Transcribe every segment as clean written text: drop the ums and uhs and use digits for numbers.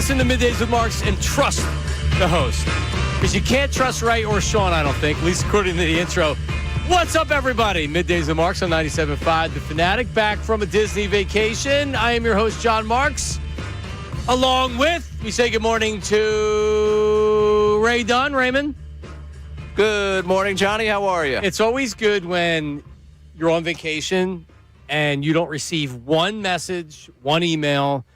Listen to Middays with Marks and trust the host. Because you can't trust Ray or Sean, I don't think, at least according to the intro. What's up, everybody? Middays with Marks on 97.5 The Fanatic, back from a Disney vacation. I am your host, John Marks. Along with, we say good morning to Ray Dunn. Raymond? Good morning, Johnny. How are you? It's always good when you're on vacation and you don't receive one message, one email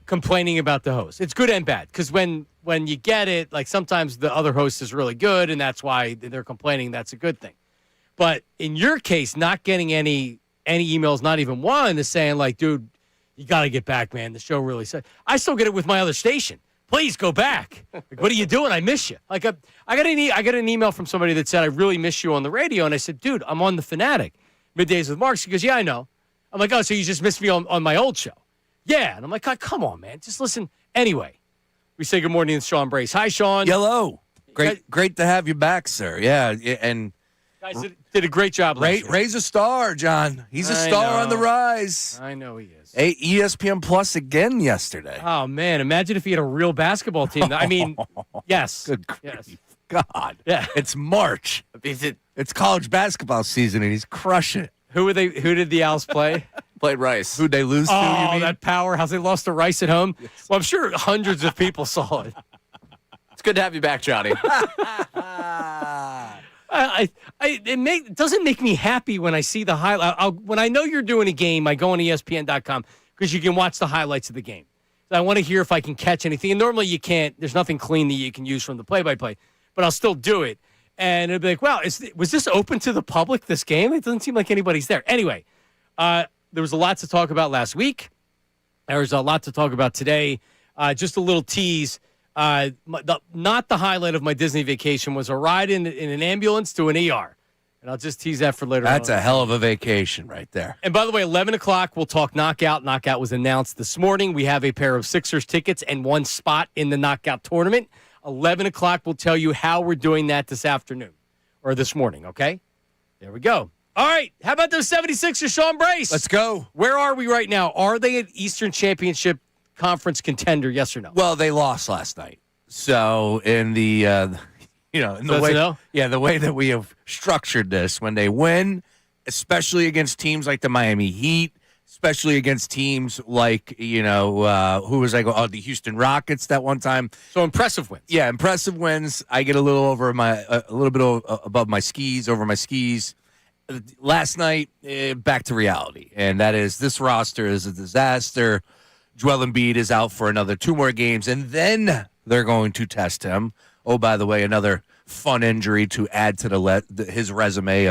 complaining about the host. It's good and bad, because when you get it, like sometimes the other host is really good and that's why they're complaining. That's a good thing. But in your case, not getting any emails, not even one, is saying like, dude, you got to get back, man. The show really said. I still get it with my other station. Please go back. Like, what are you doing? I miss you. Like, I got an email from somebody that said, I really miss you on the radio. And I said, dude, I'm on the Fanatic, Middays with Marks. He goes, yeah, I know. I'm like, oh, so you just missed me on my old show? Yeah. And I'm like, God, come on, man. Just listen. Anyway, we say good morning to Sean Bryce. Hi, Sean. Hello. Great to have you back, sir. Yeah, and guys did a great job. Ray's a star, John. He's a star on the rise. I know he is. ESPN Plus again yesterday. Oh, man. Imagine if he had a real basketball team. I mean, yes. Good grief. Yes. God. Yeah. It's March. It's college basketball season, and he's crushing it. Who did the Owls play? Played Rice. Who'd they lose to, you mean? That powerhouse. They lost to Rice at home. Yes. Well, I'm sure hundreds of people saw it. It's good to have you back, Johnny. It doesn't make me happy when I see the highlight. When I know you're doing a game, I go on ESPN.com because you can watch the highlights of the game. So I want to hear if I can catch anything. And normally you can't. There's nothing clean that you can use from the play-by-play. But I'll still do it. And it'll be like, wow, was this open to the public, this game? It doesn't seem like anybody's there. Anyway, there was a lot to talk about last week. There was a lot to talk about today. Just a little tease. Not the highlight of my Disney vacation was a ride in an ambulance to an ER. And I'll just tease that for later on. That's a hell of a vacation right there. And by the way, 11 o'clock, we'll talk Knockout. Knockout was announced this morning. We have a pair of Sixers tickets and one spot in the Knockout tournament. 11 o'clock, we'll tell you how we're doing that this afternoon or this morning, okay? There we go. All right, how about those 76ers, Sean Bryce? Let's go. Where are we right now? Are they an Eastern Championship Conference contender, yes or no? Well, they lost last night. So in the the way that we have structured this, when they win, especially against teams like the Miami Heat, especially against teams like, who was the Houston Rockets that one time. So impressive wins. Yeah, impressive wins. I get a little bit above my skis, over my skis. Last night, back to reality, and that is this roster is a disaster. Joel Embiid is out for another 2 more games, and then they're going to test him. Oh, by the way, another fun injury to add to his resume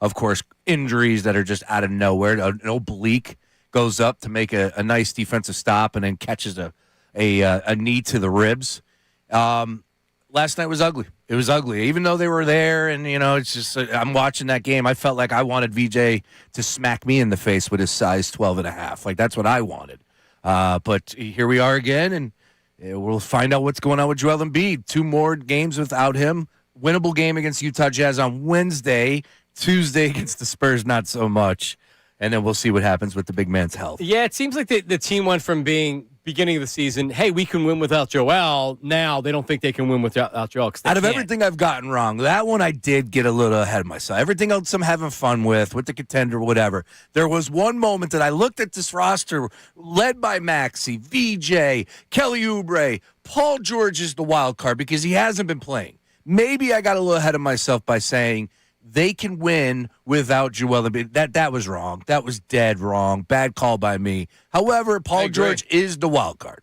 of course, injuries that are just out of nowhere. An oblique goes up to make a nice defensive stop and then catches a knee to the ribs. Last night was ugly. It was ugly. Even though they were there and, it's just I'm watching that game. I felt like I wanted VJ to smack me in the face with his size 12.5. Like, that's what I wanted. But here we are again, and we'll find out what's going on with Joel Embiid. 2 more games without him. Winnable game against Utah Jazz on Wednesday. Tuesday against the Spurs, not so much. And then we'll see what happens with the big man's health. Yeah, it seems like the team went from being beginning of the season, hey, we can win without Joel. Now they don't think they can win without Joel. Out of everything I've gotten wrong, that one I did get a little ahead of myself. Everything else I'm having fun with the contender, whatever. There was one moment that I looked at this roster led by Maxey, VJ, Kelly Oubre. Paul George is the wild card because he hasn't been playing. Maybe I got a little ahead of myself by saying they can win without Joel Embiid. That was wrong. That was dead wrong. Bad call by me. However, Paul George is the wild card.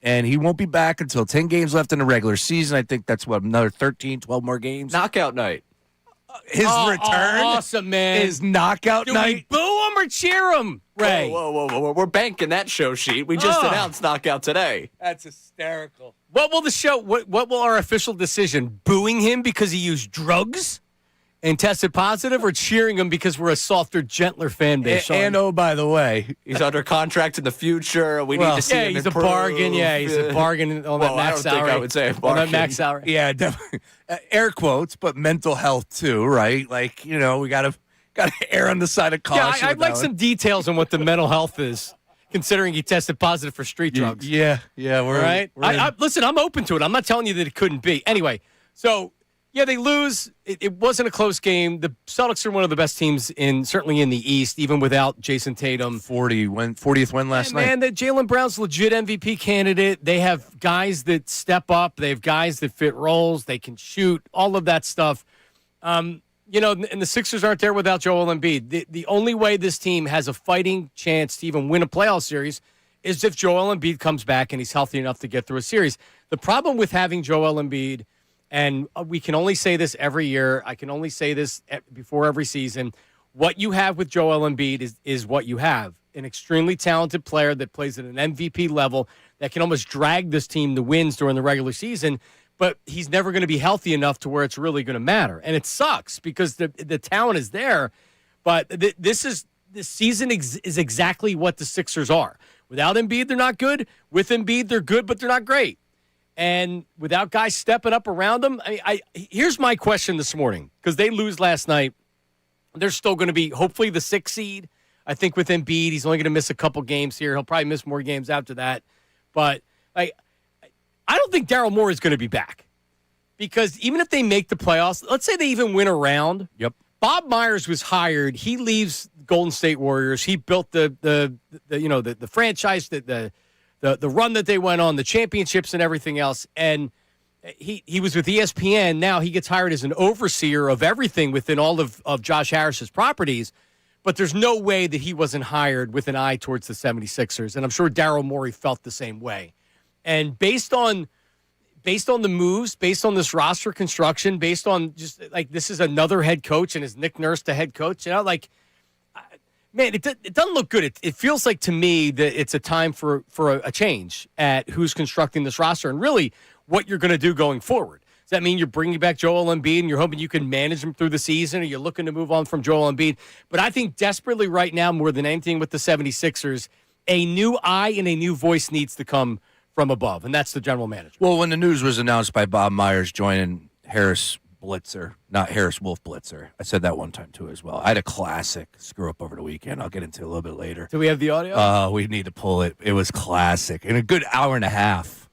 And he won't be back until 10 games left in the regular season. I think that's, another 13, 12 more games? Knockout night. His return? Awesome, man. His knockout night? We boo him or cheer him, Ray? Whoa. We're banking that show sheet. We just announced knockout today. That's hysterical. What will our official decision? Booing him because he used drugs and tested positive, or cheering him because we're a softer, gentler fan base? And oh, by the way, he's under contract in the future. We need to see him he's improve. A bargain. Yeah, he's a bargain on that max salary. I don't think I would say a bargain. On that max salary. Yeah, definitely. Air quotes, but mental health too, right? Like, we got to err on the side of caution. Yeah, I'd like some details on what the mental health is. considering he tested positive for street drugs. Yeah, we're Right? we're Listen, I'm open to it. I'm not telling you that it couldn't be. Anyway, so, yeah, they lose. It wasn't a close game. The Celtics are one of the best teams certainly in the East, even without Jason Tatum. 40th win last night. Man, Jaylen Brown's legit MVP candidate. They have guys that step up. They have guys that fit roles. They can shoot, all of that stuff. And the Sixers aren't there without Joel Embiid. The only way this team has a fighting chance to even win a playoff series is if Joel Embiid comes back and he's healthy enough to get through a series. The problem with having Joel Embiid, and we can only say this every year, I can only say this before every season, what you have with Joel Embiid is what you have. An extremely talented player that plays at an MVP level that can almost drag this team to wins during the regular season, but he's never going to be healthy enough to where it's really going to matter. And it sucks because the talent is there, but this season is exactly what the Sixers are. Without Embiid, they're not good. With Embiid, they're good, but they're not great. And without guys stepping up around them, here's my question this morning, because they lose last night. They're still going to be, hopefully, the 6th seed. I think with Embiid, he's only going to miss a couple games here. He'll probably miss more games after that. But I don't think Daryl Morey is going to be back. Because even if they make the playoffs, let's say they even win a round. Yep. Bob Myers was hired. He leaves Golden State Warriors. He built the franchise, the run that they went on, the championships and everything else. And he was with ESPN. Now he gets hired as an overseer of everything within all of Josh Harris's properties. But there's no way that he wasn't hired with an eye towards the 76ers. And I'm sure Daryl Morey felt the same way. And based on the moves, based on this roster construction, based on just like this is another head coach and is Nick Nurse the head coach, man, it doesn't look good. It feels like to me that it's a time for a change at who's constructing this roster and really what you're going to do going forward. Does that mean you're bringing back Joel Embiid and you're hoping you can manage him through the season, or you're looking to move on from Joel Embiid? But I think desperately right now, more than anything with the 76ers, a new eye and a new voice needs to come from above, and that's the general manager. Well, when the news was announced by Bob Myers joining Harris Blitzer, not Harris Wolf Blitzer, I said that one time too as well. I had a classic screw up over the weekend. I'll get into it a little bit later. Do we have the audio? We need to pull it. It was classic. In a good hour and a half.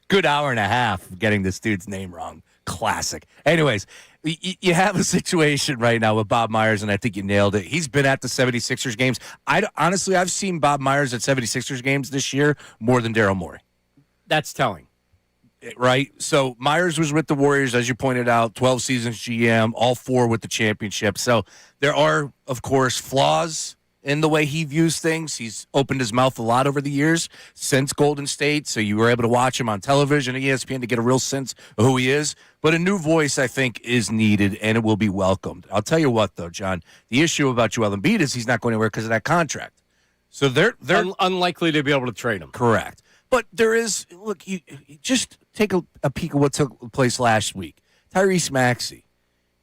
Good hour and a half of getting this dude's name wrong. Classic. Anyways, you have a situation right now with Bob Myers, and I think you nailed it. He's been at the 76ers games. Honestly, I've seen Bob Myers at 76ers games this year more than Daryl Morey. That's telling. Right? So Myers was with the Warriors, as you pointed out, 12 seasons GM, all 4 with the championship. So there are, of course, flaws in the way he views things. He's opened his mouth a lot over the years since Golden State, so you were able to watch him on television at ESPN to get a real sense of who he is. But a new voice, I think, is needed, and it will be welcomed. I'll tell you what, though, John, the issue about Joel Embiid is he's not going anywhere because of that contract. So they're unlikely to be able to trade him. Correct. But there is, look, you just take a peek at what took place last week. Tyrese Maxey.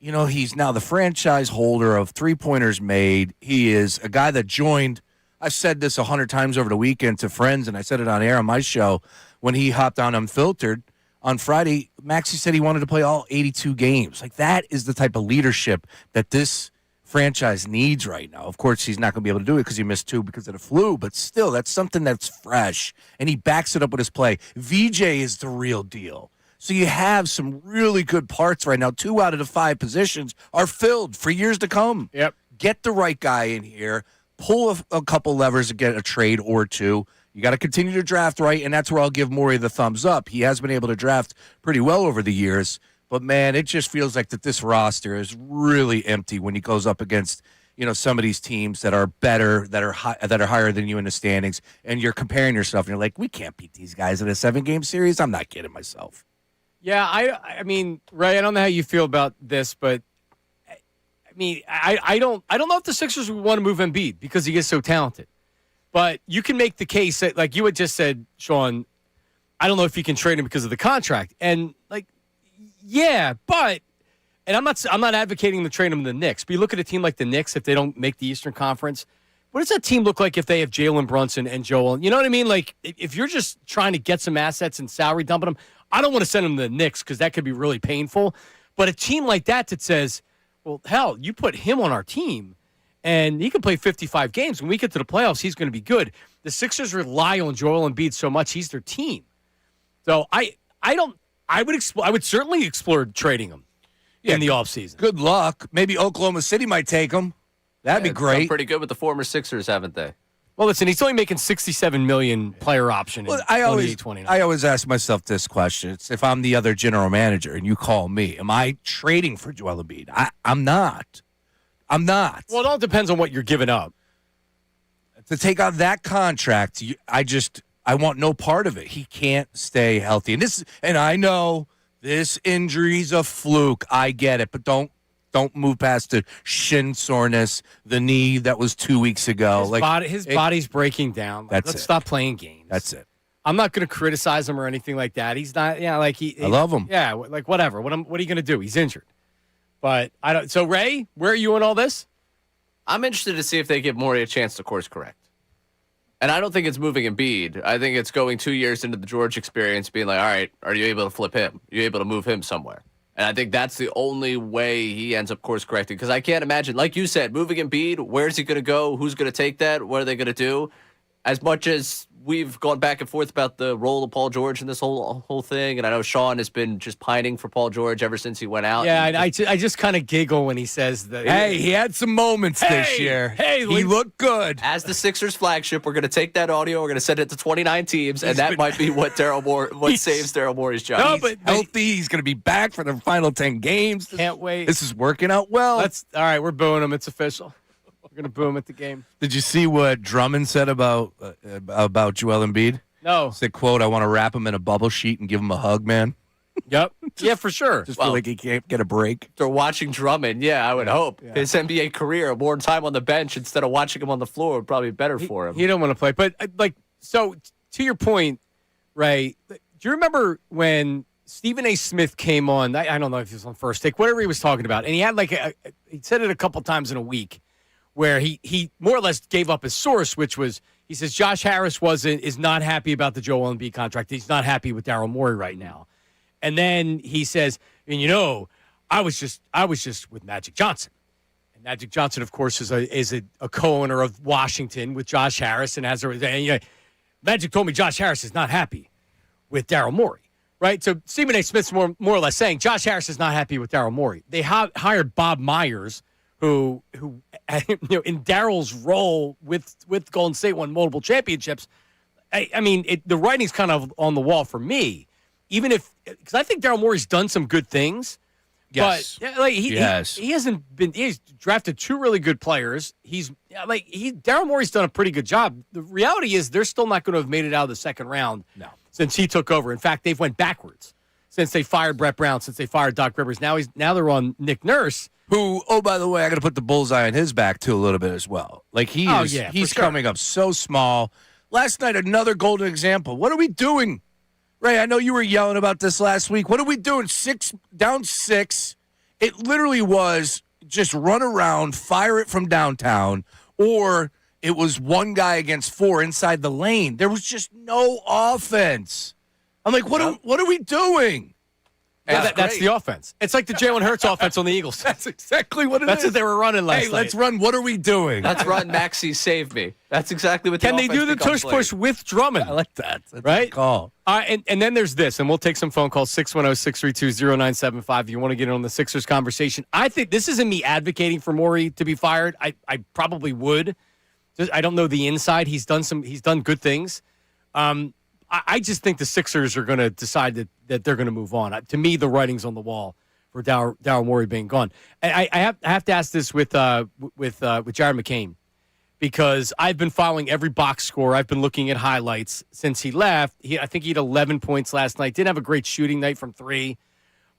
He's now the franchise holder of 3-pointers made. He is a guy that joined, I've said this 100 times over the weekend to friends, and I said it on air on my show when he hopped on Unfiltered on Friday. Maxey said he wanted to play all 82 games. Like, that is the type of leadership that this franchise needs right now. Of course, he's not going to be able to do it because he missed 2 because of the flu, but still, that's something that's fresh, and he backs it up with his play. VJ is the real deal. So you have some really good parts right now. 2 out of the 5 positions are filled for years to come. Yep. Get the right guy in here. Pull a couple levers to get a trade or 2. You got to continue to draft right, and that's where I'll give Morey the thumbs up. He has been able to draft pretty well over the years. But, man, it just feels like that this roster is really empty when he goes up against, some of these teams that are better, that are higher than you in the standings, and you're comparing yourself, and you're like, we can't beat these guys in a 7-game series. I'm not kidding myself. Yeah, I mean, Ray, I don't know how you feel about this, but I don't know if the Sixers would want to move Embiid because he is so talented. But you can make the case that, like you had just said, Sean, I don't know if you can trade him because of the contract. And yeah, but and I'm not advocating to trade him to the Knicks. But you look at a team like the Knicks, if they don't make the Eastern Conference, what does that team look like if they have Jalen Brunson and Joel? You know what I mean? Like, if you're just trying to get some assets and salary dumping them, I don't want to send them to the Knicks because that could be really painful. But a team like that says, well, hell, you put him on our team, And he can play 55 games. When we get to the playoffs, he's going to be good. The Sixers rely on Joel Embiid so much. He's their team. So I would certainly explore trading him in the offseason. Good luck. Maybe Oklahoma City might take him. That'd be great. Done pretty good with the former Sixers, haven't they? Well, listen, he's only making $67 million player option in 28-29. I always ask myself this question. It's if I'm the other general manager and you call me, am I trading for Joel Embiid? I'm not. I'm not. Well, it all depends on what you're giving up. To take on that contract, I want no part of it. He can't stay healthy. And I know this injury's a fluke. I get it, but don't move past the shin soreness, the knee that was 2 weeks ago. His body's breaking down. Let's stop playing games. That's it. I'm not going to criticize him or anything like that. He's not. Yeah, like I love him. Yeah, like whatever. What are you going to do? He's injured. But I don't. So Ray, where are you in all this? I'm interested to see if they give Morey a chance to course correct. And I don't think it's moving Embiid. I think it's going 2 years into the George experience, being like, all right, are you able to flip him? Are you able to move him somewhere? And I think that's the only way he ends up course correcting. Because I can't imagine, like you said, moving Embiid, where's he going to go? Who's going to take that? What are they going to do? As much as we've gone back and forth about the role of Paul George in this whole thing, and I know Sean has been just pining for Paul George ever since he went out. Yeah, I just kind of giggle when he says that. Hey, he had some moments this year. Hey, he looked good. As the Sixers flagship, we're going to take that audio, we're going to send it to 29 teams, and that might be what saves Daryl Morey's job. No, but healthy. He's going to be back for the final 10 games. Can't wait. This is working out well. All right, we're booing him. It's official. We're going to boo him at the game. Did you see what Drummond said about Joel Embiid? No. Said, quote, I want to wrap him in a bubble sheet and give him a hug, man. Yep. Yeah, for sure. Just feel like he can't get a break. After watching Drummond, I would hope. Yeah. His NBA career, more time on the bench instead of watching him on the floor would probably be better for him. He don't want to play. But, so to your point, Ray, do you remember when Stephen A. Smith came on? I don't know if he was on First Take, whatever he was talking about. And he had he said it a couple times in a week where he more or less gave up his source, which was, he says Josh Harris is not happy about the Joel Embiid contract. He's not happy with Daryl Morey right now. And then he says, and I was just with Magic Johnson. And Magic Johnson, of course, is a co-owner of Washington with Josh Harris, and Magic told me Josh Harris is not happy with Daryl Morey. Right? So Stephen A. Smith's more or less saying Josh Harris is not happy with Daryl Morey. They hired Bob Myers, who in Daryl's role with Golden State won multiple championships. The writing's kind of on the wall for me, even because I think Daryl Morey's done some good things. Yes. But he hasn't been. He's drafted two really good players. Daryl Morey's done a pretty good job. The reality is they're still not going to have made it out of the second round since he took over. In fact, they've went backwards since they fired Brett Brown, since they fired Doc Rivers. Now they're on Nick Nurse. Who, oh, by the way, I got to put the bullseye on his back, too, a little bit as well. He's coming up so small. Last night, another golden example. What are we doing? Ray, I know you were yelling about this last week. What are we doing? Down six. It literally was just run around, fire it from downtown, or it was one guy against four inside the lane. There was just no offense. I'm like, what are we doing? That's the offense. It's like the Jalen Hurts offense on the Eagles. That's exactly what it is. That's what they were running last night. Hey, let's run. What are we doing? Let's run Maxey Save Me. That's exactly what Can they do the tush push with Drummond? I like that. That's right? a good call. And then there's this, and we'll take some phone calls, 610-632-0975 if you want to get in on the Sixers conversation. I think this isn't me advocating for Morey to be fired. I probably would. I don't know the inside. He's done good things. I just think the Sixers are going to decide that they're going to move on. To me, the writing's on the wall for Daryl Morey being gone. I have to ask this with Jared McCain, because I've been following every box score. I've been looking at highlights since he left. I think he had 11 points last night. Didn't have a great shooting night from three.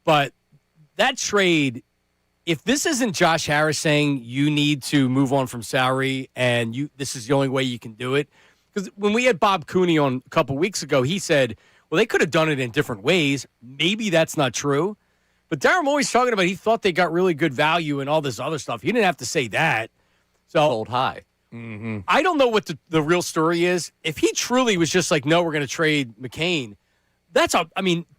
But that trade, if this isn't Josh Harris saying you need to move on from salary and this is the only way you can do it. Because when we had Bob Cooney on a couple weeks ago, he said, well, they could have done it in different ways. Maybe that's not true. But Daryl Morey's talking about he thought they got really good value and all this other stuff. He didn't have to say that. So hold high. Mm-hmm. I don't know what the real story is. If he truly was just like, no, we're going to trade McCain,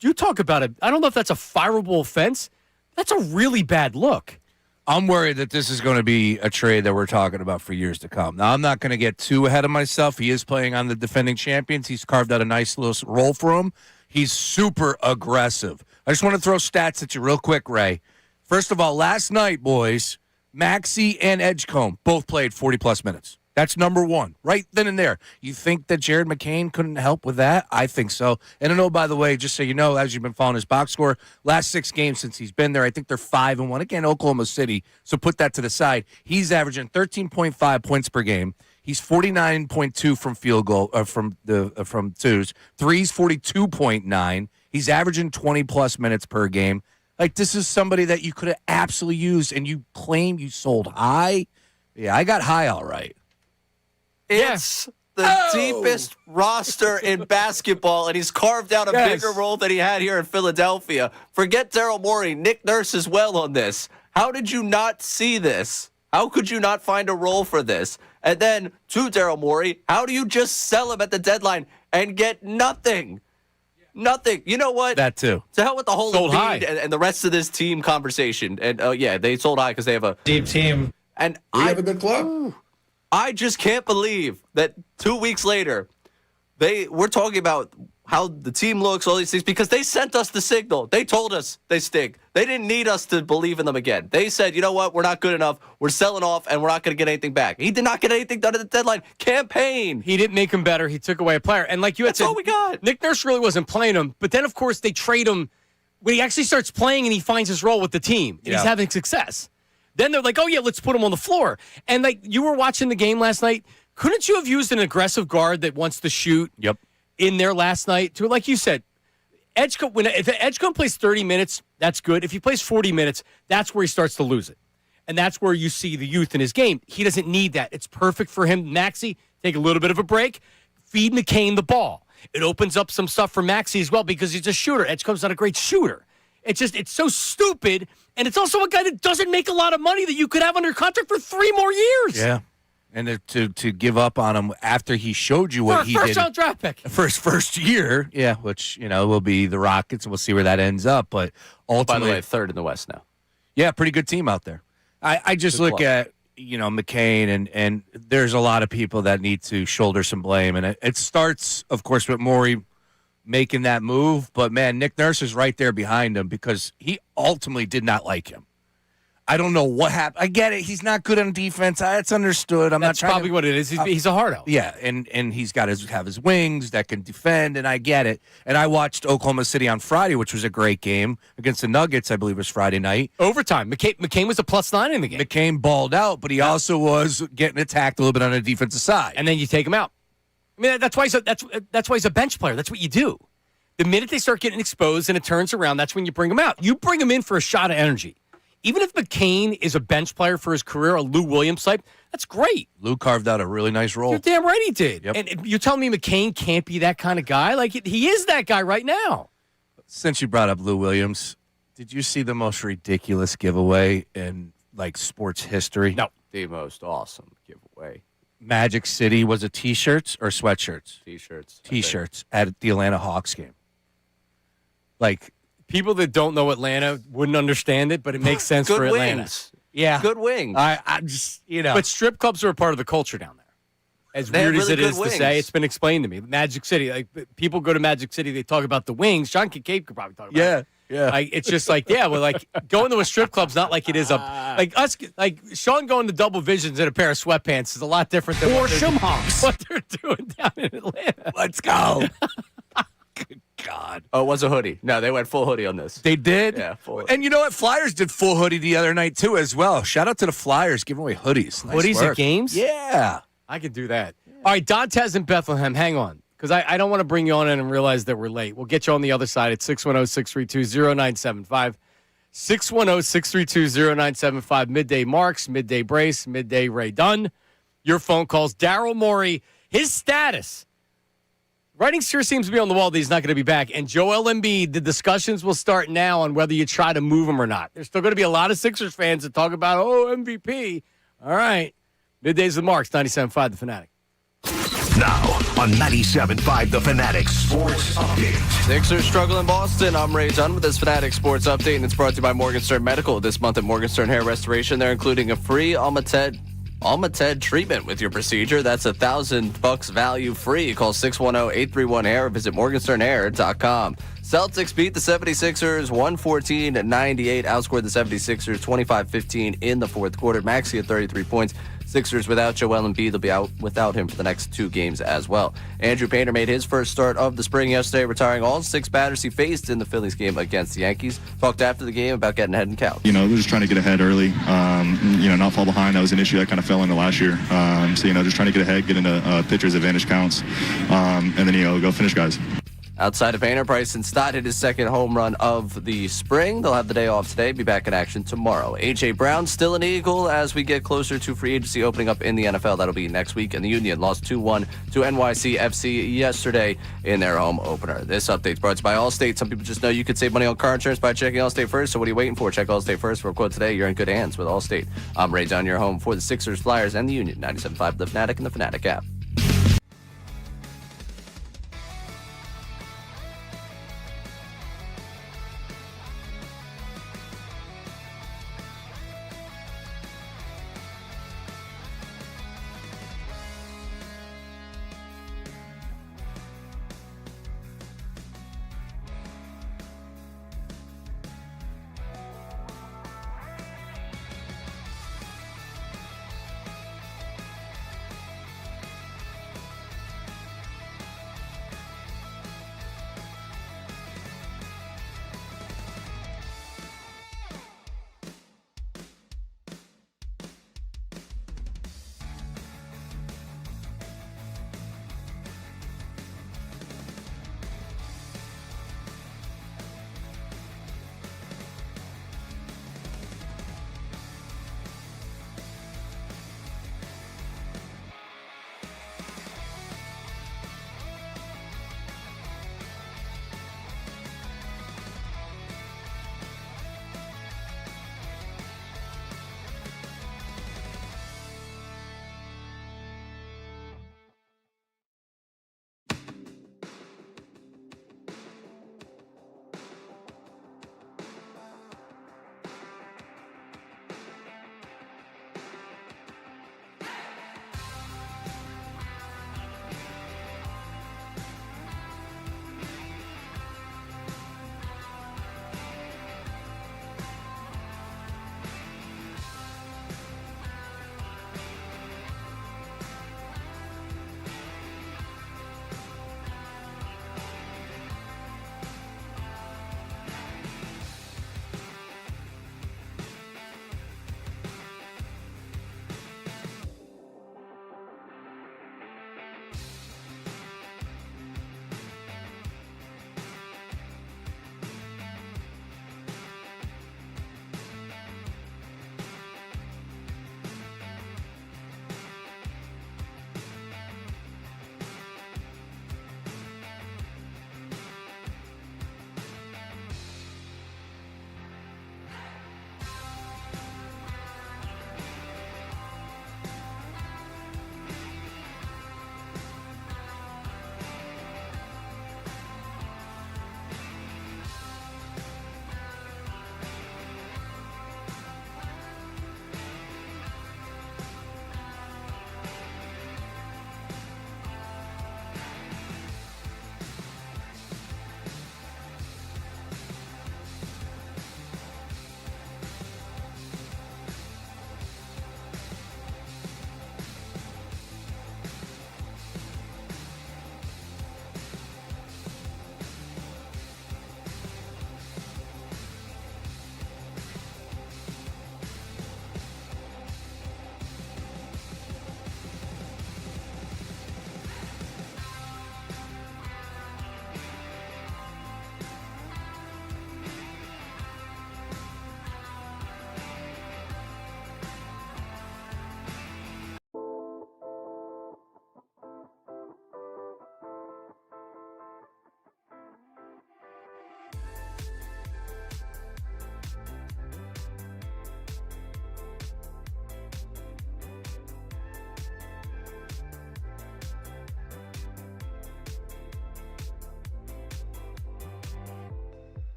you talk about it. I don't know if that's a fireable offense. That's a really bad look. I'm worried that this is going to be a trade that we're talking about for years to come. Now, I'm not going to get too ahead of myself. He is playing on the defending champions. He's carved out a nice little role for him. He's super aggressive. I just want to throw stats at you real quick, Ray. First of all, last night, boys, Maxey and Edgecombe both played 40-plus minutes. That's number one, right then and there. You think that Jared McCain couldn't help with that? I think so. And I know, by the way, just so you know, as you've been following his box score, last 6 games since he's been there, I think they're 5-1. Again, Oklahoma City, so put that to the side. He's averaging 13.5 points per game. He's 49.2 from field goal from twos. Threes 42.9. He's averaging 20-plus minutes per game. Like, this is somebody that you could have absolutely used, and you claim you sold high. Yeah, I got high all right. It's the deepest roster in basketball, and he's carved out a bigger role than he had here in Philadelphia. Forget Daryl Morey. Nick Nurse as well on this. How did you not see this? How could you not find a role for this? And then, to Daryl Morey, how do you just sell him at the deadline and get nothing? Nothing. You know what? That too. To hell with the whole Sold high. Embiid and the rest of this team conversation. And, they sold high because they have a deep team. And We have a good club. I just can't believe that 2 weeks later, we're talking about how the team looks, all these things, because they sent us the signal. They told us they stink. They didn't need us to believe in them again. They said, you know what, we're not good enough. We're selling off, and we're not going to get anything back. He did not get anything done at the deadline. Campaign. He didn't make him better. He took away a player. And like you had That's said, all we got. Nick Nurse really wasn't playing him. But then, of course, they trade him when he actually starts playing and he finds his role with the team. And he's having success. Then they're like, oh, yeah, let's put him on the floor. And like you were watching the game last night, couldn't you have used an aggressive guard that wants to shoot in there last night? To, like you said, if Edgecombe plays 30 minutes, that's good. If he plays 40 minutes, that's where he starts to lose it. And that's where you see the youth in his game. He doesn't need that. It's perfect for him. Maxey, take a little bit of a break, feed McCain the ball. It opens up some stuff for Maxey as well because he's a shooter. Edgecombe's not a great shooter. It's so stupid, and it's also a guy that doesn't make a lot of money that you could have under contract for 3 more years. Yeah. And to give up on him after he showed you what he did. First-round draft pick. First year, which, will be the Rockets, and we'll see where that ends up. But ultimately, By the way, 3rd in the West now. Yeah, pretty good team out there. I just look at, McCain, and there's a lot of people that need to shoulder some blame. And it starts, of course, with Morey making that move. But, man, Nick Nurse is right there behind him because he ultimately did not like him. I don't know what happened. I get it. He's not good on defense. That's understood. That's probably what it is. He's a hard out. Yeah, and he's got have his wings that can defend, and I get it. And I watched Oklahoma City on Friday, which was a great game against the Nuggets. I believe it was Friday night. Overtime. McCain was a +9 in the game. McCain balled out, but he also was getting attacked a little bit on the defensive side. And then you take him out. I mean, that's why he's a bench player. That's what you do. The minute they start getting exposed and it turns around, that's when you bring him out. You bring him in for a shot of energy. Even if McCain is a bench player for his career, a Lou Williams type, that's great. Lou carved out a really nice role. You're damn right he did. Yep. And you're telling me McCain can't be that kind of guy? Like, he is that guy right now. Since you brought up Lou Williams, did you see the most ridiculous giveaway in, sports history? No. The most awesome giveaway. Magic City, was it T-shirts or sweatshirts? T-shirts. T-shirts at the Atlanta Hawks game. People that don't know Atlanta wouldn't understand it, but it makes sense for Atlanta. Wings. Yeah. Good wings. I just, But strip clubs are a part of the culture down there. As They have weird as really it good is wings. to say, it's been explained to me. Magic City, people go to Magic City, they talk about the wings. Sean Kincade could probably talk about it. Yeah. It's just going to a strip club's not like it is Sean going to Double Visions in a pair of sweatpants is a lot different than what they're doing down in Atlanta. Let's go. Good God. Oh, it was a hoodie. No, they went full hoodie on this. They did? Yeah, full hoodie. And you know what? Flyers did full hoodie the other night, too, as well. Shout out to the Flyers giving away hoodies. Nice Hoodies work. at games? Yeah. I could do that. All right, Dantes in Bethlehem. Hang on, because I don't want to bring you on in and realize that we're late. We'll get you on the other side at 610-632-0975. 610-632-0975. Midday Marks, Midday Bryce, Midday Ray Dunn. Your phone calls. Daryl Morey, his status. Writing sure seems to be on the wall that he's not going to be back. And Joel Embiid, the discussions will start now on whether you try to move him or not. There's still going to be a lot of Sixers fans that talk about, MVP. All right. Middays with Marks, 97.5 The Fanatic. Now, on 97.5 The Fanatic Sports Update. Sixers struggle in Boston. I'm Ray Dunn with this Fanatic Sports Update, and it's brought to you by Morgenstern Medical. This month at Morgenstern Hair Restoration, they're including a free Almated treatment with your procedure. That's $1,000 value free. Call 610-831-HAIR or visit morgensternhair.com. Celtics beat the 76ers 114-98, outscored the 76ers 25-15 in the fourth quarter. Maxey had 33 points. Sixers without Joel Embiid. They'll be out without him for the next 2 games as well. Andrew Painter made his first start of the spring yesterday, retiring all 6 batters he faced in the Phillies game against the Yankees. Talked after the game about getting ahead in count. We're just trying to get ahead early, not fall behind. That was an issue that kind of fell into last year. Just trying to get ahead, get into pitcher's advantage counts, and then, go finish guys. Outside of Painter, Bryson Stott hit his second home run of the spring. They'll have the day off today, be back in action tomorrow. A.J. Brown still an Eagle as we get closer to free agency opening up in the NFL. That'll be next week. And the Union lost 2-1 to NYCFC yesterday in their home opener. This update's brought to you by Allstate. Some people just know you could save money on car insurance by checking Allstate first. So what are you waiting for? Check Allstate first. For a quote today, you're in good hands with Allstate. I'm Ray Dunn, your home for the Sixers, Flyers, and the Union. 97.5 The Fanatic and the Fanatic app.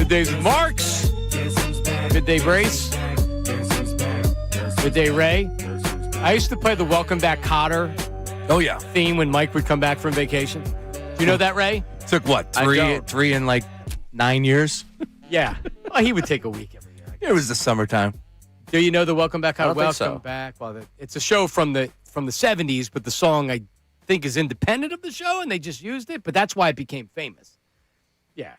Middays with Marks. Midday Bryce. Midday Ray. I used to play the Welcome Back Cotter theme when Mike would come back from vacation. Do you know that, Ray? Took what, three in like 9 years? Yeah. Well, he would take a week every year. It was the summertime. Do you know the Welcome Back Cotter? I don't think so. Welcome Back. Well, it's a show from the 70s, but the song I think is independent of the show, and they just used it. But that's why it became famous. Yeah.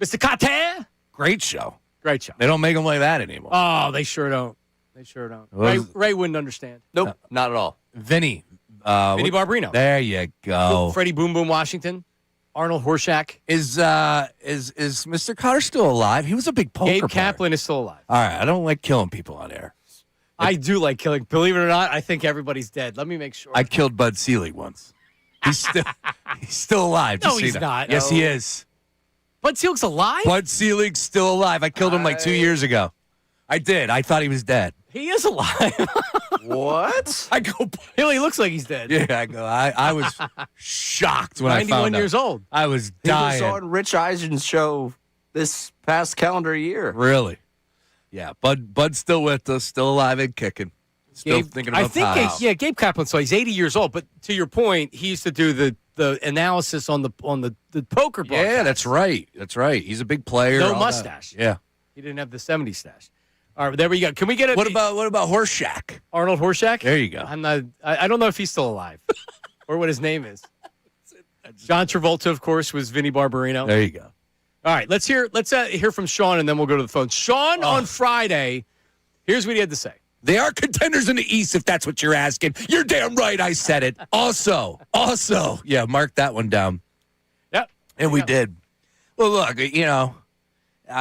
Mr. Carter? Great show. Great show. They don't make them like that anymore. Oh, they sure don't. They sure don't. Ray wouldn't understand. Nope, not at all. Vinny. Vinny Barbarino. There you go. Freddie Boom Boom Washington. Arnold Horshack. Is Mr. Cotter still alive? He was a big poker Gabe player. Kaplan is still alive. All right, I don't like killing people on air. I do like killing. Believe it or not, I think everybody's dead. Let me make sure. I killed Bud Selig once. He's still alive. No, Just he's see that. not. Yes, he is. Bud Selig's alive? Bud Selig's still alive. I killed him like 2 years ago. I did. I thought he was dead. He is alive. What? I go. He looks like he's dead. Yeah, I go. I was shocked when I 91 found out. years old. I was He dying. was on Rich Eisen's show this past calendar year. Really? Yeah, Bud's still with us, still alive and kicking. Still thinking about Gabe Kaplan. So he's 80 years old. But to your point, he used to do the analysis on the poker broadcast. Yeah, that's right. That's right. He's a big player. No all mustache. that. Yeah. He didn't have the 70s stash. All right, there we go. Can we get a What about Horseshack? Arnold Horshack? There you go. I don't know if he's still alive or what his name is. John Travolta, of course, was Vinny Barbarino. There you go. All right, let's hear from Sean, and then we'll go to the phone. Sean on Friday. Here's what he had to say. They are contenders in the East, if that's what you're asking. You're damn right. I said it. Also, yeah, mark that one down. Yep, and we did. Well, look,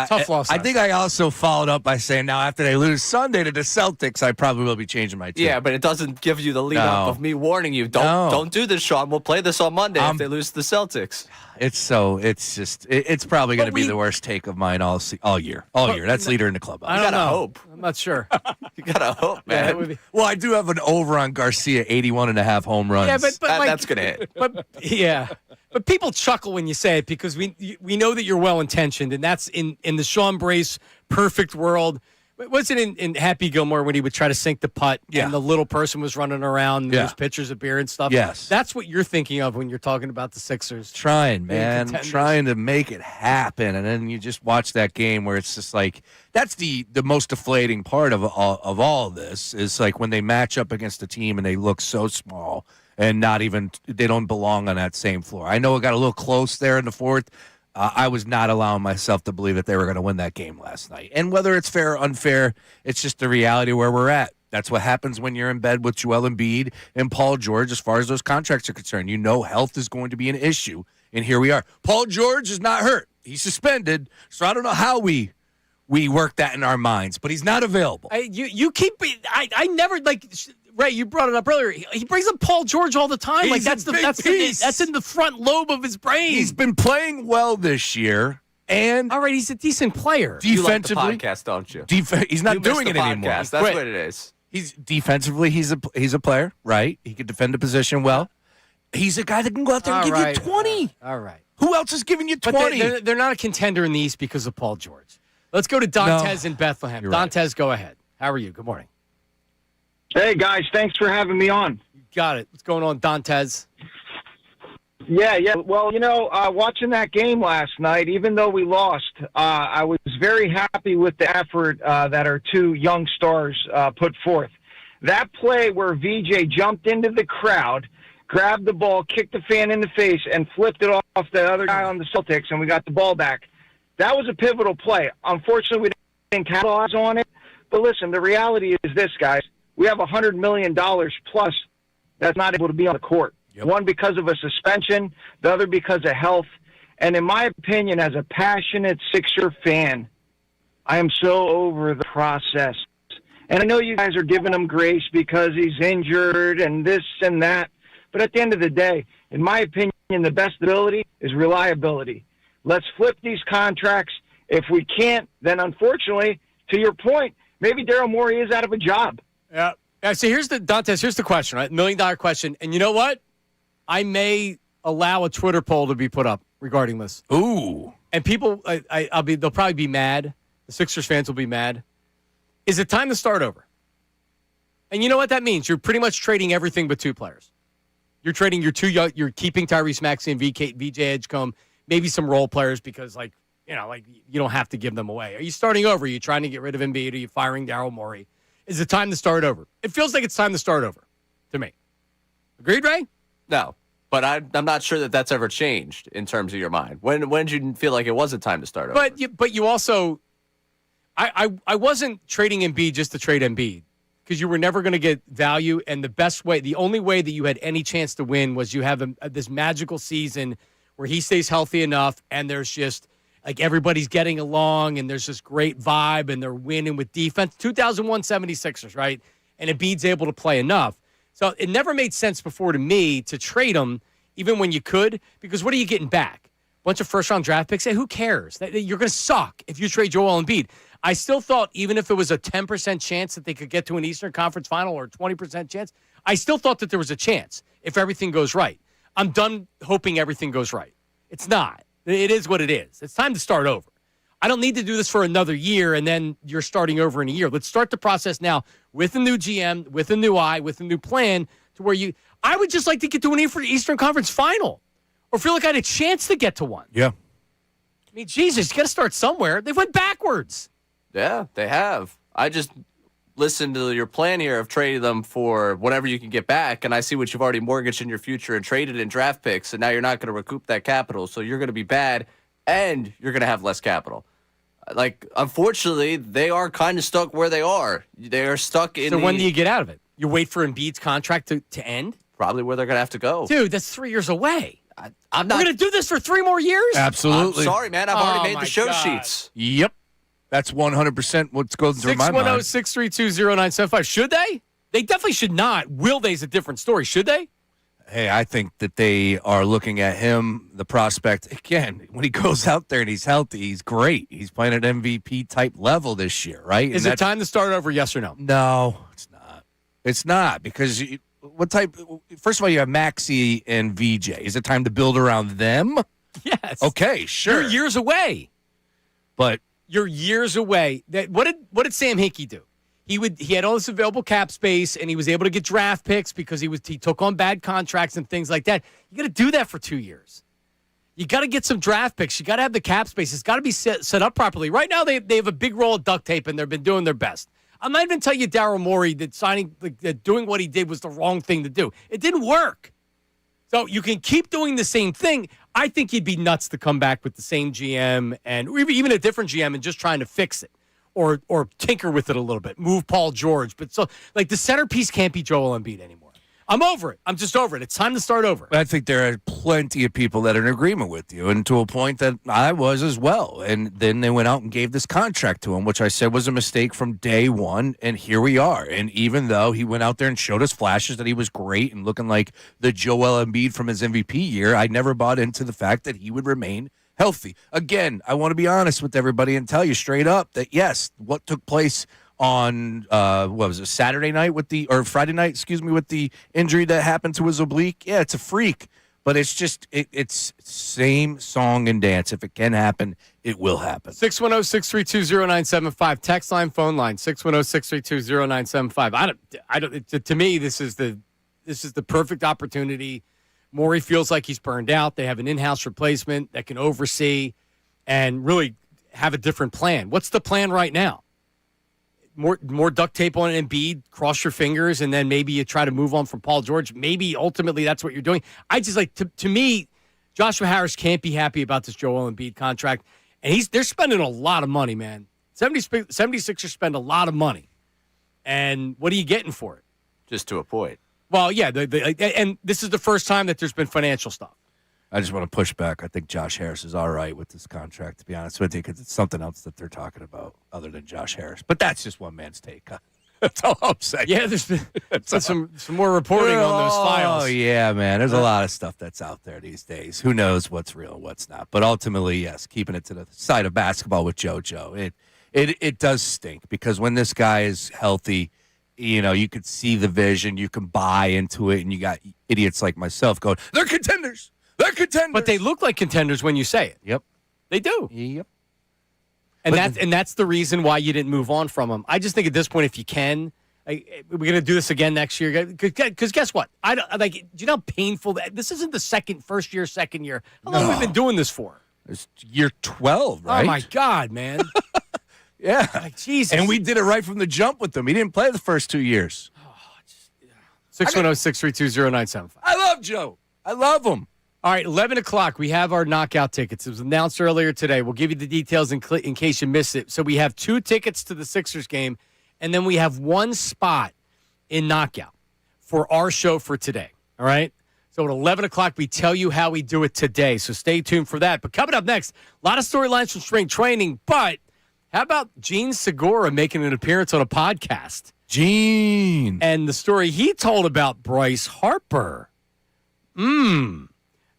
tough loss. I think I also followed up by saying now after they lose Sunday to the Celtics, I probably will be changing my team. Yeah, but it doesn't give you the lead up of me warning you. Don't do this, Sean. We'll play this on Monday if they lose to the Celtics. It's probably going to be the worst take of mine all year. That's leader in the club. I gotta hope. I'm not sure. You gotta hope, man. Well, I do have an over on Garcia, 81.5 home runs. Yeah, but that's gonna hit. But yeah. But people chuckle when you say it because we know that you're well intentioned, and that's in the Sean Brace perfect world. Was it in Happy Gilmore when he would try to sink the putt and the little person was running around and there's pitchers of beer and stuff? Yes. That's what you're thinking of when you're talking about the Sixers. Trying to make it happen. And then you just watch that game where it's just like, that's the most deflating part of all of this is like when they match up against a team and they look so small and they don't belong on that same floor. I know it got a little close there in the fourth. I was not allowing myself to believe that they were going to win that game last night. And whether it's fair or unfair, it's just the reality where we're at. That's what happens when you're in bed with Joel Embiid and Paul George as far as those contracts are concerned. You know health is going to be an issue, and here we are. Paul George is not hurt. He's suspended, so I don't know how we work that in our minds, but he's not available. I never like Ray. You brought it up earlier. He brings up Paul George all the time. He's that's in the front lobe of his brain. He's been playing well this year, and all right, he's a decent player. You like the defensively, podcast, don't you? he's not doing it anymore. That's what it is. He's defensively, he's a player, right? He can defend a position well. He's a guy that can go out there and give you 20. All right. Who else is giving you 20? But they're not a contender in the East because of Paul George. Let's go to Dantes in Bethlehem. Dantes, go ahead. How are you? Good morning. Hey, guys. Thanks for having me on. You got it. What's going on, Dantes? Yeah. Well, watching that game last night, even though we lost, I was very happy with the effort that our two young stars put forth. That play where VJ jumped into the crowd, grabbed the ball, kicked the fan in the face, and flipped it off the other guy on the Celtics, and we got the ball back. That was a pivotal play. Unfortunately, we didn't capitalize on it. But listen, the reality is this, guys. We have $100 million plus that's not able to be on the court. Yep. One because of a suspension, the other because of health. And in my opinion, as a passionate Sixer fan, I am so over the process. And I know you guys are giving him grace because he's injured and this and that. But at the end of the day, in my opinion, the best ability is reliability. Let's flip these contracts. If we can't, then unfortunately, to your point, maybe Daryl Morey is out of a job. Yeah. So here's the question, right? $1 million question. And you know what? I may allow a Twitter poll to be put up regarding this. Ooh. and people, they'll probably be mad. The Sixers fans will be mad. Is it time to start over? And you know what that means? You're pretty much trading everything but two players. You're trading your two young. You're keeping Tyrese Maxey and VJ Edgecombe, maybe some role players because, you don't have to give them away. Are you starting over? Are you trying to get rid of Embiid? Are you firing Daryl Morey? Is it time to start over? It feels like it's time to start over to me. Agreed, Ray? No, but I'm not sure that that's ever changed in terms of your mind. When did you feel like it wasn't time to start over? But you also, I wasn't trading Embiid just to trade Embiid because you were never going to get value. And the only way that you had any chance to win was you have this magical season where he stays healthy enough and there's just everybody's getting along and there's this great vibe and they're winning with defense. 2001 76ers, right? And Embiid's able to play enough. So it never made sense before to me to trade him even when you could because what are you getting back? A bunch of first-round draft picks? Hey, who cares? You're going to suck if you trade Joel Embiid. I still thought even if it was a 10% chance that they could get to an Eastern Conference final or a 20% chance, I still thought that there was a chance if everything goes right. I'm done hoping everything goes right. It's not. It is what it is. It's time to start over. I don't need to do this for another year and then you're starting over in a year. Let's start the process now with a new GM, with a new eye, with a new plan to where I would just like to get to an Eastern Conference final or feel like I had a chance to get to one. Yeah. I mean, Jesus, you got to start somewhere. They went backwards. Yeah, they have. I just listened to your plan here of trading them for whatever you can get back, and I see what you've already mortgaged in your future and traded in draft picks, and now you're not going to recoup that capital, so you're going to be bad, and you're going to have less capital. Unfortunately, they are kind of stuck where they are. They are stuck in. So when do you get out of it? You wait for Embiid's contract to end? Probably where they're going to have to go. Dude, that's 3 years away. I'm not We're going to do this for 3 more years? Absolutely. I'm sorry, man. I've already made the show God. sheets. Yep. That's 100% what's going through my mind. 610-632-0975. Should they? They definitely should not. Will they's a different story. Should they? Hey, I think that they are looking at him, the prospect. Again, when he goes out there and he's healthy, he's great. He's playing at MVP-type level this year, right? Is it time to start over, yes or no? No, it's not. It's not because first of all, you have Maxey and VJ. Is it time to build around them? Yes. Okay, sure. You're years away. But you're years away. What did Sam Hinkie do? He had all this available cap space, and he was able to get draft picks because he took on bad contracts and things like that. You got to do that for 2 years. You got to get some draft picks. You got to have the cap space. It's got to be set up properly. Right now, they have a big roll of duct tape, and they've been doing their best. I'm not even telling you Daryl Morey that doing what he did was the wrong thing to do. It didn't work. So you can keep doing the same thing. I think you'd be nuts to come back with the same GM and even a different GM and just trying to fix it or tinker with it a little bit. Move Paul George. But the centerpiece can't be Joel Embiid anymore. I'm over it. I'm just over it. It's time to start over. I think there are plenty of people that are in agreement with you, and to a point that I was as well. And then they went out and gave this contract to him, which I said was a mistake from day one, and here we are. And even though he went out there and showed us flashes that he was great and looking like the Joel Embiid from his MVP year, I never bought into the fact that he would remain healthy. Again, I want to be honest with everybody and tell you straight up that, yes, what took place on Saturday night Friday night, with the injury that happened to his oblique. Yeah, it's a freak, but it's just it's same song and dance. If it can happen, it will happen. 610-632-0975. Text line, phone line 610-632-0975. I don't. To me, this is the perfect opportunity. Morey feels like he's burned out. They have an in-house replacement that can oversee and really have a different plan. What's the plan right now? More duct tape on Embiid, cross your fingers, and then maybe you try to move on from Paul George. Maybe ultimately that's what you're doing. I just to me, Joshua Harris can't be happy about this Joel Embiid contract. And they're spending a lot of money, man. 76ers spend a lot of money. And what are you getting for it? Just to a point. Well, yeah, and this is the first time that there's been financial stuff. I just want to push back. I think Josh Harris is all right with this contract, to be honest with you, because it's something else that they're talking about other than Josh Harris. But that's just one man's take. That's all I'm saying. Yeah, there's been some more reporting on those files. Oh, yeah, man. There's a lot of stuff that's out there these days. Who knows what's real and what's not. But ultimately, yes, keeping it to the side of basketball with JoJo, it does stink because when this guy is healthy, you could see the vision, you can buy into it, and you got idiots like myself going, they're contenders. They're contenders. But they look like contenders when you say it. Yep. They do. Yep. And that's the reason why you didn't move on from him. I just think at this point, if you can, we're going to do this again next year. Because guess what? I don't like. Do you know how painful this isn't? The first year, second year. How long have we been doing this for? It's year 12, right? Oh my God, man! Yeah, like Jesus. And we did it right from the jump with him. He didn't play the first 2 years. 610-632-0975. I love Joe. I love him. All right, 11 o'clock, we have our knockout tickets. It was announced earlier today. We'll give you the details in case you miss it. So we have 2 tickets to the Sixers game, and then we have 1 spot in knockout for our show for today. All right? So at 11 o'clock, we tell you how we do it today. So stay tuned for that. But coming up next, a lot of storylines from spring training. But how about Gene Segura making an appearance on a podcast? Gene. And the story he told about Bryce Harper.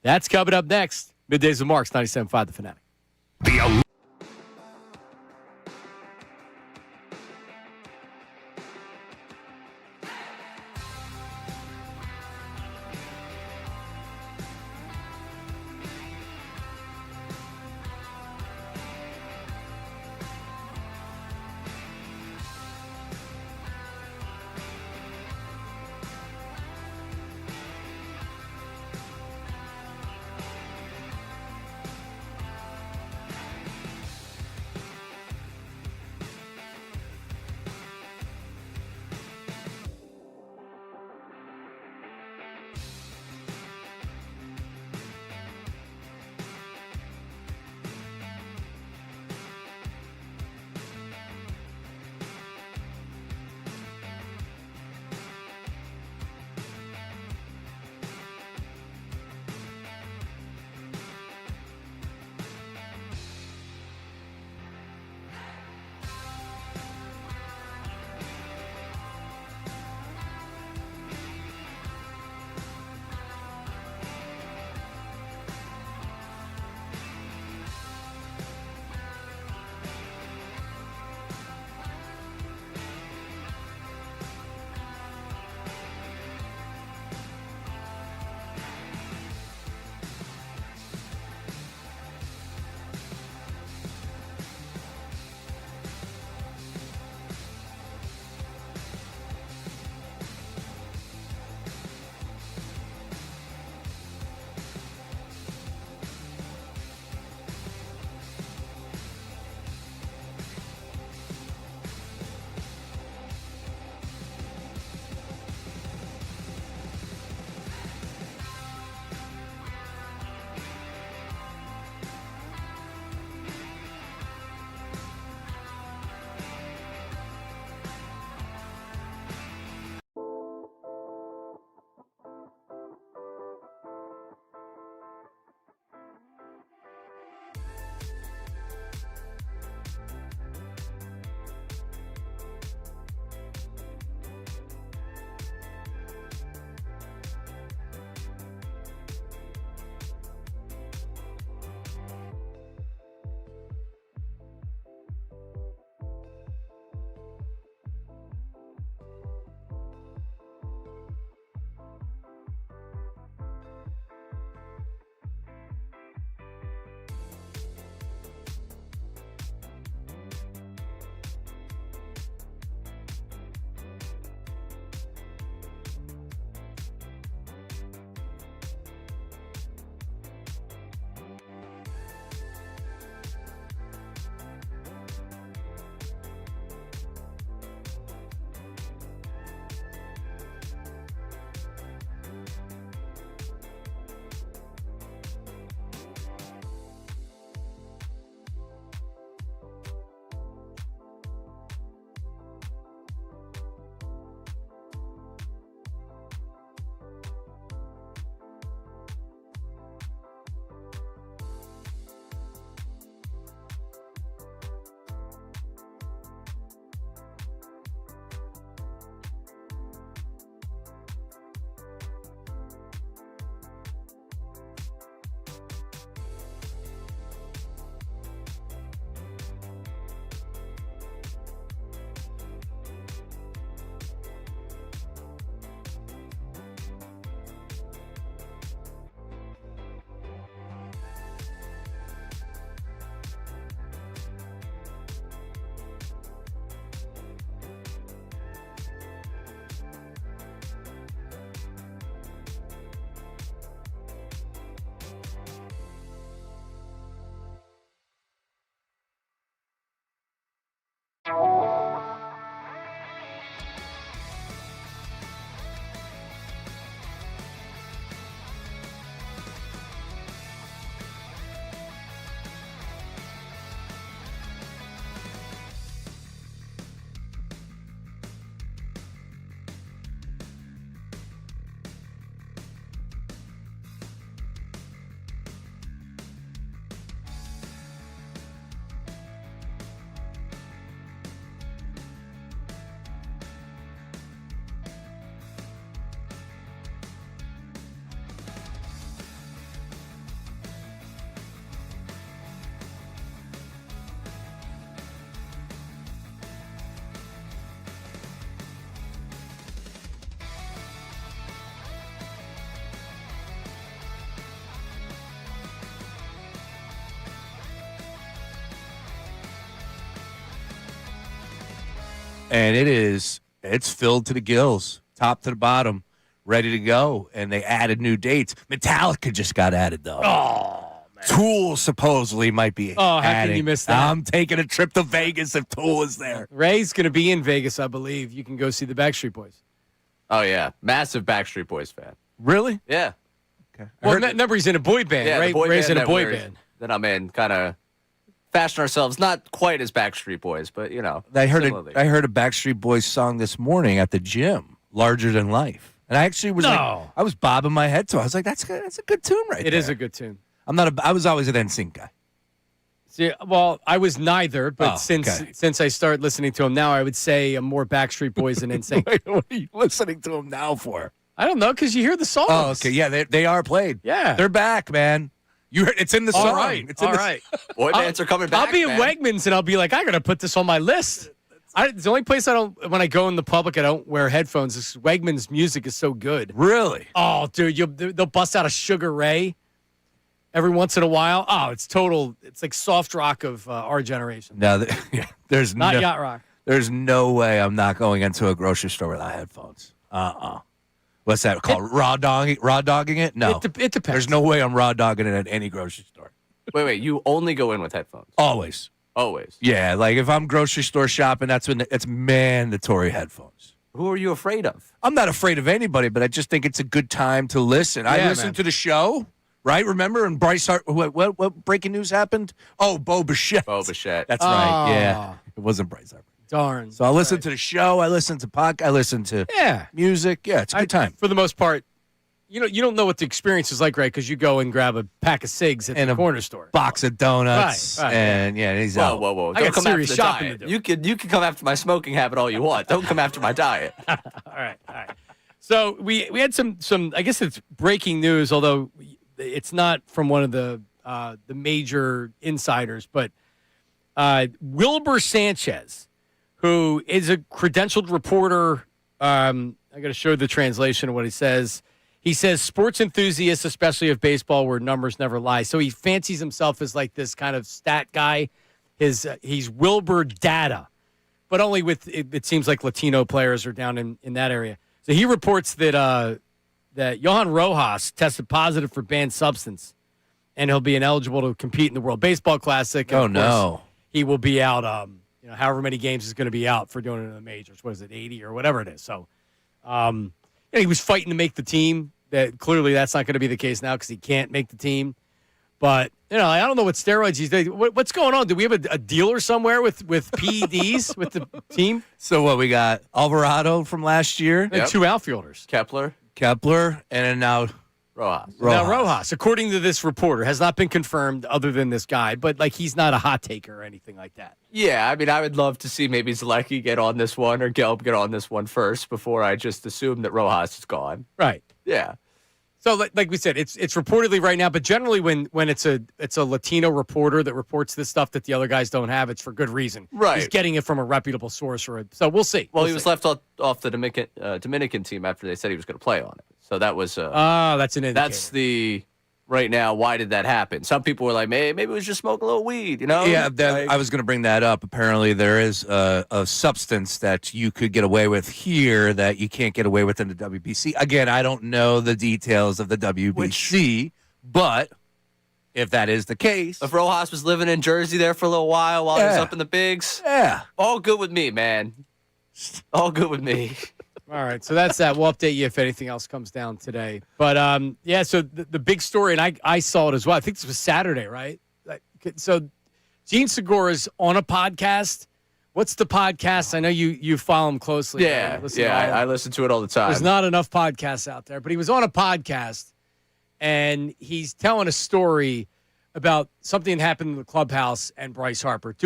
That's coming up next. Middays with Marks, 97.5 The Fanatic. and it's filled to the gills, top to the bottom, ready to go. And they added new dates. Metallica just got added, though. Oh, man. Tool supposedly might be how adding. can you miss that? I'm taking a trip to Vegas if Tool is there. Ray's going to be in Vegas, I believe. You can go see the Backstreet Boys. Oh, yeah. Massive Backstreet Boys fan. Really? Yeah. Okay. Well, remember, he's in a boy band. Yeah, Ray, the boy Ray's band in a that boy we're- band. That I'm in, kind of fashion ourselves, not quite as Backstreet Boys, but, I heard similarly. I heard a Backstreet Boys song this morning at the gym, "Larger Than Life," and I actually was I was bobbing my head to it. I was like, "That's good. That's a good tune, right It there." is a good tune. I was always an NSYNC guy. See, well, I was neither, but Oh, since I started listening to him now, I would say I'm more Backstreet Boys than NSYNC. Wait, what are you listening to them now for? I don't know, because you hear the songs. Oh, okay, yeah, they are played. Yeah. They're back, man. You heard it's in the song. All right, It's in all the- right. Boy bands are coming back. I'll be in man. Wegmans and I'll be like, I got to put this on my list. It's the only place when I go in the public, I don't wear headphones. Is Wegmans music is so good. Really? Oh, dude, they'll bust out a Sugar Ray every once in a while. Oh, it's like soft rock of our generation. No, there's Not no, yacht rock. There's no way I'm not going into a grocery store without headphones. What's that called? Raw dogging it? No. It depends. There's no way I'm raw dogging it at any grocery store. Wait, you only go in with headphones? Always. Always. Yeah, like if I'm grocery store shopping, that's when it's mandatory headphones. Who are you afraid of? I'm not afraid of anybody, but I just think it's a good time to listen. I listened man. to the show, right? Remember? And Bryce, what breaking news happened? Oh, Bo Bichette. Bo Bichette. That's right. Oh. Yeah, it wasn't Bryce Harper. Darn. So I listened to the show. I listened to podcast. I listened to music. Yeah, it's a good time. For the most part, you don't know what the experience is like, right? Because you go and grab a pack of cigs at the corner store. Box of donuts. Right, and he's out. Whoa. I Don't got come after serious the shopping diet. to do. You can come after my smoking habit all you want. Don't come after my diet. All right. So we had some I guess it's breaking news, although it's not from one of the major insiders, but Wilbur Sanchez, who is a credentialed reporter. I got to show the translation of what he says. He says sports enthusiasts, especially of baseball, where numbers never lie. So he fancies himself as like this kind of stat guy. He's Wilbur Data, but only with it seems like Latino players are down in that area. So he reports that Johan Rojas tested positive for banned substance, and he'll be ineligible to compete in the World Baseball Classic. And of course, he will be out. However many games he's going to be out for doing it in the majors. What is it, 80 or whatever it is? So, he was fighting to make the team. That clearly that's not going to be the case now because he can't make the team. But I don't know what steroids he's doing. What's going on? Do we have a dealer somewhere with PEDs with the team? So what we got? Alvarado from last year, And two outfielders. Kepler, and then now Rojas. Now Rojas, according to this reporter, has not been confirmed other than this guy, but he's not a hot taker or anything like that. Yeah, I mean, I would love to see maybe Zalecky get on this one or Gelb get on this one first before I just assume that Rojas is gone. Right. Yeah. So, like we said, it's reportedly right now, but generally when it's a Latino reporter that reports this stuff that the other guys don't have, it's for good reason. Right. He's getting it from a reputable source, so we'll see. Well, he was left off the Dominican team after they said he was going to play on it. So that was. That's an indicator. That's the. Right now, why did that happen? Some people were like, maybe it was just smoking a little weed, Yeah, I was going to bring that up. Apparently, there is a substance that you could get away with here that you can't get away with in the WBC. Again, I don't know the details of the WBC, but if that is the case. If Rojas was living in Jersey there for a little while he was up in the bigs, all good with me, man. All good with me. All right, so that's that. We'll update you if anything else comes down today. But, so the big story, and I saw it as well. I think this was Saturday, right? So Gene Segura's on a podcast. What's the podcast? I know you follow him closely. Yeah, I listen to it all the time. There's not enough podcasts out there. But he was on a podcast, and he's telling a story about something that happened in the clubhouse and Bryce Harper.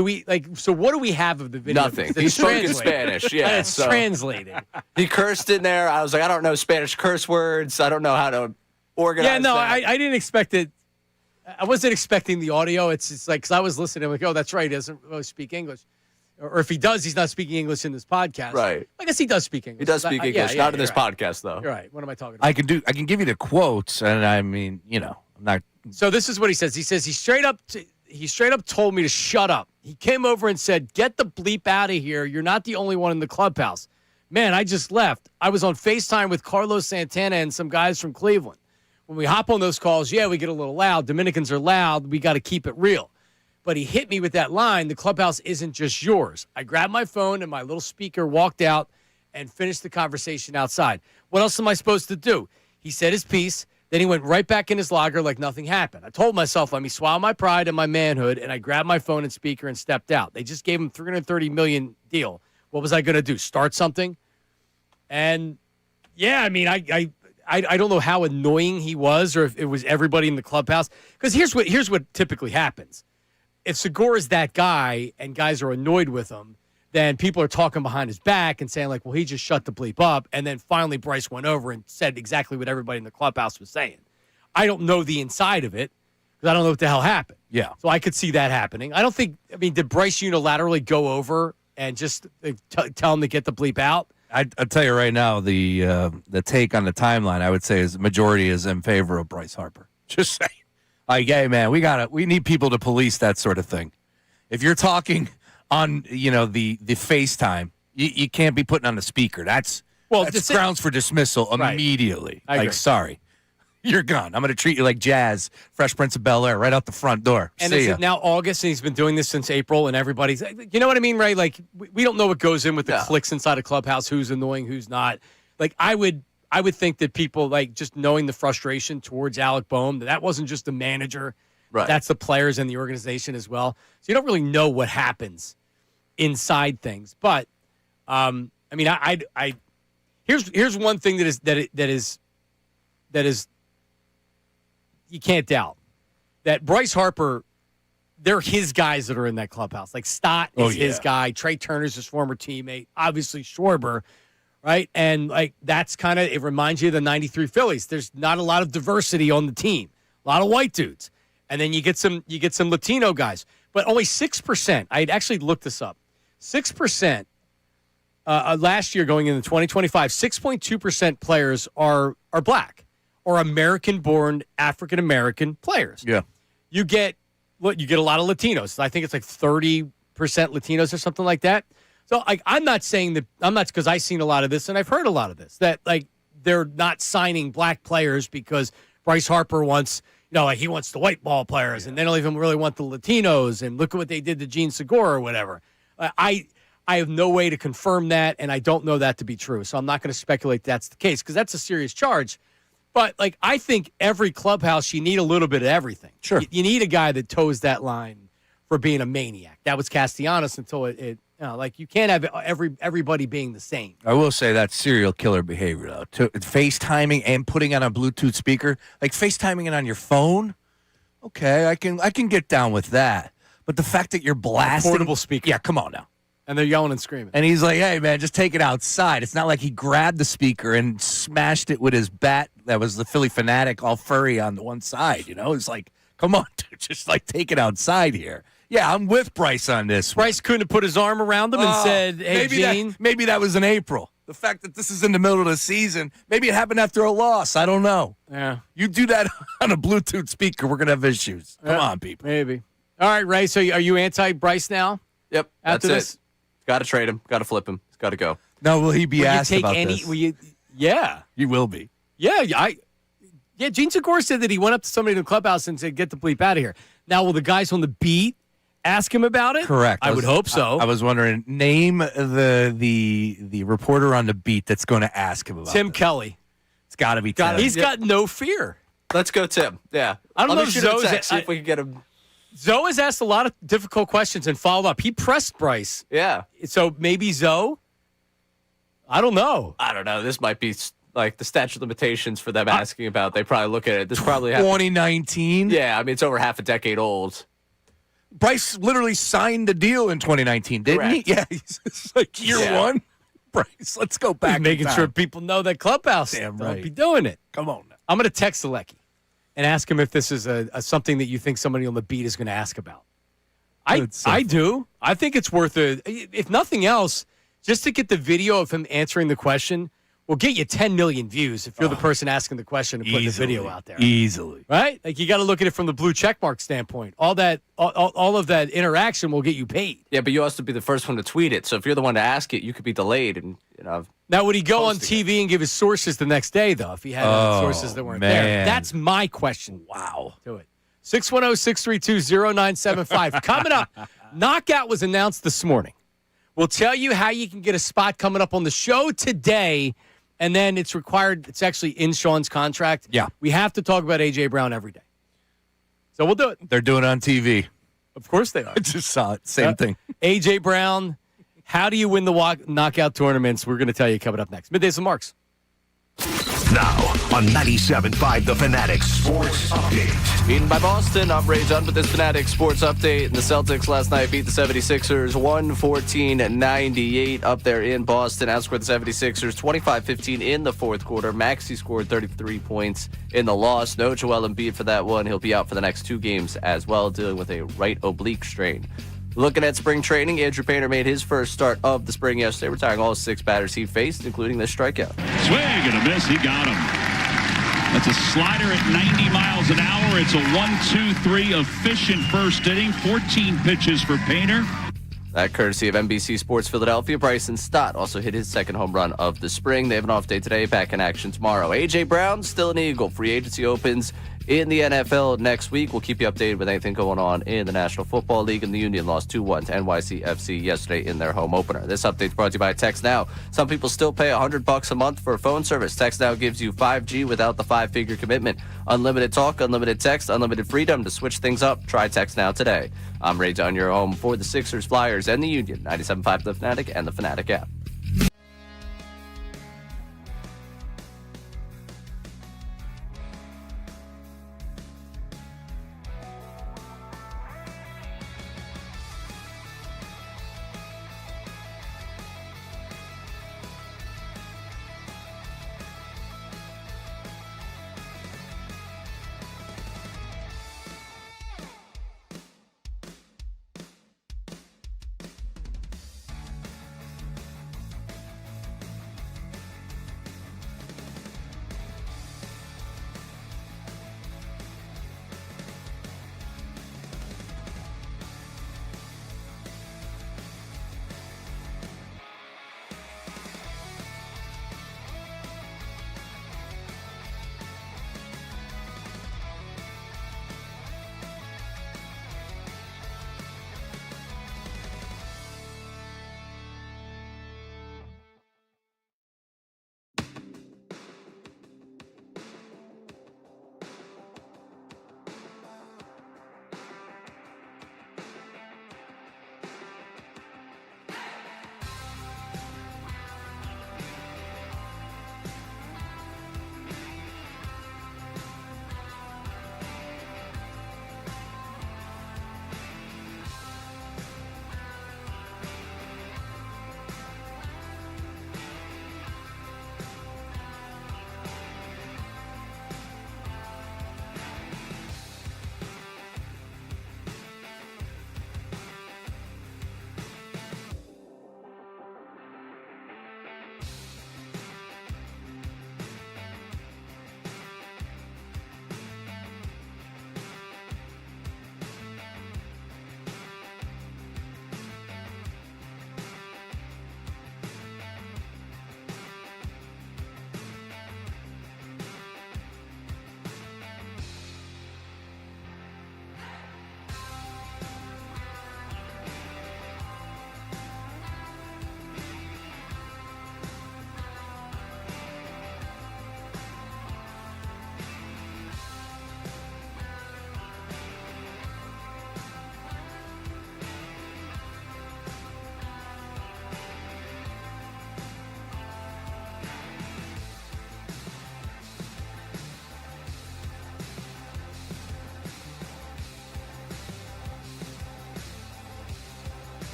So what do we have of the video? Nothing. He spoke in Spanish. Yeah, it's translated. He cursed in there. I was like, I don't know Spanish curse words. I don't know how to organize. Yeah, no, that. I didn't expect it. I wasn't expecting the audio. It's like because I was listening. I'm like, oh, that's right. He doesn't really speak English, or if he does, he's not speaking English in this podcast. Right. I guess he does speak English. He does speak English, not in this podcast though. You're right. What am I talking about? I can give you the quotes, and I mean, I'm not. So this is what he says. He says he straight up he straight up told me to shut up. He came over and said, "Get the bleep out of here. You're not the only one in the clubhouse." Man, I just left. I was on FaceTime with Carlos Santana and some guys from Cleveland. When we hop on those calls, yeah, we get a little loud. Dominicans are loud. We got to keep it real. But he hit me with that line, "The clubhouse isn't just yours." I grabbed my phone and my little speaker, walked out, and finished the conversation outside. What else am I supposed to do? He said his piece. Then he went right back in his locker like nothing happened. I told myself, let me swallow my pride and my manhood, and I grabbed my phone and speaker and stepped out. They just gave him $330 million deal. What was I going to do, start something? And, yeah, I mean, I don't know how annoying he was or if it was everybody in the clubhouse. Because here's what typically happens. If Segura is that guy and guys are annoyed with him, then people are talking behind his back and saying, like, well, he just shut the bleep up. And then finally Bryce went over and said exactly what everybody in the clubhouse was saying. I don't know the inside of it because I don't know what the hell happened. Yeah. So I could see that happening. Did Bryce unilaterally go over and just tell him to get the bleep out? I'll tell you right now, the take on the timeline, I would say, is the majority is in favor of Bryce Harper. Just saying. Like, hey, man, we need people to police that sort of thing. If you're talking on, the FaceTime, you can't be putting on the speaker. That's grounds for dismissal immediately. Right. Like, sorry, you're gone. I'm going to treat you like Jazz, Fresh Prince of Bel-Air, right out the front door. And See is ya. it now August, and he's been doing this since April, and everybody's, you know what I mean, right? Like, we don't know what goes in with the clicks inside a clubhouse, who's annoying, who's not. Like, I would think that people, like, just knowing the frustration towards Alec Boehm, that wasn't just the manager. Right. That's the players and the organization as well. So you don't really know what happens inside things. But, here's one thing that is you can't doubt that Bryce Harper, they're his guys that are in that clubhouse. Like Stott is his guy. Trey Turner's his former teammate. Obviously Schwarber, right? And like that's kind of, it reminds you of the 93 Phillies. There's not a lot of diversity on the team. A lot of white dudes. And then you get some Latino guys. But only 6%. I had actually looked this up. 6% last year going into 2025, 6.2% players are black or American-born African-American players. Yeah. You get a lot of Latinos. I think it's like 30% Latinos or something like that. So I'm not saying that, because I've seen a lot of this and I've heard a lot of this, that like they're not signing black players because Bryce Harper wants, he wants the white ball players and they don't even really want the Latinos, and look at what they did to Gene Segura or whatever. I have no way to confirm that, and I don't know that to be true. So I'm not going to speculate that's the case because that's a serious charge. But, like, I think every clubhouse, you need a little bit of everything. Sure. You need a guy that toes that line for being a maniac. That was Castellanos until you can't have everybody being the same. I will say that's serial killer behavior, though. FaceTiming and putting on a Bluetooth speaker, like FaceTiming it on your phone, okay, I can get down with that. But the fact that you're blasting. Portable speaker. Yeah, come on now. And they're yelling and screaming. And he's like, hey, man, just take it outside. It's not like he grabbed the speaker and smashed it with his bat that was the Philly Fanatic all furry on the one side, It's like, come on, dude, just like take it outside here. Yeah, I'm with Bryce on this. Bryce couldn't have put his arm around him and said, hey, Gene. Maybe that was in April. The fact that this is in the middle of the season, maybe it happened after a loss. I don't know. Yeah. You do that on a Bluetooth speaker, we're going to have issues. Come on, people. Maybe. All right, Ray, so are you anti-Bryce now? Yep, After that's this? it. Got to trade him. Got to flip him. He's got to go. No, will he be asked about this? Yeah. You will be. Yeah, Gene Segura said that he went up to somebody in the clubhouse and said, get the bleep out of here. Now, will the guys on the beat ask him about it? Correct. I would hope so. I was wondering, name the reporter on the beat that's going to ask him about Tim this. Kelly. It's got to be Tim. He's got no fear. Let's go, Tim. Yeah. I don't know if Zoe's see if we can get him. Zoe has asked a lot of difficult questions and followed up. He pressed Bryce. Yeah. So maybe Zoe? I don't know. This might be like the statute of limitations for them asking about. They probably look at it. This probably happened. 2019. Yeah, it's over half a decade old. Bryce literally signed the deal in 2019, didn't he? Correct. Yeah, it's like year one. Bryce, let's go back. He's making sure people know that clubhouse. Damn Don't right. be doing it. Come on now. I'm going to text Alecki and ask him if this is a something that you think somebody on the beat is going to ask about. I do. I think it's worth it. If nothing else, just to get the video of him answering the question will get you 10 million views if you're the person asking the question and putting the video out there. Easily. Right? Like, you got to look at it from the blue checkmark standpoint. All of that interaction will get you paid. Yeah, but you also be the first one to tweet it. So if you're the one to ask it, you could be delayed. And Now, would he go on TV and give his sources the next day, though, if he had sources that weren't there? Man. That's my question. Wow. To it. 610-632-0975. Coming up, Knockout was announced this morning. We'll tell you how you can get a spot coming up on the show today, and then it's required. It's actually in Sean's contract. Yeah. We have to talk about A.J. Brown every day. So we'll do it. They're doing it on TV. Of course they are. I just saw it. Same thing. A.J. Brown, how do you win the knockout tournaments? We're going to tell you coming up next. Middays with Marks. Now on 97.5 The Fanatic Sports Update. beaten by Boston. I'm Ray Dunn with this Fanatic Sports Update. And the Celtics last night beat the 76ers 114-98 up there in Boston. Outscored the 76ers 25-15 in the fourth quarter. Maxey scored 33 points in the loss. No Joel Embiid for that one. He'll be out for the next 2 games as well, dealing with a right oblique strain. Looking at spring training, Andrew Painter made his first start of the spring yesterday, retiring all 6 batters he faced, including this strikeout. Swing and a miss. He got him. That's a slider at 90 miles an hour. It's a 1-2-3 efficient first inning. 14 pitches for Painter. That courtesy of NBC Sports Philadelphia. Bryson Stott also hit his second home run of the spring. They have an off day today, back in action tomorrow. A.J. Brown, still an Eagle. Free agency opens in the NFL next week. We'll keep you updated with anything going on in the National Football League. And the Union lost 2-1 to NYCFC yesterday in their home opener. This update's brought to you by TextNow. Some people still pay $100 a month for a phone service. TextNow gives you 5G without the 5-figure commitment. Unlimited talk, unlimited text, unlimited freedom to switch things up. Try TextNow today. I'm Ray Dunn, your home for the Sixers, Flyers, and the Union. 97.5 The Fanatic and the Fanatic app.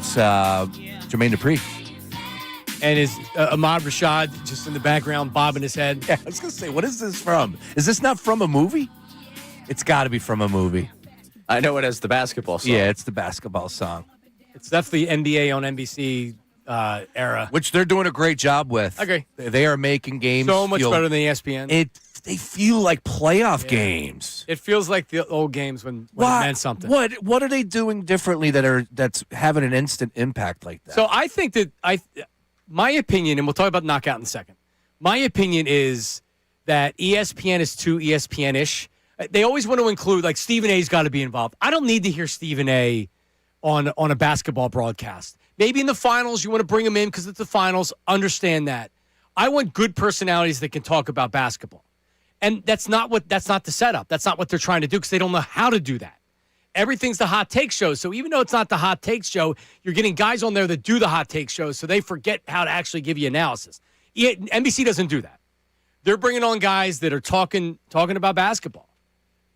it's Jermaine Dupri. And is Ahmad Rashad just in the background bobbing his head? Yeah, I was going to say, what is this from? Is this not from a movie? It's got to be from a movie. I know it as the basketball song. Yeah, it's the basketball song. It's definitely NBA on NBC era. Which they're doing a great job with. I agree. They are making games So much feel, better than ESPN. They feel like playoff games. It feels like the old games when it meant something. What are they doing differently that's having an instant impact like that? So I think that my opinion, and we'll talk about knockout in a second. My opinion is that ESPN is too ESPN-ish. They always want to include, like, Stephen A's got to be involved. I don't need to hear Stephen A on a basketball broadcast. Maybe in the finals you want to bring him in because it's the finals. Understand that. I want good personalities that can talk about basketball. And that's not the setup. That's not what they're trying to do because they don't know how to do that. Everything's the hot take show. So even though it's not the hot take show, you're getting guys on there that do the hot take shows, so they forget how to actually give you analysis. NBC doesn't do that. They're bringing on guys that are talking about basketball.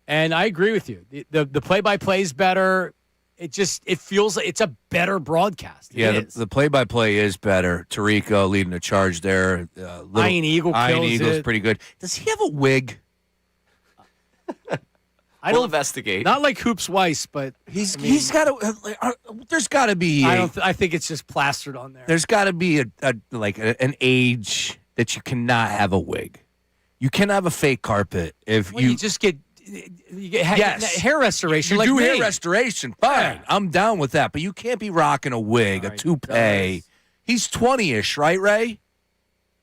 And I agree with you. The play-by-play is better. It feels like it's a better broadcast. Yeah, the play-by-play is better. Tarico leading the charge there. Iron Eagle Eagle's pretty good. Does he have a wig? We'll investigate. Not like Hoops Weiss, but he's got a. There's got to be. I think it's just plastered on there. There's got to be an age that you cannot have a wig. You can have a fake carpet if you just get. You get hair restoration. You do hair restoration. Fine. Yeah. I'm down with that. But you can't be rocking a wig, a toupee. He's 20-ish, right, Ray?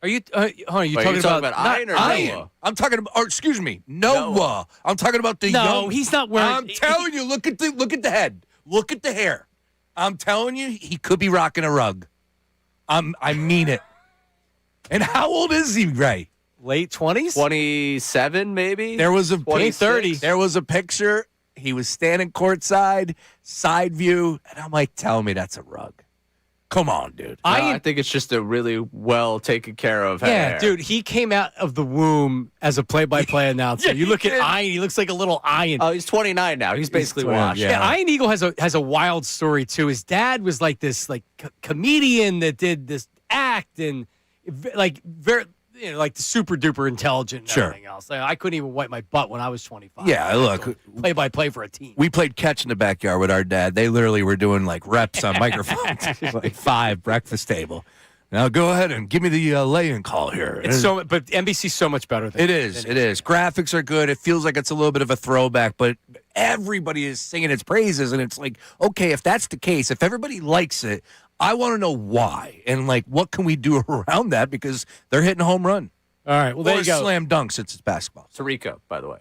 Are you talking about Ian or Noah? I'm talking about, excuse me, Noah. I'm talking about the young. No, he's not wearing. I'm telling you, look at the head. Look at the hair. I'm telling you, he could be rocking a rug. I mean it. And how old is he, Ray? Late 20s? 27, maybe? There was a 30. There was a picture. He was standing courtside, side view, and I'm like, tell me that's a rug. Come on, dude. I think it's just a really well taken care of hair. Yeah, dude, he came out of the womb as a play-by-play announcer. You look at Ian, he looks like a little Ian. Oh, he's 29 now. He's basically washed. Yeah, Ian Eagle has a wild story, too. His dad was like this comedian that did this act and very... like the super duper intelligent and everything else. I couldn't even wipe my butt when I was 25. Yeah, look. Play-by-play for a team. We played catch in the backyard with our dad. They literally were doing like reps on microphones. Like 5 breakfast table. Now go ahead and give me the lay-in call here. But NBC's so much better than it is. It is. Graphics are good. It feels like it's a little bit of a throwback, but everybody is singing its praises, and it's like, okay, if that's the case, if everybody likes it, I want to know why and like what can we do around that because they're hitting a home run. All right, well there you go. Slam dunk since it's basketball. Tarico, by the way,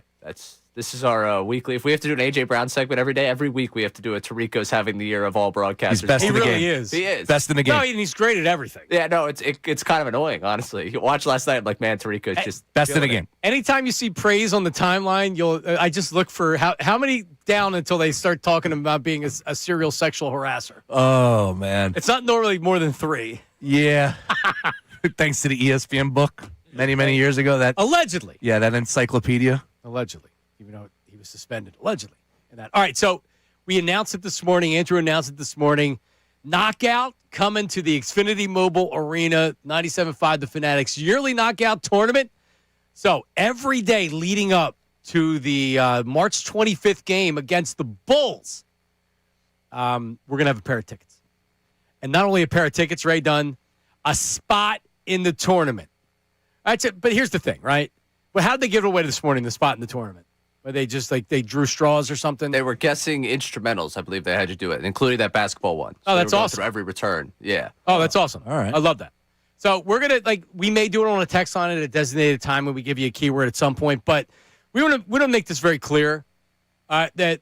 this is our weekly. If we have to do an AJ Brown segment every day, every week we have to do a Tarico's having the year of all broadcasters. He's best in the game. He really is. He is best in the game. No, and he's great at everything. Yeah, no, it's kind of annoying, honestly. You watched last night, I'm like, man, Tarico's just best in the game. Anytime you see praise on the timeline, I just look for how many down until they start talking about being a serial sexual harasser. Oh man, it's not normally more than 3. Yeah, thanks to the ESPN book many years ago. That allegedly. Yeah, that encyclopedia. Allegedly, even though he was suspended allegedly. And that. All right, so we announced it this morning. Andrew announced it this morning. Knockout coming to the Xfinity Mobile Arena, 97.5 The Fanatics yearly knockout tournament. So every day leading up to the March 25th game against the Bulls, we're going to have a pair of tickets. And not only a pair of tickets, Ray Dunn, a spot in the tournament. All right, but here's the thing, right? Well, how'd they give it away this morning, the spot in the tournament? Were they just they drew straws or something? They were guessing instrumentals, I believe they had you do it, including that basketball one. Oh, that's awesome. Through every return. Yeah. Oh, that's awesome. All right. I love that. So we're going to, we may do it on a text line at a designated time when we give you a keyword at some point, but we want to make this very clear that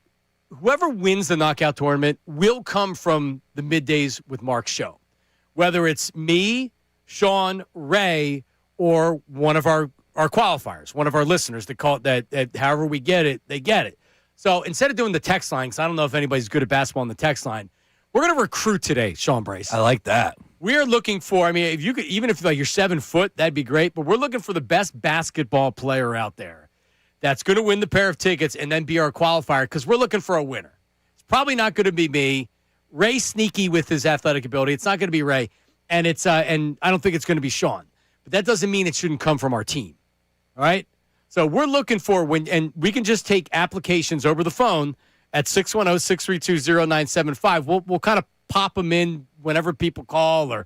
whoever wins the knockout tournament will come from the Middays with Mark show. Whether it's me, Sean, Ray, or one of our qualifiers, one of our listeners that call it that however we get it, they get it. So instead of doing the text line, because I don't know if anybody's good at basketball on the text line, we're going to recruit today, Sean Bryce. I like that. We are looking for, if you could, even if you're 7 foot, that'd be great, but we're looking for the best basketball player out there that's going to win the pair of tickets and then be our qualifier because we're looking for a winner. It's probably not going to be me. Ray sneaky with his athletic ability. It's not going to be Ray, and and I don't think it's going to be Sean. But that doesn't mean it shouldn't come from our team. All right? So we're looking for and we can just take applications over the phone at 610-632-0975. We'll kind of pop them in whenever people call or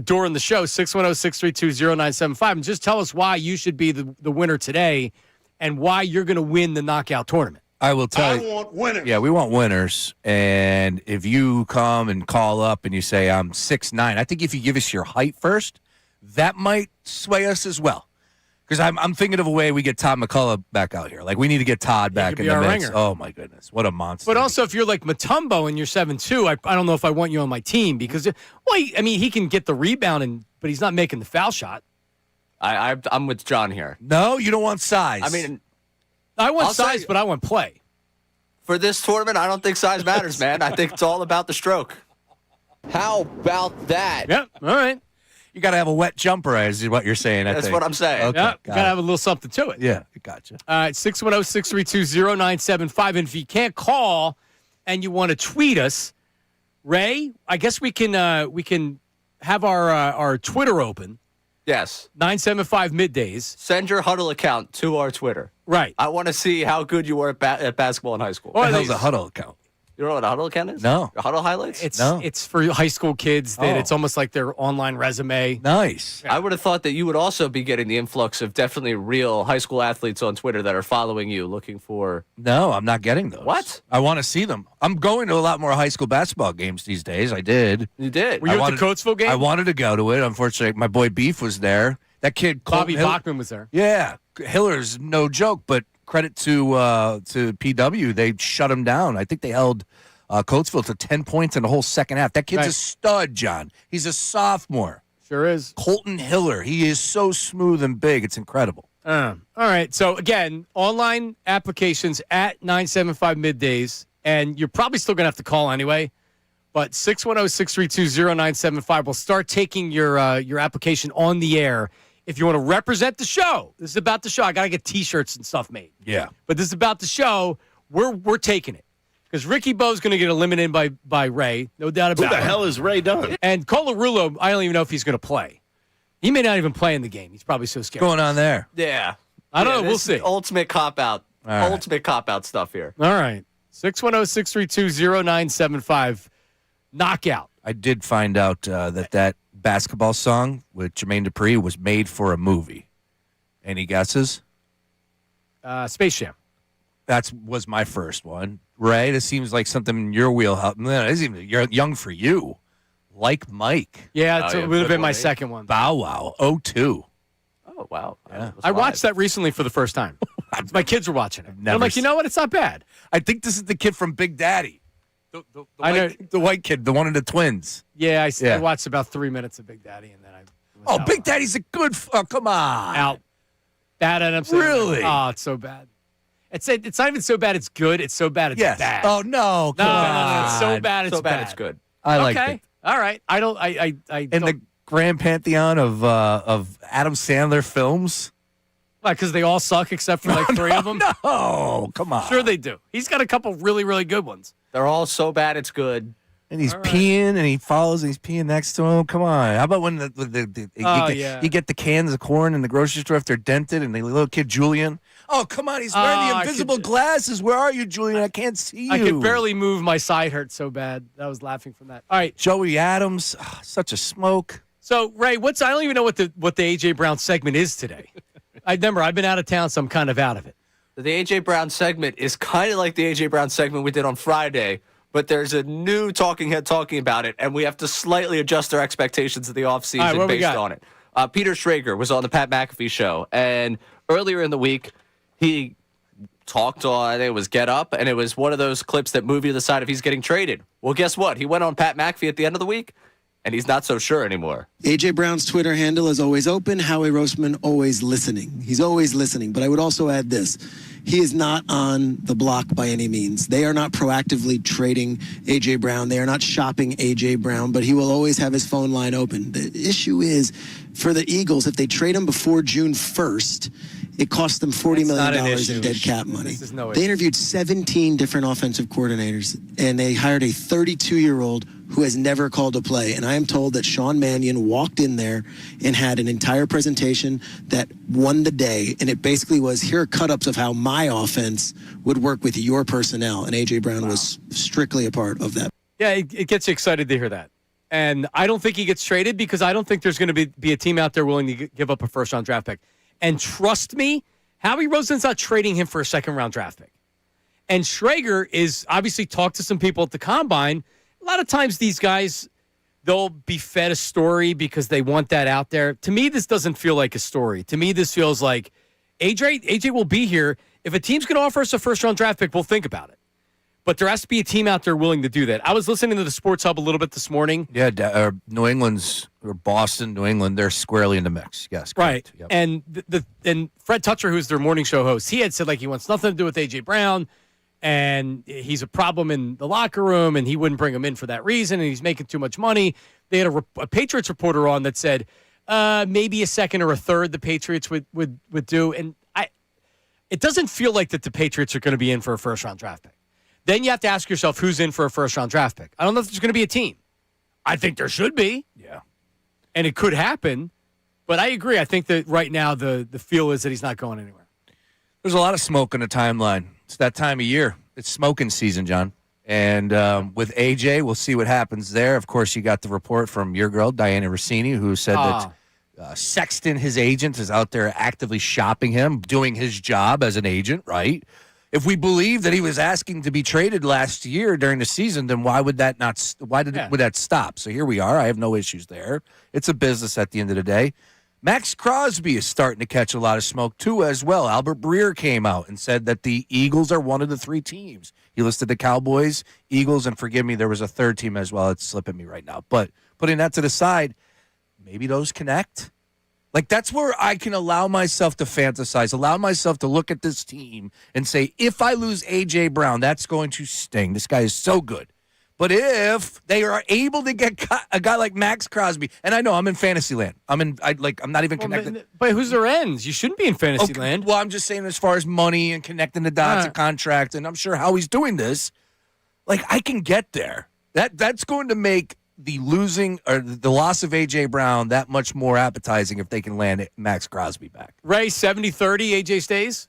during the show, 610-632-0975, and just tell us why you should be the winner today and why you're going to win the knockout tournament. I will tell you. I want winners. Yeah, we want winners. And if you come and call up and you say, I'm 6'9", I think if you give us your height first, that might sway us as well. Because I'm thinking of a way we get Todd McCullough back out here. Like, we need to get Todd back in the mix. Ringer. Oh, my goodness. What a monster. But also, if you're like Mutombo and you're 7'2", I don't know if I want you on my team because, he can get the rebound, but he's not making the foul shot. I'm with John here. No, you don't want size. I mean, I want I'll size, say- but I want play. for this tournament, I don't think size matters, man. I think it's all about the stroke. How about that? Yep. All right. you got to have a wet jumper, is what you're saying. That's what I'm saying. Okay, Yeah, got got to it. have a little something to it. Yeah, gotcha. All right, 610-632-0975. And if you can't call and you want to tweet us, Ray, I guess we can have our Twitter open, Yes. 975 Middays. Send your Huddle account to our Twitter. Right. I want to see how good you were at basketball in high school. Or What the they- hell's a huddle account? You know what a Huddle account is? No. Your Huddle highlights? It's for high school kids that Oh. it's almost like their online resume. Nice. I would have thought that you would also be getting the influx of definitely real high school athletes on Twitter that are following you, looking for. No, I'm not getting those. What? I want to see them. I'm going to a lot more high school basketball games these days. I did. You did. Were you I at the Coatesville game? I wanted to go to it. Unfortunately, my boy Beef was there. That kid, Bobby Colton Bachman was there. Yeah, Hiller's no joke, but credit to PW, they shut him down. I think they held Coatesville to 10 points in the whole second half. That kid's Right. a stud, John. He's a sophomore. Sure is. Colton Hiller. He is so smooth and big. It's incredible. All right. So, again, online applications at 975 Middays, and you're probably still going to have to call anyway. But 610-632-0975 will start taking your application on the air. If you want to represent the show, this is about the show. I got to get T-shirts and stuff made. Yeah. But this is about the show. We're taking it. Because Ricky Bo's going to get eliminated by Ray, no doubt about it. Who the hell is Ray Dunn? And Colarulo, I don't even know if he's going to play. He may not even play in the game. He's probably so scared. What's going on there? Yeah. I don't know. Yeah, We'll this see. is Ultimate cop-out. All right. Ultimate cop-out stuff here. All right. 610-632-0975. Knockout. I did find out that basketball song with Jermaine Dupri was made for a movie. Any guesses? Space Jam. That was my first one. Ray, this seems like something in your wheelhouse. You're young for you. Like Mike. Yeah, Oh, it yeah, would have good been my one, second one. Bow Wow. 02. Oh, wow. Yeah. I watched that recently for the first time. My kids were watching it. never I'm like, you seen- know what? It's not bad. I think this is the kid from Big Daddy. I know. The white kid, the one of the twins. Yeah, I Yeah. watched about 3 minutes of Big Daddy, and then I was Oh, out. Big Daddy's a good. Come on. Out. Bad Adam Sandler. Really? Oh, it's so bad. It's not even so bad it's good. It's so bad it's Yes. bad. Oh no. Come No, it's so on. bad it's so bad it's good. I like okay. it. All right. I In don't, the grand pantheon of Adam Sandler films. because they all suck except for like three of them. No, come on. Sure they do. He's got a couple really, really good ones. They're all so bad it's good. And he's All right. peeing, and he follows, and he's peeing next to him. Come on. How about when Oh, you get the cans of corn in the grocery store if they're dented, and the little kid Julian? Oh, come on. He's wearing Oh, the I invisible could- glasses. Where are you, Julian? I can't see you. I could barely move. My side hurt so bad. I was laughing from that. All right. Joey Adams, such a smoke. So, Ray, I don't even know what the A.J. Brown segment is today. I've been out of town, so I'm kind of out of it. The A.J. Brown segment is kind of like the A.J. Brown segment we did on Friday, but there's a new talking head talking about it, and we have to slightly adjust our expectations of the All right, offseason what we based got? on it. Peter Schrager was on the Pat McAfee show, and earlier in the week, he talked on, it was Get Up, and it was one of those clips that move you to the side if he's getting traded. Well, guess what? He went on Pat McAfee at the end of the week, and he's not so sure anymore. AJ Brown's Twitter handle is always open. Howie Roseman always listening. He's always listening. But I would also add this. He is not on the block by any means. They are not proactively trading AJ Brown. They are not shopping AJ Brown, but he will always have his phone line open. The issue is for the Eagles, if they trade him before June 1st, It cost them $40 not million an issue. in dead cap money. This is no They issue. interviewed 17 different offensive coordinators, and they hired a 32-year-old who has never called a play. And I am told that Sean Mannion walked in there and had an entire presentation that won the day, and it basically was, here are cut-ups of how my offense would work with your personnel, and A.J. Brown was strictly a part of that. Yeah, it gets you excited to hear that. And I don't think he gets traded because I don't think there's going to be a team out there willing to give up a first-round draft pick. And trust me, Howie Roseman's not trading him for a second-round draft pick. And Schrager is obviously talked to some people at the Combine. A lot of times these guys, they'll be fed a story because they want that out there. To me, this doesn't feel like a story. To me, this feels like AJ will be here. If a team's going to offer us a first-round draft pick, we'll think about it. But there has to be a team out there willing to do that. I was listening to the Sports Hub a little bit this morning. Yeah, New England's or Boston, New England, they're squarely in the mix. Yes, correct. Right. Yep. And and Fred Tutcher, who's their morning show host, he had said like he wants nothing to do with A.J. Brown, and he's a problem in the locker room, and he wouldn't bring him in for that reason, and he's making too much money. They had a Patriots reporter on that said maybe a second or a third the Patriots would do, and it doesn't feel like that the Patriots are going to be in for a first-round draft pick. Then you have to ask yourself who's in for a first-round draft pick. I don't know if there's going to be a team. I think there should be. Yeah. And it could happen. But I agree. I think that right now the feel is that he's not going anywhere. There's a lot of smoke on the timeline. It's that time of year. It's smoking season, John. And with AJ, we'll see what happens there. Of course, you got the report from your girl, Diana Rossini, who said that Sexton, his agent, is out there actively shopping him, doing his job as an agent, right? If we believe that he was asking to be traded last year during the season, then why would that not? Would that stop? So here we are. I have no issues there. It's a business at the end of the day. Max Crosby is starting to catch a lot of smoke too, as well. Albert Breer came out and said that the Eagles are one of the three teams. He listed the Cowboys, Eagles, and forgive me, there was a third team as well. It's slipping me right now. But putting that to the side, maybe those connect. Like, that's where I can allow myself to fantasize, allow myself to look at this team and say, if I lose A.J. Brown, that's going to sting. This guy is so good. But if they are able to get a guy like Max Crosby, and I know I'm in fantasy land. I'm not even connected. But who's their ends? You shouldn't be in fantasy land. Well, I'm just saying as far as money and connecting the dots and contract, and I'm sure how he's doing this, like, I can get there. That's going to make the losing or the loss of A.J. Brown that much more appetizing if they can land Max Crosby back. Ray, 70-30, A.J. stays?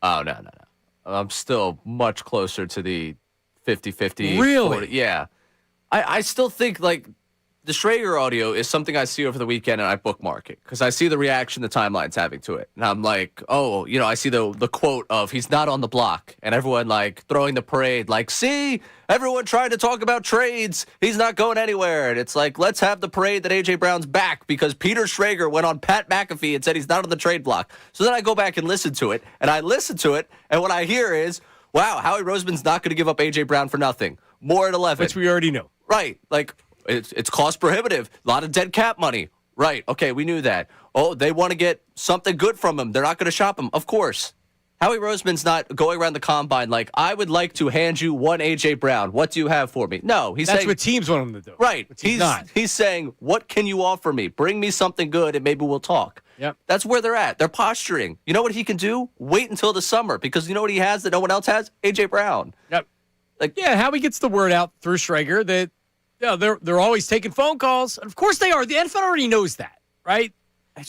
Oh, no. I'm still much closer to the 50-50. Really? 40. Yeah. I still think, like, the Schrager audio is something I see over the weekend and I bookmark it because I see the reaction the timeline's having to it. And I'm like, I see the quote of he's not on the block and everyone like throwing the parade like, see, everyone trying to talk about trades. He's not going anywhere. And it's like, let's have the parade that A.J. Brown's back because Peter Schrager went on Pat McAfee and said he's not on the trade block. So then I go back and listen to it and what I hear is, wow, Howie Roseman's not going to give up A.J. Brown for nothing. More at 11. Which we already know. Right. Like, it's cost prohibitive. A lot of dead cap money. Right. Okay, we knew that. Oh, they want to get something good from him. They're not going to shop him. Of course. Howie Roseman's not going around the combine like, I would like to hand you one A.J. Brown. What do you have for me? No, he's saying. That's what teams want him to do. Right. He's saying, what can you offer me? Bring me something good and maybe we'll talk. Yep. That's where they're at. They're posturing. You know what he can do? Wait until the summer because you know what he has that no one else has? A.J. Brown. Yep. Howie gets the word out through Schrager that they're always taking phone calls. And of course they are. The NFL already knows that, right?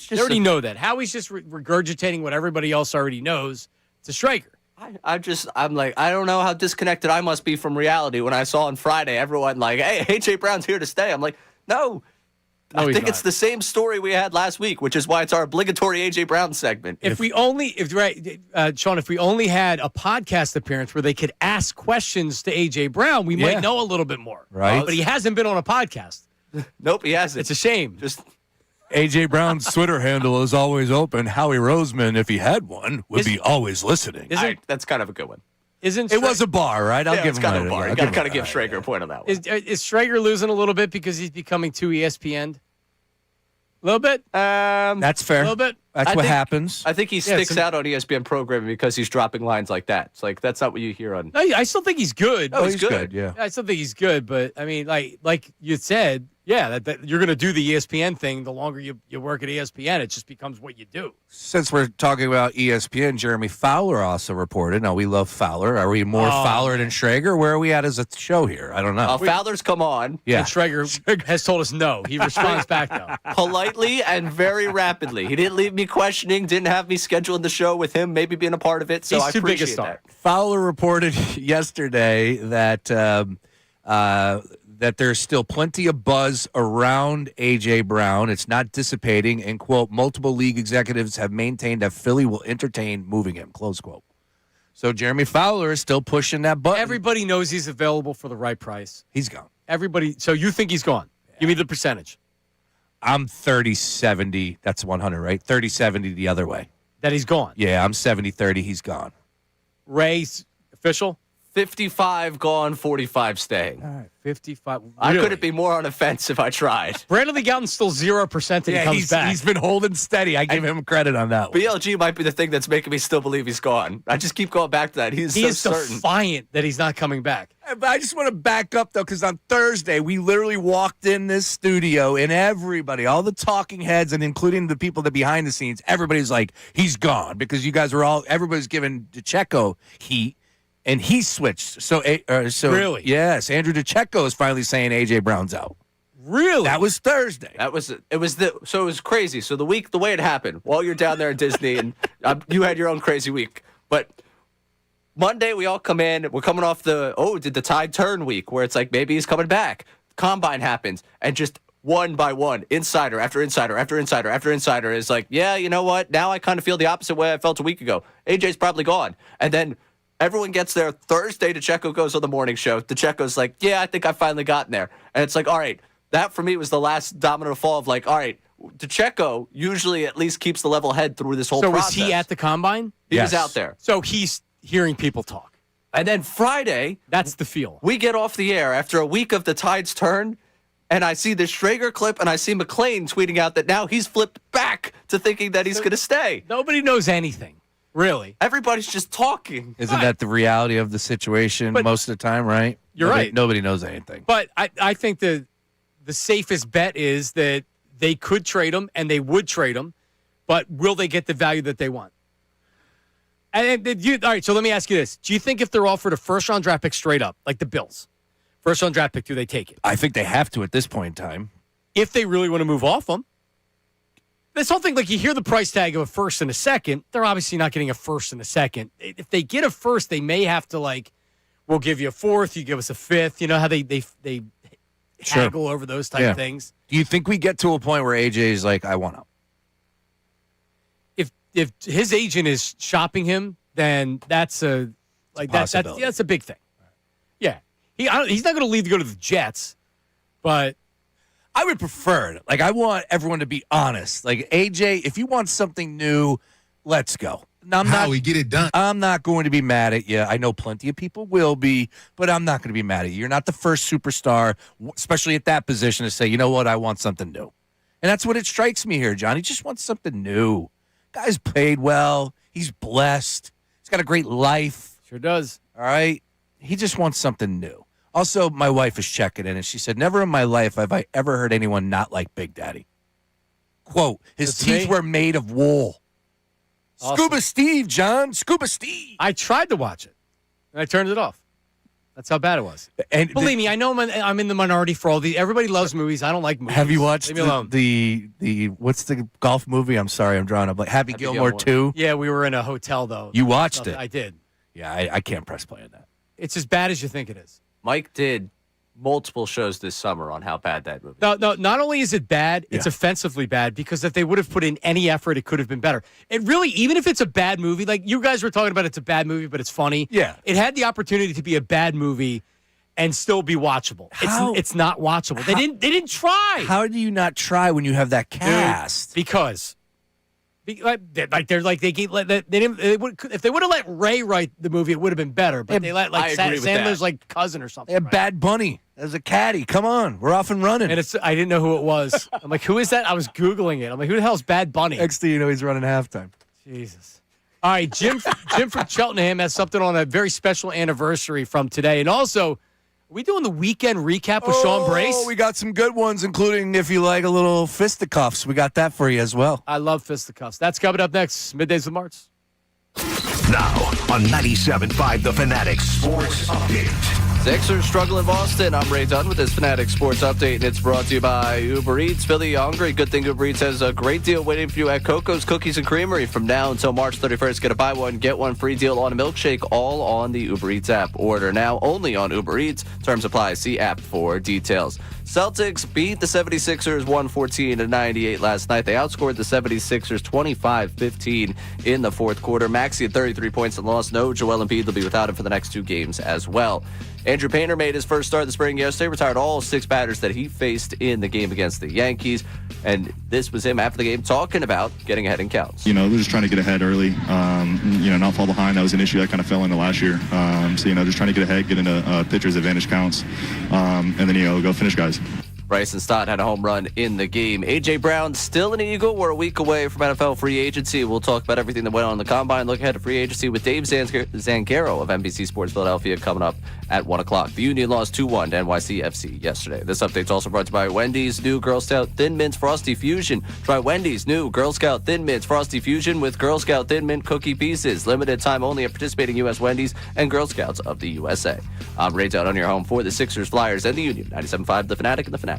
They already know that. Howie's just regurgitating what everybody else already knows to Schrager. I'm like, I don't know how disconnected I must be from reality when I saw on Friday everyone like, hey, A.J. Brown's here to stay. I'm like, no. I think it's the same story we had last week, which is why it's our obligatory A.J. Brown segment. Sean, if we only had a podcast appearance where they could ask questions to A.J. Brown, we might know a little bit more. Right. But he hasn't been on a podcast. Nope, he hasn't. It's a shame. Just A.J. Brown's Twitter handle is always open. Howie Roseman, if he had one, would be always listening. That's kind of a good one. It was a bar, right? I'll give him kind of a bar. You got to kind of give Schrager a point on that one. Is Schrager losing a little bit because he's becoming too ESPN? A little bit? That's fair. A little bit? That's what happens. I think he sticks out on ESPN programming because he's dropping lines like that. It's like, that's not what you hear on. No, I still think he's good. Oh, he's good. Yeah. I still think he's good, but I mean, like you said, Yeah, that you're going to do the ESPN thing. The longer you work at ESPN, it just becomes what you do. Since we're talking about ESPN, Jeremy Fowler also reported. Now, we love Fowler. Are we more Fowler than Schrager? Where are we at as a show here? I don't know. Fowler's come on. Yeah. And Schrager has told us no. He responds back, though. Politely and very rapidly. He didn't leave me questioning, didn't have me scheduling the show with him, maybe being a part of it. So I He's too big a appreciate star. that. Fowler reported yesterday that that there's still plenty of buzz around A.J. Brown. It's not dissipating, and, quote, multiple league executives have maintained that Philly will entertain moving him, close quote. So Jeremy Fowler is still pushing that button. Everybody knows he's available for the right price. He's gone. Everybody. So you think he's gone? Yeah. Give me the percentage. I'm 30-70. That's 100, right? 30-70 the other way. That he's gone? Yeah, I'm 70-30. He's gone. Ray's official? 55 gone, 45 staying. All right, 55. Really? I couldn't be more on offense if I tried. Brandon Lee Gowton's still 0% that he comes back. He's been holding steady. I give him credit on that one. BLG might be the thing that's making me still believe he's gone. I just keep going back to that. He is certain. Defiant that he's not coming back. But I just want to back up, though, because on Thursday, we literally walked in this studio, and everybody, all the talking heads, and including the people that behind the scenes, everybody's like, he's gone, because you guys were everybody's giving DeCecco heat. And he switched. So really? Yes. Andrew DeCecco is finally saying A.J. Brown's out. Really? That was Thursday. It was crazy. So the way it happened, while you're down there at Disney, and you had your own crazy week. But Monday, we all come in. We're coming off did the tide turn week, where it's like maybe he's coming back. Combine happens, and just one by one, insider after insider after insider after insider is like, yeah, you know what? Now I kind of feel the opposite way I felt a week ago. AJ's probably gone. And then everyone gets there. Thursday, DeCecco goes on the morning show. DeCecco's like, yeah, I think I've finally gotten there. And it's like, all right, that for me was the last domino to fall of like, all right, DeCecco usually at least keeps the level head through this whole process. So was he at the Combine? He was out there. So he's hearing people talk. And then Friday, that's the feel. We get off the air after a week of the tide's turn, and I see this Schrager clip, and I see McCain tweeting out that now he's flipped back to thinking that he's going to stay. Nobody knows anything. Really? Everybody's just talking. Isn't that the reality of the situation most of the time, right? You're right. Nobody knows anything. But I think the safest bet is that they could trade him, and they would trade him, but will they get the value that they want? And all right, so let me ask you this. Do you think if they're offered a first-round draft pick straight up, like the Bills, first-round draft pick, do they take it? I think they have to at this point in time. If they really want to move off him. This whole thing, like you hear the price tag of a first and a second, they're obviously not getting a first and a second. If they get a first, they may have to we'll give you a fourth, you give us a fifth. You know how they haggle over those type of things. Do you think we get to a point where AJ is like, I want out? If his agent is shopping him, then that's a big thing. Yeah, he's not going to leave to go to the Jets, but. I would prefer it. Like, I want everyone to be honest. Like, AJ, if you want something new, let's go. How we get it done. I'm not going to be mad at you. I know plenty of people will be, but I'm not going to be mad at you. You're not the first superstar, especially at that position, to say, you know what, I want something new. And that's what it strikes me here, John. He just wants something new. Guy's paid well. He's blessed. He's got a great life. Sure does. All right? He just wants something new. Also, my wife is checking in, and she said, never in my life have I ever heard anyone not like Big Daddy. Quote, his teeth were made of wool. Awesome. Scuba Steve, John. Scuba Steve. I tried to watch it, and I turned it off. That's how bad it was. And believe me, I know I'm in the minority for all the. Everybody loves movies. I don't like movies. Have you watched Leave me alone. the what's the golf movie? I'm sorry, I'm drawing up. Like Happy Gilmore 2? Yeah, we were in a hotel, though. You watched it? I did. Yeah, I can't press play on that. It's as bad as you think it is. Mike did multiple shows this summer on how bad that movie is. No, not only is it bad, it's offensively bad, because if they would have put in any effort, it could have been better. It really, even if it's a bad movie, like you guys were talking about, it's a bad movie, but it's funny. Yeah. It had the opportunity to be a bad movie and still be watchable. It's not watchable. They didn't try. How do you not try when you have that cast? Because they gave they didn't. If they would have let Ray write the movie, it would have been better. But they let Sandler's cousin or something. They had Bad Bunny as a caddy. Come on, we're off and running. And I didn't know who it was. I'm like, who is that? I was Googling it. I'm like, who the hell's Bad Bunny? Next thing you know, he's running halftime. Jesus. All right, Jim from Cheltenham has something on a very special anniversary from today, and also we doing the weekend recap with Sean Bryce? We got some good ones, including if you like a little fisticuffs. We got that for you as well. I love fisticuffs. That's coming up next. Middays with Martz. Now on 97.5 The Fanatic Sports Update. Sixers struggle in Boston. I'm Ray Dunn with this Fanatic Sports Update, and it's brought to you by Uber Eats. Philly, you hungry? Good thing Uber Eats has a great deal waiting for you at Coco's Cookies and Creamery. From now until March 31st, get a buy one, get one free deal on a milkshake, all on the Uber Eats app. Order now only on Uber Eats. Terms apply. See app for details. Celtics beat the 76ers 114-98 last night. They outscored the 76ers 25-15 in the fourth quarter. Maxey had 33 points and lost. No Joel Embiid will be without him for the next two games as well. Andrew Painter made his first start of the spring yesterday, retired all 6 batters that he faced in the game against the Yankees. And this was him after the game talking about getting ahead in counts. They're just trying to get ahead early, not fall behind. That was an issue that kind of fell into last year. Just trying to get ahead, get into pitchers' advantage counts, and then, go finish guys. Bryson Stott had a home run in the game. A.J. Brown still an Eagle. We're a week away from NFL free agency. We'll talk about everything that went on in the Combine. Look ahead to free agency with Dave Zangero of NBC Sports Philadelphia coming up at 1 o'clock. The Union lost 2-1 to NYCFC yesterday. This update's also brought to you by Wendy's new Girl Scout Thin Mints Frosty Fusion. Try Wendy's new Girl Scout Thin Mints Frosty Fusion with Girl Scout Thin Mint Cookie Pieces. Limited time only at participating U.S. Wendy's and Girl Scouts of the USA. I'm Ray Dunn on your home for the Sixers, Flyers, and the Union. 97.5 The Fanatic and The Fanatic.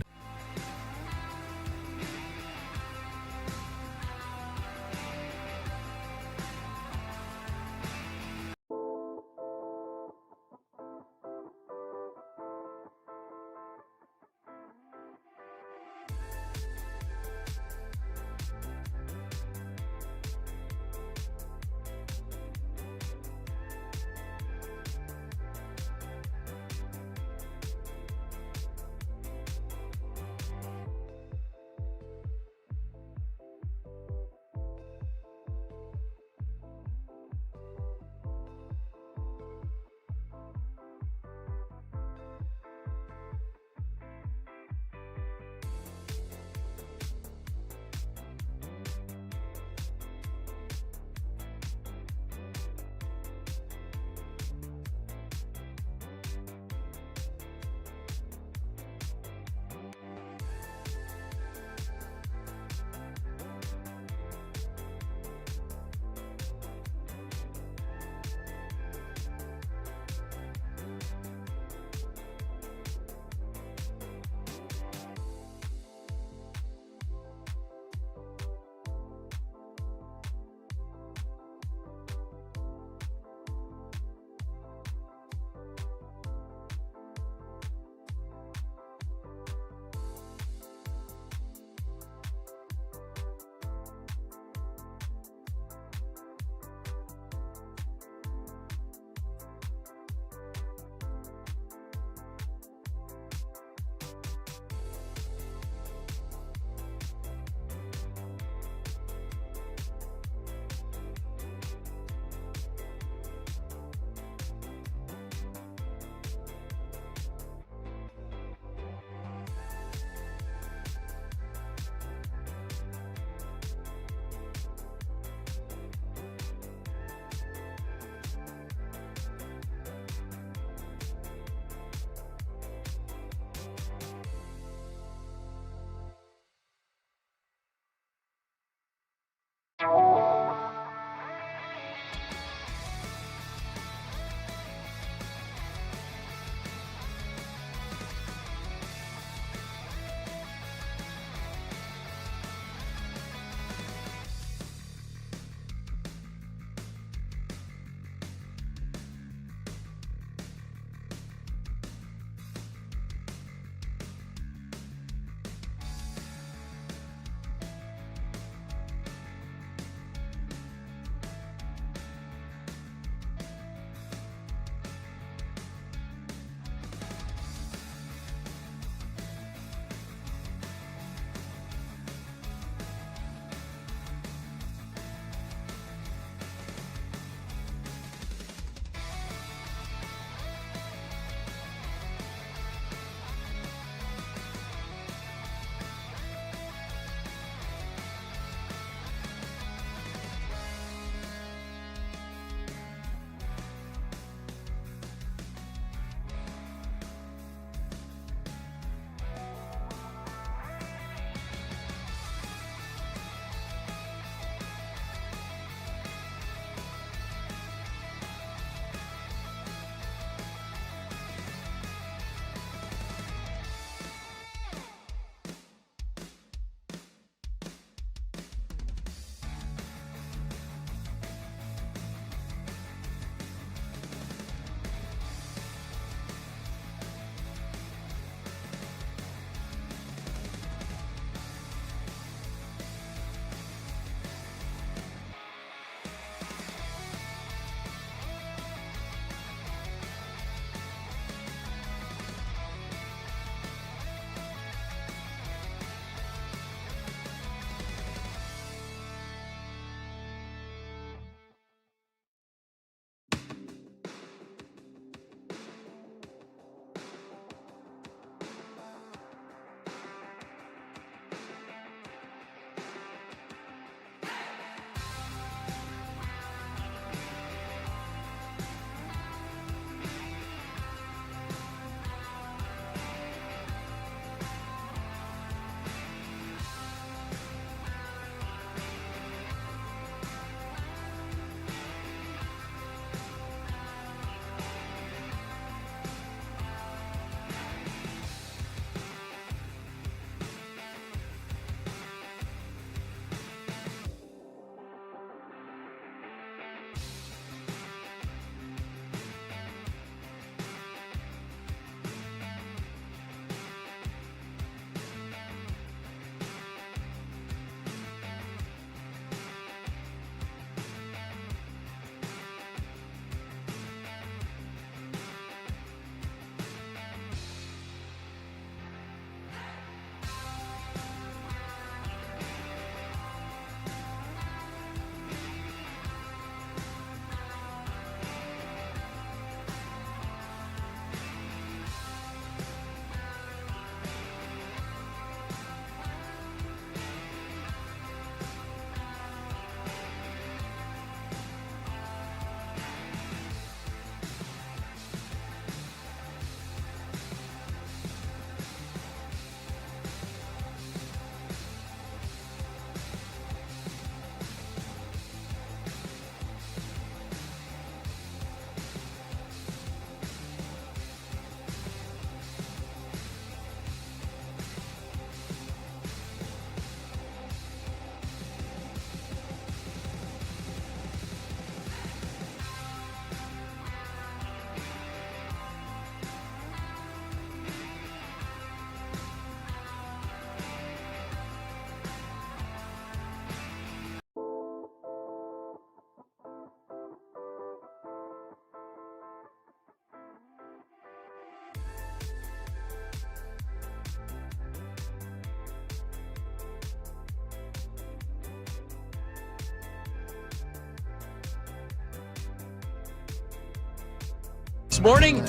this morning,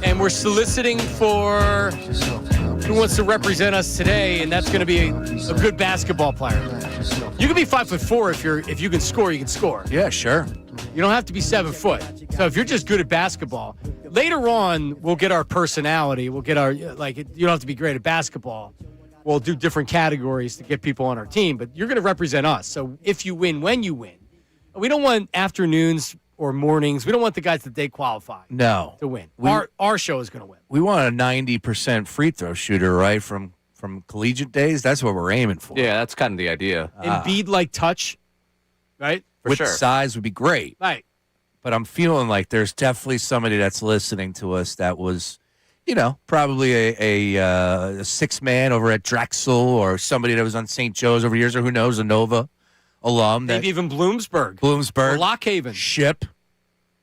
and we're soliciting for who wants to represent us today, and that's going to be a good basketball player. You can be 5'4" if you can score, you can score. Yeah, sure. You don't have to be 7 foot. So if you're just good at basketball, later on we'll get our personality. We'll get our you don't have to be great at basketball. We'll do different categories to get people on our team, but you're going to represent us. So if you win, when you win, we don't want afternoons or mornings. We don't want the guys that they qualify. No. To win. Our show is going to win. We want a 90% free throw shooter, right? From collegiate days. That's what we're aiming for. Yeah, that's kind of the idea. Embiid-like touch, right? For With sure. size would be great. Right. But I'm feeling like there's definitely somebody that's listening to us that was, probably a six-man over at Drexel or somebody that was on St. Joe's over years or who knows, a Nova alum. Maybe even Bloomsburg. Or Lockhaven. Ship.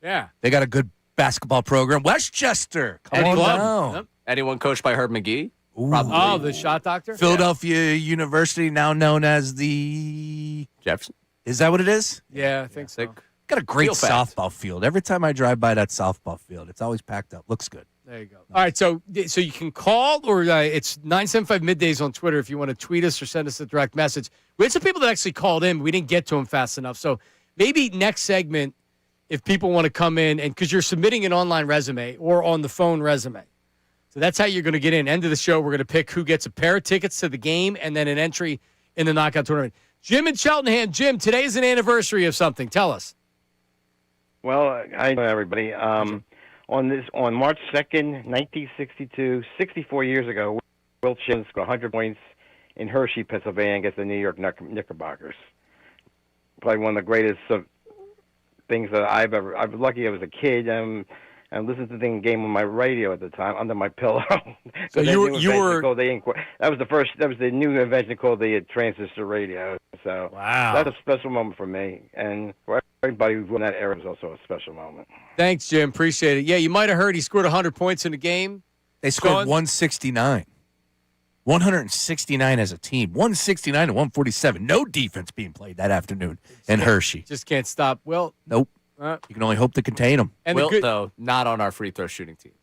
Yeah. They got a good basketball program. Westchester. Come on down. Yep. Anyone coached by Herb McGee? Ooh. Probably. Oh, the shot doctor? Philadelphia University, now known as the... Jefferson. Is that what it is? Yeah, I think so. Got a great Feel fast. softball field. Every time I drive by that softball field, it's always packed up. Looks good. There you go. All right, so you can call or it's 975 Middays on Twitter if you want to tweet us or send us a direct message. We had some people that actually called in. We didn't get to them fast enough. So maybe next segment, if people want to come in, and because you're submitting an online resume or on the phone resume. So that's how you're going to get in. End of the show, we're going to pick who gets a pair of tickets to the game and then an entry in the knockout tournament. Jim in Cheltenham. Jim, today is an anniversary of something. Tell us. Well, I know everybody. On March 2nd, 1962, 64 years ago, Wilt Chamberlain scored 100 points in Hershey, Pennsylvania, against the New York Knickerbockers. Probably one of the greatest things that I was lucky I was a kid and listened to the game on my radio at the time under my pillow. So you were that was the new invention called the transistor radio. So wow, that's a special moment for me, and for everybody who won that era was also a special moment. Thanks, Jim. Appreciate it. Yeah, you might have heard he scored 100 points in the game. They scored 169. 169 as a team. 169 to 147. No defense being played that afternoon in Hershey. Just can't stop. Well, nope. You can only hope to contain them. And Wilt, though, not on our free throw shooting team.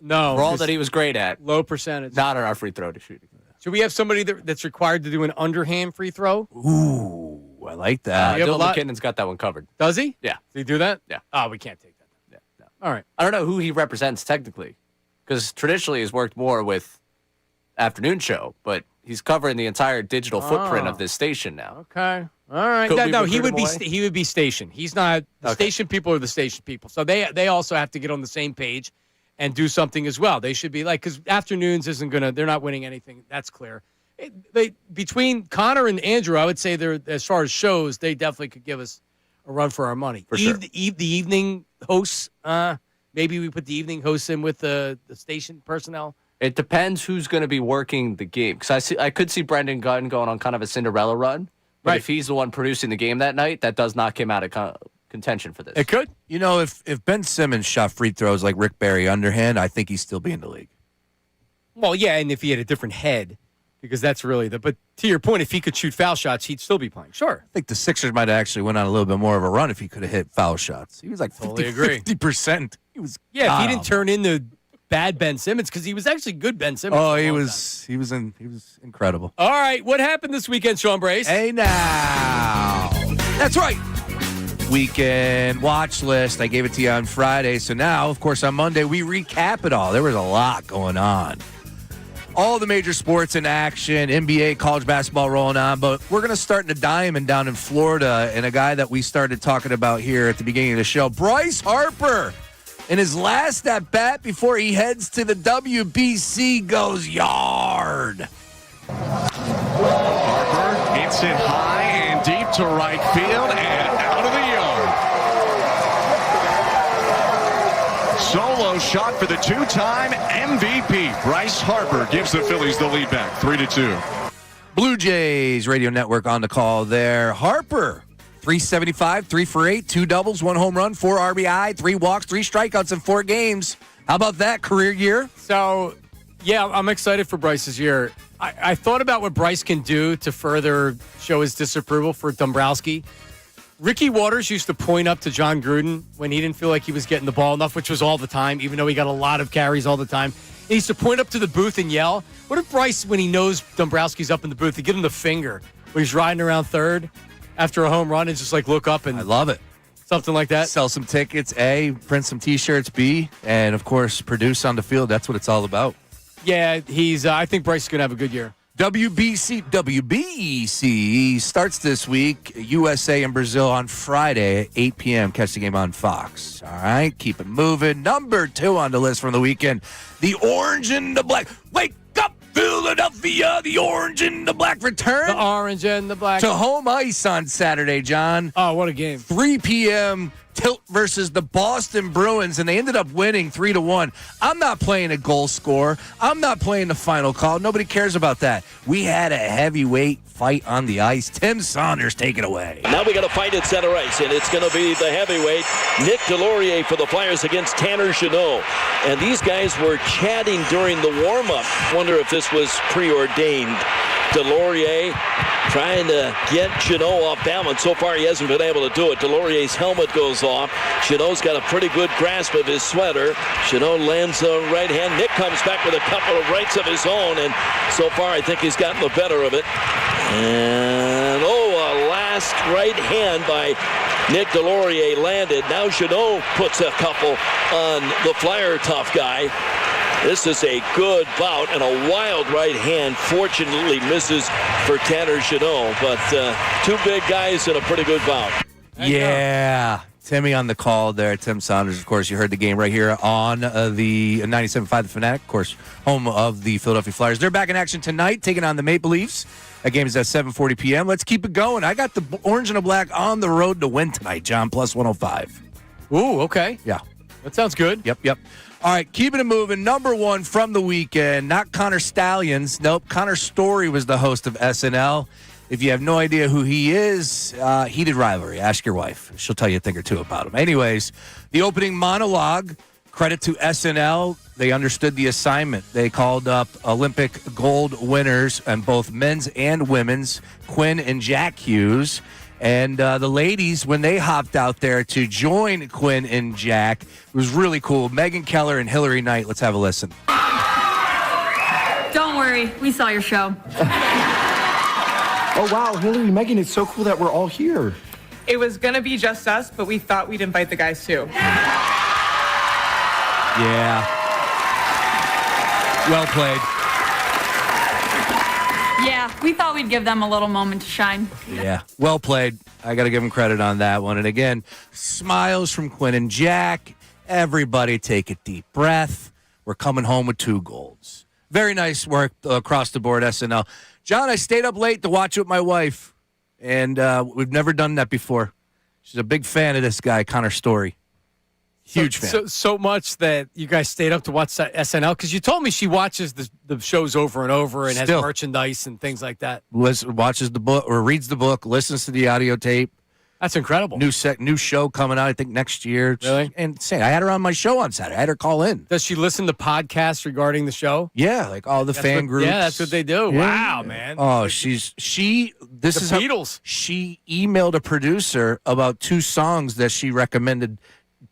No. For all that he was great at. Low percentage. Not on our free throw shooting team. Should we have somebody that's required to do an underhand free throw? Ooh, I like that. Dylan McKinnon's got that one covered. Does he? Yeah. Does he do that? Yeah. Oh, we can't take that. Yeah. No. All right. I don't know who he represents technically, because traditionally he's worked more with afternoon show, but he's covering the entire digital footprint of this station now. Okay. All right. No, he would be station. He's not the station people are the station people. So they also have to get on the same page and do something as well. They should be because afternoons they're not winning anything. That's clear. Between Connor and Andrew, I would say as far as shows, they definitely could give us a run for our money. For sure. The evening hosts, maybe we put the evening hosts in with the station personnel. It depends who's going to be working the game. Because I could see Brendan Gunn going on kind of a Cinderella run. But right. If he's the one producing the game that night, that does knock him out of contention for this. It could. If Ben Simmons shot free throws like Rick Barry underhand, I think he'd still be in the league. Well, yeah, and if he had a different head, because that's really but to your point, if he could shoot foul shots, he'd still be playing. Sure. I think the Sixers might have actually went on a little bit more of a run if he could have hit foul shots. He was like 50%. He was if he didn't turn into bad Ben Simmons, because he was actually good Ben Simmons. Oh, he was incredible. All right, what happened this weekend, Sean Bryce? Hey now. That's right. Weekend watch list. I gave it to you on Friday. So now, of course, on Monday, we recap it all. There was a lot going on. All the major sports in action, NBA, college basketball rolling on. But we're going to start in the Diamond down in Florida. And a guy that we started talking about here at the beginning of the show, Bryce Harper. In his last at-bat before he heads to the WBC, goes yard. Harper hits it high and deep to right field and out of the yard. Solo shot for the two-time MVP. Bryce Harper gives the Phillies the lead back, 3-2. Blue Jays Radio Network on the call there. Harper. 375, 3 for 8, 2 doubles, 1 home run, 4 RBI, 3 walks, 3 strikeouts in 4 games. How about that career year? So, yeah, I'm excited for Bryce's year. I thought about what Bryce can do to further show his disapproval for Dombrowski. Ricky Waters used to point up to John Gruden when he didn't feel like he was getting the ball enough, which was all the time, even though he got a lot of carries all the time. He used to point up to the booth and yell. What if Bryce, when he knows Dombrowski's up in the booth, to give him the finger when he's riding around third after a home run and just like look up and I love it. Something like that. Sell some tickets, A, print some T-shirts, B, and, of course, produce on the field. That's what it's all about. Yeah, he's. I think Bryce is going to have a good year. WBC starts this week. USA and Brazil on Friday at 8 p.m. Catch the game on Fox. All right, keep it moving. Number 2 on the list from the weekend, the orange and the black. Wake up, Philadelphia! The orange and the black return. The orange and the black. To home ice on Saturday, John. Oh, what a game. 3 p.m. Tilt versus the Boston Bruins, and they ended up winning 3-1. I'm not playing a goal score. I'm not playing the final call. Nobody cares about that. We had a heavyweight fight on the ice. Tim Saunders, take it away. Now we got a fight at center ice, and it's going to be the heavyweight Nick Delorier for the Flyers against Tanner Jeannot. And these guys were chatting during the warm-up. Wonder if this was preordained. Delorier trying to get Jeannot off balance. So far, he hasn't been able to do it. Delorier's helmet goes off. Jeannot's got a pretty good grasp of his sweater. Jeannot lands a right hand. Nick comes back with a couple of rights of his own, and so far, I think he's gotten the better of it. And, a last right hand by Nick Delorier landed. Now Jeannot puts a couple on the Flyer tough guy. This is a good bout, and a wild right hand fortunately misses for Tanner Jeannot. But 2 big guys in a pretty good bout. Yeah. Timmy on the call there. Tim Saunders, of course, you heard the game right here on the 97.5 The Fanatic, of course, home of the Philadelphia Flyers. They're back in action tonight, taking on the Maple Leafs. That game is at 7:40 p.m. Let's keep it going. I got the orange and the black on the road to win tonight, John, plus 105. Ooh, okay. Yeah. That sounds good. Yep. All right, keeping it moving. Number 1 from the weekend, not Connor Stallions. Nope, Connor Story was the host of SNL. If you have no idea who he is, heated rivalry. Ask your wife. She'll tell you a thing or two about him. Anyways, the opening monologue, credit to SNL. They understood the assignment. They called up Olympic gold winners and both men's and women's, Quinn and Jack Hughes. And the ladies, when they hopped out there to join Quinn and Jack, it was really cool. Megan Keller and Hillary Knight. Let's have a listen. Don't worry. We saw your show. Oh, wow, Hillary, Megan, it's so cool that we're all here. It was going to be just us, but we thought we'd invite the guys too. Yeah. Well played. Yeah, we thought we'd give them a little moment to shine. Yeah, well played. I got to give them credit on that one. And again, smiles from Quinn and Jack. Everybody take a deep breath. We're coming home with 2 golds. Very nice work across the board, SNL. John, I stayed up late to watch it with my wife, and we've never done that before. She's a big fan of this guy, Connor Story. Huge fan. So much that you guys stayed up to watch SNL, because you told me she watches the shows over and over and has merchandise and things like that. Watches the book or reads the book, listens to the audio tape. That's incredible. New show coming out, I think, next year. Really? And say, I had her on my show on Saturday. I had her call in. Does she listen to podcasts regarding the show? Yeah, like all the fan groups. Yeah, that's what they do. Yeah. Wow, man. Oh, this is the Beatles. She emailed a producer about 2 songs that she recommended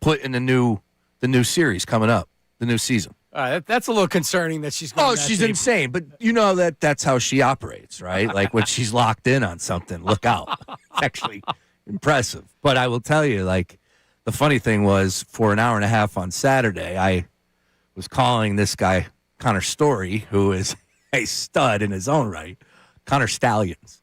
put in the new series coming up, the new season. All right, that's a little concerning that she's going she's insane, but you know that's how she operates, right? Like when she's locked in on something, look out. It's actually impressive. But I will tell you, like, the funny thing was, for an hour and a half on Saturday, I was calling this guy Connor Story, who is a stud in his own right, Connor Stallions.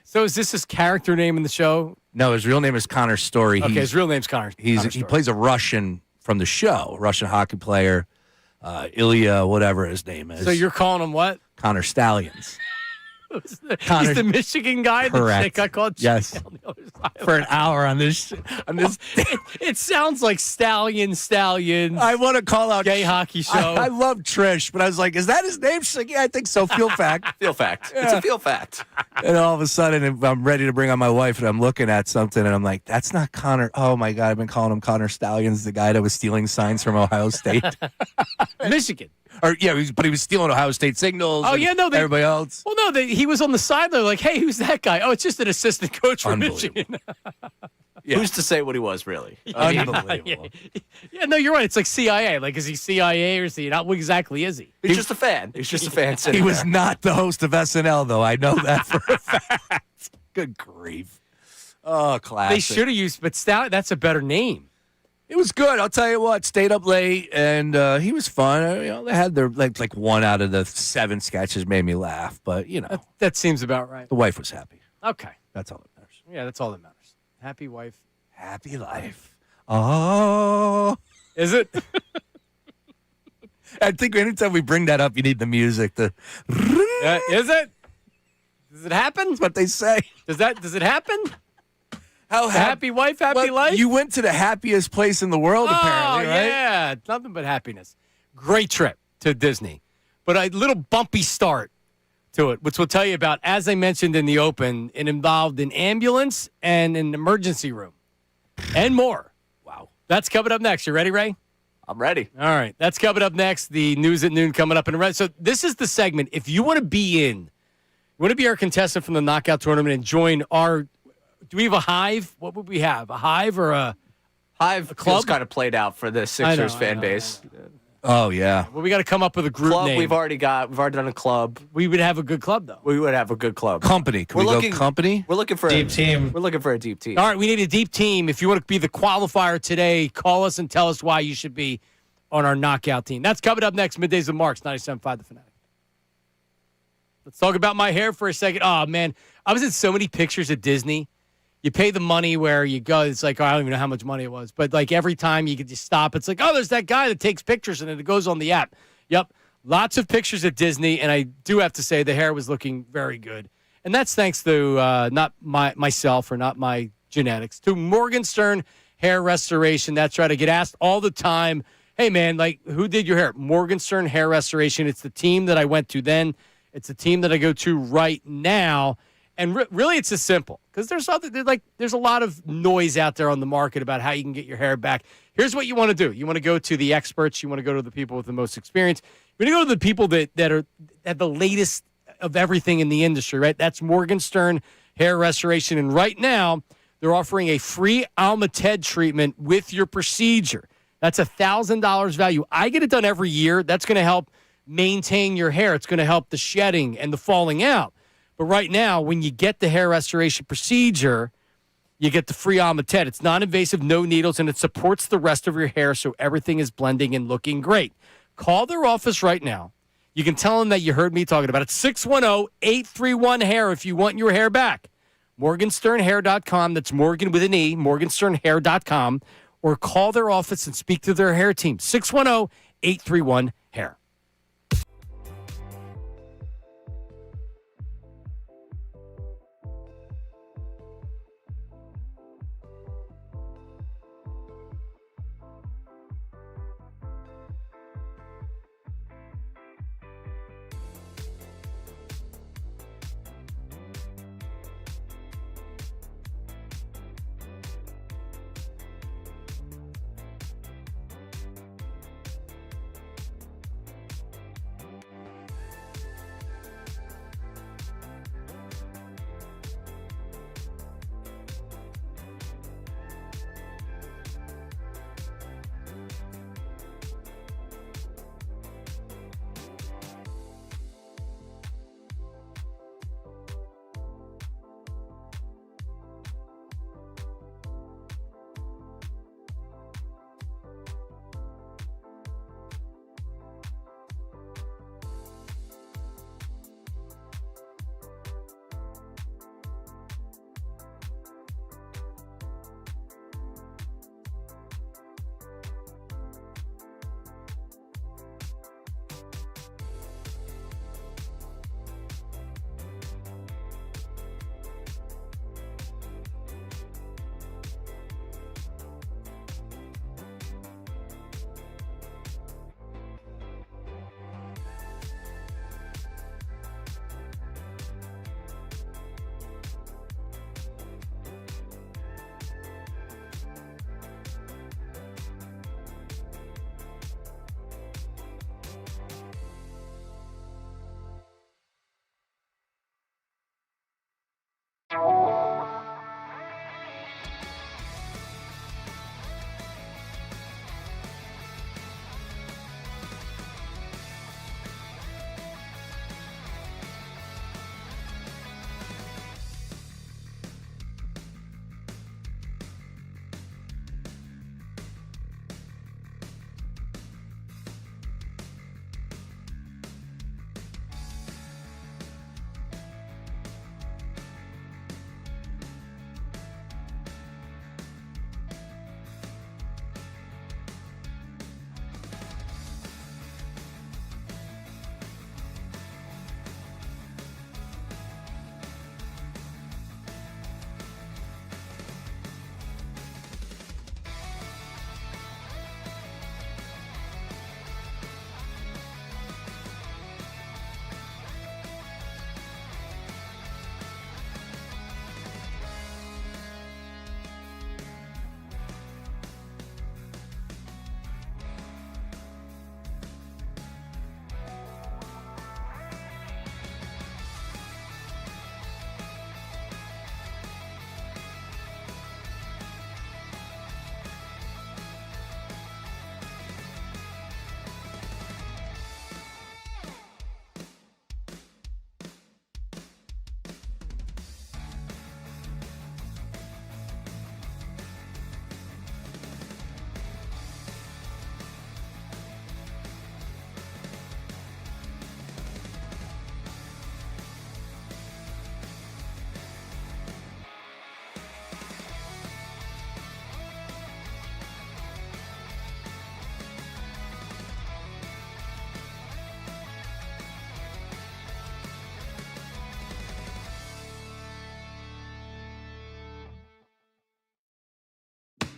So is this his character name in the show? No, his real name is Connor Story. Okay, his real name's Connor. He plays a Russian from the show, a Russian hockey player, Ilya, whatever his name is. So you're calling him what? Connor Stallions. He's the Michigan guy. Correct. The chick I called. Yes. On the other side. For an hour on this. It sounds like Stallions. I want to call out gay hockey show. I love Trish, but I was like, is that his name? She's like, yeah, I think so. Feel fact. Feel fact. Yeah. It's a feel fact. And all of a sudden, I'm ready to bring on my wife, and I'm looking at something, and I'm like, that's not Connor. Oh, my God. I've been calling him Connor Stallions, the guy that was stealing signs from Ohio State. Michigan. Or but he was stealing Ohio State signals. Oh yeah, no, everybody else. Well, no, he was on the sideline like, hey, who's that guy? Oh, it's just an assistant coach from Michigan. Yeah. Who's to say what he was really? Unbelievable. Yeah, no, you're right. It's like CIA. Like, is he CIA or is he not? What exactly is he? He's just a fan. He's just a fan. He was not the host of SNL, though. I know that for a fact. Good grief. Oh, classic. They should have used, but Stout, that's a better name. It was good. I'll tell you what. Stayed up late, and he was fun. They had their like one out of the 7 sketches made me laugh, but that seems about right. The wife was happy. Okay, that's all that matters. Yeah, that's all that matters. Happy wife, happy life. Oh, is it? I think anytime we bring that up, you need the music. Is it? Does it happen? That's what they say. Does it happen? How happy wife, happy life? You went to the happiest place in the world, apparently, right? Yeah, nothing but happiness. Great trip to Disney, but a little bumpy start to it, which we'll tell you about. As I mentioned in the open, it involved an ambulance and an emergency room and more. Wow. That's coming up next. You ready, Ray? I'm ready. All right. That's coming up next. The news at noon coming up in a red. So this is the segment. If you want to be our contestant from the knockout tournament and join our, do we have a hive? What would we have? A hive or a Hive club? kind of played out for the Sixers fan base. Oh, yeah. Well, we got to come up with a group Club, name. we've already done a club. We would have a good club, though. We would have a good club. Company. Can we go company? We're looking for Deep team. We're looking for a deep team. All right, we need a deep team. If you want to be the qualifier today, call us and tell us why you should be on our knockout team. That's coming up next. Middays with Marks, 97.5 The Fanatic. Let's talk about my hair for a second. Oh, man. I was in so many pictures at Disney. You pay the money where you go. It's like, I don't even know how much money it was. But, like, every time you could just stop, it's like, oh, there's that guy that takes pictures, and then it goes on the app. Yep. Lots of pictures at Disney, and I do have to say the hair was looking very good. And that's thanks to not myself or not my genetics, to Morgenstern Hair Restoration. That's right. I get asked all the time, hey, man, like, who did your hair? Morgenstern Hair Restoration. It's the team that I went to then. It's the team that I go to right now. And really, it's as simple because there's a lot of noise out there on the market about how you can get your hair back. Here's what you want to do. You want to go to the experts. You want to go to the people with the most experience. You want to go to the people that are at the latest of everything in the industry, right? That's Morgenstern Hair Restoration. And right now, they're offering a free Almated treatment with your procedure. That's $1,000 value. I get it done every year. That's going to help maintain your hair. It's going to help the shedding and the falling out. But right now, when you get the hair restoration procedure, you get the free Almated. It's non-invasive, no needles, and it supports the rest of your hair so everything is blending and looking great. Call their office right now. You can tell them that you heard me talking about it. 610-831-HAIR if you want your hair back. Morgensternhair.com. That's Morgan with an E, morgensternhair.com. Or call their office and speak to their hair team. 610-831-HAIR.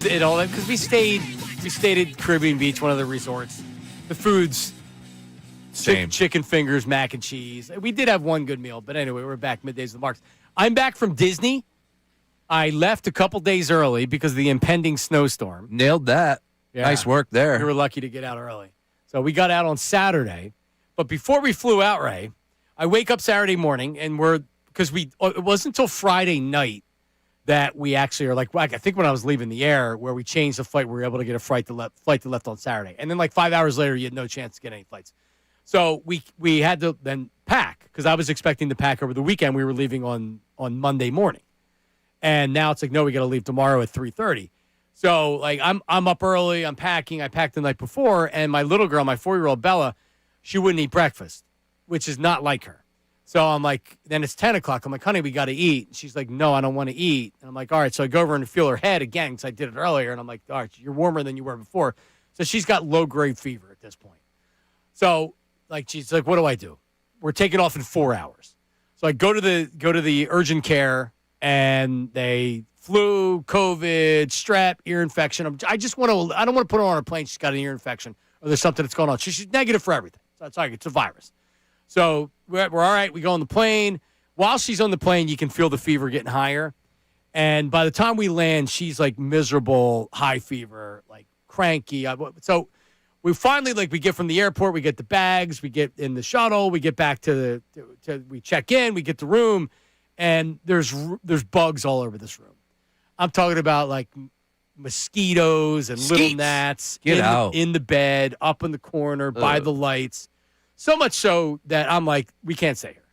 and all that because we stayed at Caribbean Beach, one of the resorts. The food's Same. Chicken fingers, mac and cheese. We did have one good meal, but anyway, we're back middays with the Marks. I'm back from Disney. I left a couple days early because of the impending snowstorm. Nailed that. Yeah. Nice work there. We were lucky to get out early. So we got out on Saturday. But before we flew out, Ray, I wake up Saturday morning, and it wasn't until Friday night that we actually are like, I think when I was leaving the air, where we changed the flight, we were able to get a flight that left on Saturday. And then like 5 hours later, you had no chance to get any flights. So we had to then pack because I was expecting to pack over the weekend. We were leaving on Monday morning. And now it's like, no, we got to leave tomorrow at 3:30. So like I'm up early, I'm packing. I packed the night before, and my little girl, my 4-year-old Bella, she wouldn't eat breakfast, which is not like her. So I'm like, then it's 10 o'clock. I'm like, honey, we got to eat. And she's like, no, I don't want to eat. And I'm like, all right. So I go over and feel her head again because I did it earlier. And I'm like, all right, you're warmer than you were before. So she's got low-grade fever at this point. So like she's like, what do I do? We're taking off in 4 hours. So I go to the urgent care, and they flu, COVID, strep, ear infection. I don't want to put her on a plane. She's got an ear infection or there's something that's going on. She's negative for everything. So it's like it's a virus. So we're all right. We go on the plane. While she's on the plane, you can feel the fever getting higher. And by the time we land, she's like miserable, high fever, like cranky. So we finally, we get from the airport, we get the bags, we get in the shuttle, we get back we check in, we get the room, and there's bugs all over this room. I'm talking about like mosquitoes and little gnats in the bed, up in the corner, by the lights. So much so that I'm like, we can't stay here.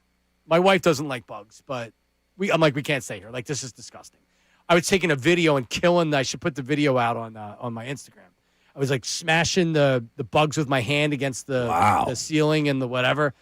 My wife doesn't like bugs, but I'm like, we can't stay here. Like, this is disgusting. I was taking a video and killing. I should put the video out on my Instagram. I was like smashing the bugs with my hand against the ceiling and the whatever.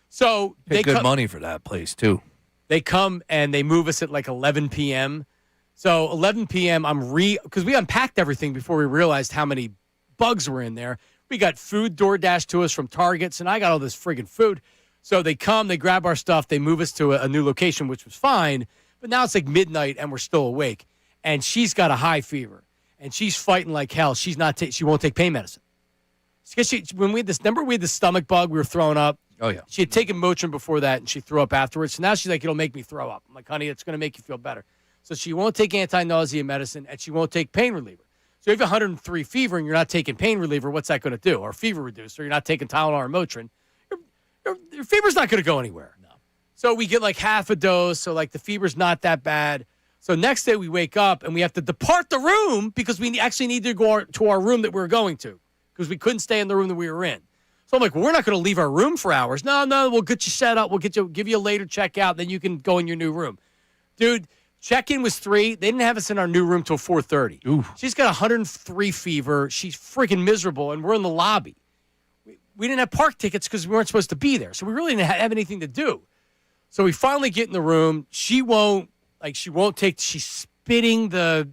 So Pay good money for that place too. They come and they move us at like 11 p.m. So 11 p.m. because we unpacked everything before we realized how many bugs were in there. We got food DoorDash to us from Targets, and I got all this friggin' food. So they come, they grab our stuff, they move us to a new location, which was fine. But now it's like midnight, and we're still awake. And she's got a high fever, and she's fighting like hell. She won't take pain medicine. When we had the stomach bug, we were throwing up. Oh, yeah. She had taken Motrin before that, and she threw up afterwards. So now she's like, it'll make me throw up. I'm like, honey, it's going to make you feel better. So she won't take anti-nausea medicine, and she won't take pain reliever. So if you have 103 fever and you're not taking pain reliever, what's that going to do? Or fever reducer, you're not taking Tylenol or Motrin, your fever's not going to go anywhere. No. So we get like half a dose, so like the fever's not that bad. So next day we wake up and we have to depart the room because we actually need to go to our room that we were going to because we couldn't stay in the room that we were in. So I'm like, well, we're not going to leave our room for hours. No, we'll get you set up. We'll give you a later checkout, then you can go in your new room. Dude, check-in was 3. They didn't have us in our new room till 4:30. Ooh. She's got 103 fever. She's freaking miserable, and we're in the lobby. We didn't have park tickets because we weren't supposed to be there, so we really didn't have anything to do. So we finally get in the room. She won't take. She's spitting the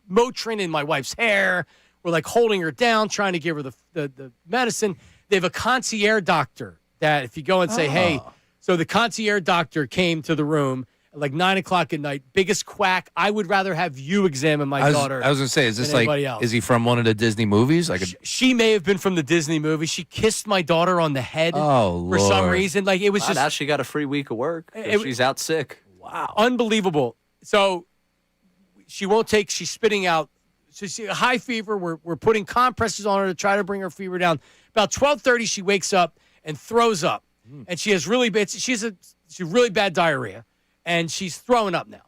Motrin in my wife's hair. We're like holding her down, trying to give her the medicine. They have a concierge doctor that if you go and say, hey, so the concierge doctor came to the room at like 9 o'clock at night. Biggest quack. I would rather have you examine my daughter. I was going to say, is this like, else. Is he from one of the Disney movies? She may have been from the Disney movie. She kissed my daughter on the head for some reason. Like it was just. Now she got a free week of work. She's out sick. Wow. Unbelievable. So she won't take, she's spitting out. So she high fever. We're putting compresses on her to try to bring her fever down. About 12:30, she wakes up and throws up. And she has really bad diarrhea. And she's throwing up now.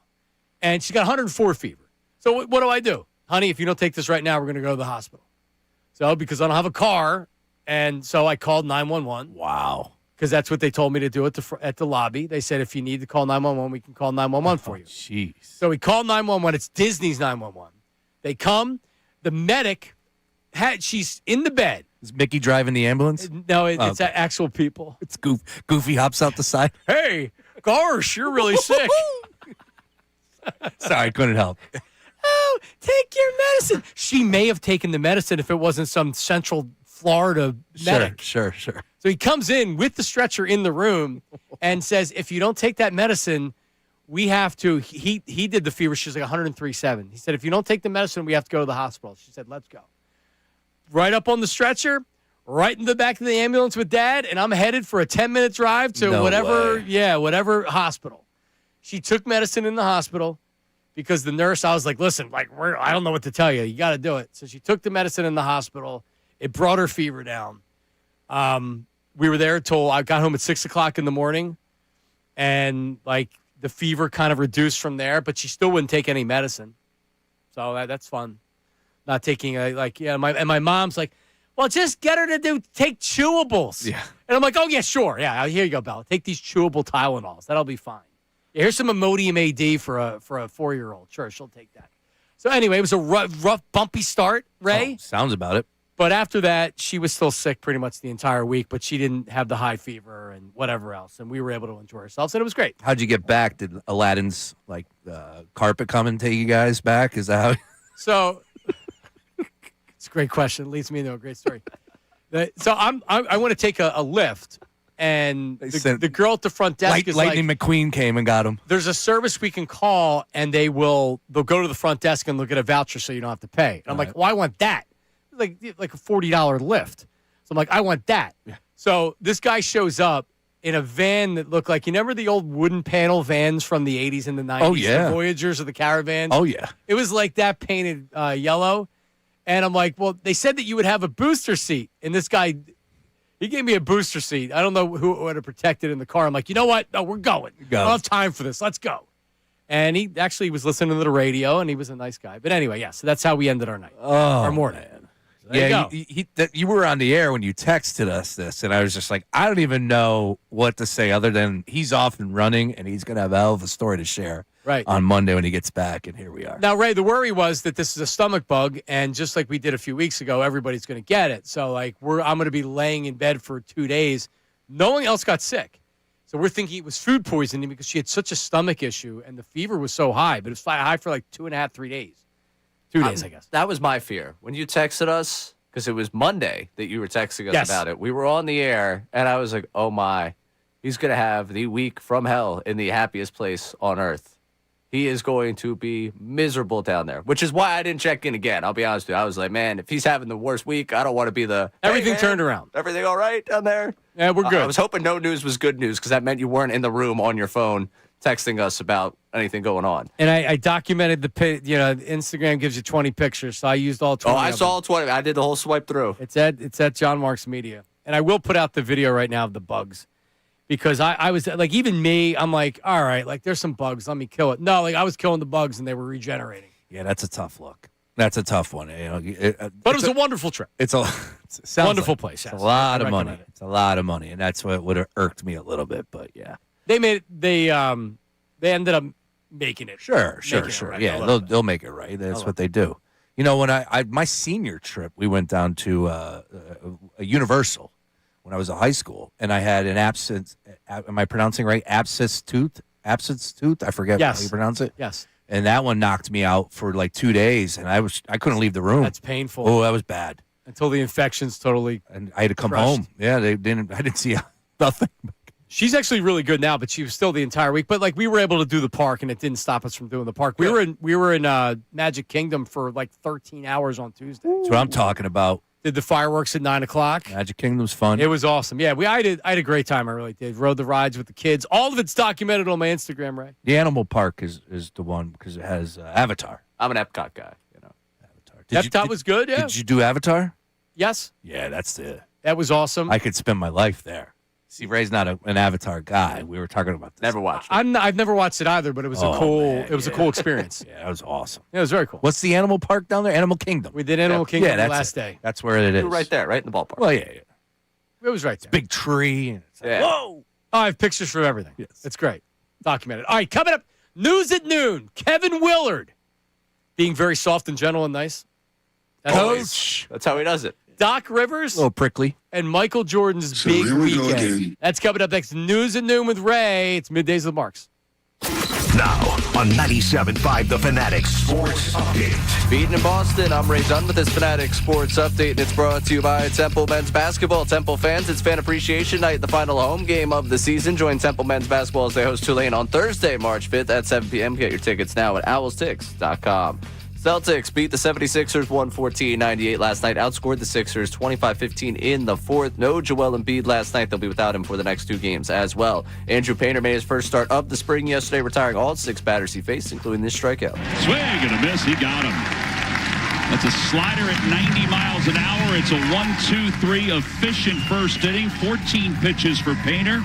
And she's got 104 fever. So what do? Honey, if you don't take this right now, we're going to go to the hospital. So because I don't have a car. And so I called 911. Wow. Because that's what they told me to do at the lobby. They said, if you need to call 911, we can call 911 for you. Jeez. So we called 911. It's Disney's 911. They come. The medic, she's in the bed. Is Mickey driving the ambulance? No, it's actual people. It's Goofy hops out the side. Hey, gosh, you're really sick. Sorry, couldn't help. Oh, take your medicine. She may have taken the medicine if it wasn't some Central Florida medic. Sure. So he comes in with the stretcher in the room and says, if you don't take that medicine, we have to. He did the fever. She's like 103.7. He said, if you don't take the medicine, we have to go to the hospital. She said, let's go. Right up on the stretcher, right in the back of the ambulance with Dad, and I'm headed for a 10-minute drive to whatever hospital. She took medicine in the hospital because the nurse, I was like, listen, I don't know what to tell you. You got to do it. So she took the medicine in the hospital. It brought her fever down. We were there till I got home at 6 o'clock in the morning, and the fever kind of reduced from there, but she still wouldn't take any medicine. So that's fun. Not taking my mom's like, well, just get her to take chewables. Yeah. And I'm like, oh yeah, sure. Yeah, here you go, Bella. Take these chewable Tylenols. That'll be fine. Yeah, here's some Imodium AD for a 4-year-old. Sure, she'll take that. So anyway, it was a rough bumpy start, Ray. Oh, sounds about it. But after that, she was still sick pretty much the entire week, but she didn't have the high fever and whatever else, and we were able to enjoy ourselves, and it was great. How'd you get back? Did Aladdin's carpet come and take you guys back? Is that how? So it's a great question. It leads me into a great story. So I want to take a lift, and the girl at the front desk is Lightning McQueen came and got him. There's a service we can call, and they'll go to the front desk and they'll get a voucher so you don't have to pay. And I'm like, well, I want that. Like a $40 lift. So I'm like, I want that. Yeah. So this guy shows up in a van that looked like, you remember the old wooden panel vans from the 80s and the 90s? Oh, yeah. The Voyagers or the Caravans? Oh, yeah. It was like that painted yellow. And I'm like, well, they said that you would have a booster seat. And this guy, he gave me a booster seat. I don't know who would have protected in the car. I'm like, you know what? No, we're going. I don't have time for this. Let's go. And he actually was listening to the radio, and he was a nice guy. But anyway, yeah, so that's how we ended our night. Our morning. Man. You were on the air when you texted us this, and I was just like, I don't even know what to say other than he's off and running, and he's going to have a hell of a story to share on Monday when he gets back, and here we are. Now, Ray, the worry was that this is a stomach bug, and just like we did a few weeks ago, everybody's going to get it. So, I'm going to be laying in bed for 2 days. No one else got sick. So we're thinking it was food poisoning because she had such a stomach issue, and the fever was so high, but it was high for 2.5, 3 days. 2 days, I guess. That was my fear. When you texted us, because it was Monday that you were texting us about it, we were on the air, and I was like, oh, my. He's going to have the week from hell in the happiest place on earth. He is going to be miserable down there, which is why I didn't check in again. I'll be honest with you. I was like, man, if he's having the worst week, I don't want to be Everything turned around. Everything all right down there? Yeah, we're good. I was hoping no news was good news because that meant you weren't in the room on your phone texting us about anything going on. And I documented Instagram gives you 20 pictures, so I used all 20. Oh, I saw all 20. I did the whole swipe through. It's at John Marks Media. And I will put out the video right now of the bugs. Because I was, even me, I'm like, all right, there's some bugs. Let me kill it. No, I was killing the bugs, and they were regenerating. Yeah, that's a tough look. That's a tough one. But it was a wonderful trip. It's a wonderful place. It's a lot of money. It's a lot of money, and that's what would have irked me a little bit. But yeah, they ended up making it. Sure. Right. Yeah, they'll make it right. That's what they do. When I my senior trip, we went down to a Universal when I was in high school, and I had an abscess. Am I pronouncing right? Abscess tooth. I forget how you pronounce it. Yes. And that one knocked me out for 2 days, and I couldn't leave the room. That's painful. Oh, that was bad. Until the infection's totally and I had to come crushed. home. Yeah, I didn't see nothing. She's actually really good now, but she was still the entire week. But we were able to do the park, and it didn't stop us from doing the park. We were in Magic Kingdom for 13 hours on Tuesday. That's what I'm talking about. Did the fireworks at 9 o'clock. Magic Kingdom's fun. It was awesome. Yeah, I had a great time. I really did. Rode the rides with the kids. All of it's documented on my Instagram, Ray. The animal park is the one because it has Avatar. I'm an Epcot guy. Avatar. Epcot was good. Yeah. Did you do Avatar? Yes. Yeah, that was awesome. I could spend my life there. See, Ray's not an Avatar guy. We were talking about this. Never watched it. I've never watched it either, but it was a cool experience. Yeah, it was awesome. Yeah, it was very cool. What's the animal park down there? Animal Kingdom. We did Animal Kingdom the last day. That's where it is. You were right there, right in the ballpark. Well, yeah. It was right there. Big tree. And it's yeah. Whoa! Oh, I have pictures from everything. Yes. It's great. Documented. All right, coming up, news at noon. Kevin Willard being very soft and gentle and nice. Coach. That's how he does it. Doc Rivers. A little prickly. And Michael Jordan's big weekend. That's coming up next. News at noon with Ray. It's Middays with Marks. Now, on 97.5 The Fanatic Sports Update. Beaten in Boston, I'm Ray Dunn with this Fanatic Sports Update, and it's brought to you by Temple Men's Basketball. Temple fans, it's Fan Appreciation Night, the final home game of the season. Join Temple Men's Basketball as they host Tulane on Thursday, March 5th at 7 p.m. Get your tickets now at owlstix.com. Celtics beat the 76ers 114-98 last night, outscored the Sixers 25-15 in the fourth. No Joel Embiid last night. They'll be without him for the next two games as well. Andrew Painter made his first start of the spring yesterday, retiring all 6 batters he faced, including this strikeout. Swing and a miss. He got him. That's a slider at 90 miles an hour. It's a 1-2-3 efficient first inning. 14 pitches for Painter.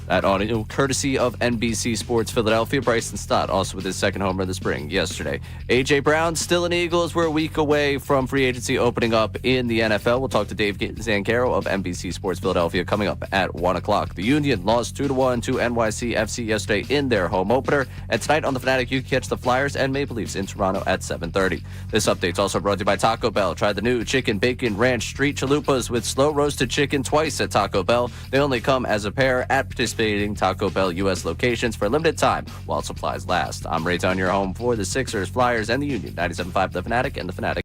That audio courtesy of NBC Sports Philadelphia. Bryson Stott also with his second homer of the spring yesterday. A.J. Brown still an Eagle as we're a week away from free agency opening up in the NFL. We'll talk to Dave Zangero of NBC Sports Philadelphia coming up at 1 o'clock. The Union lost 2-1 to NYCFC yesterday in their home opener. And tonight on The Fanatic, you can catch the Flyers and Maple Leafs in Toronto at 7:30. This update's also brought to you by Taco Bell. Try the new Chicken Bacon Ranch Street Chalupas with slow roasted chicken twice at Taco Bell. They only come as a pair at participating Taco Bell U.S. locations for a limited time while supplies last. I'm Ray Dunn, your home for the Sixers, Flyers, and the Union. 97.5 The Fanatic and The Fanatic.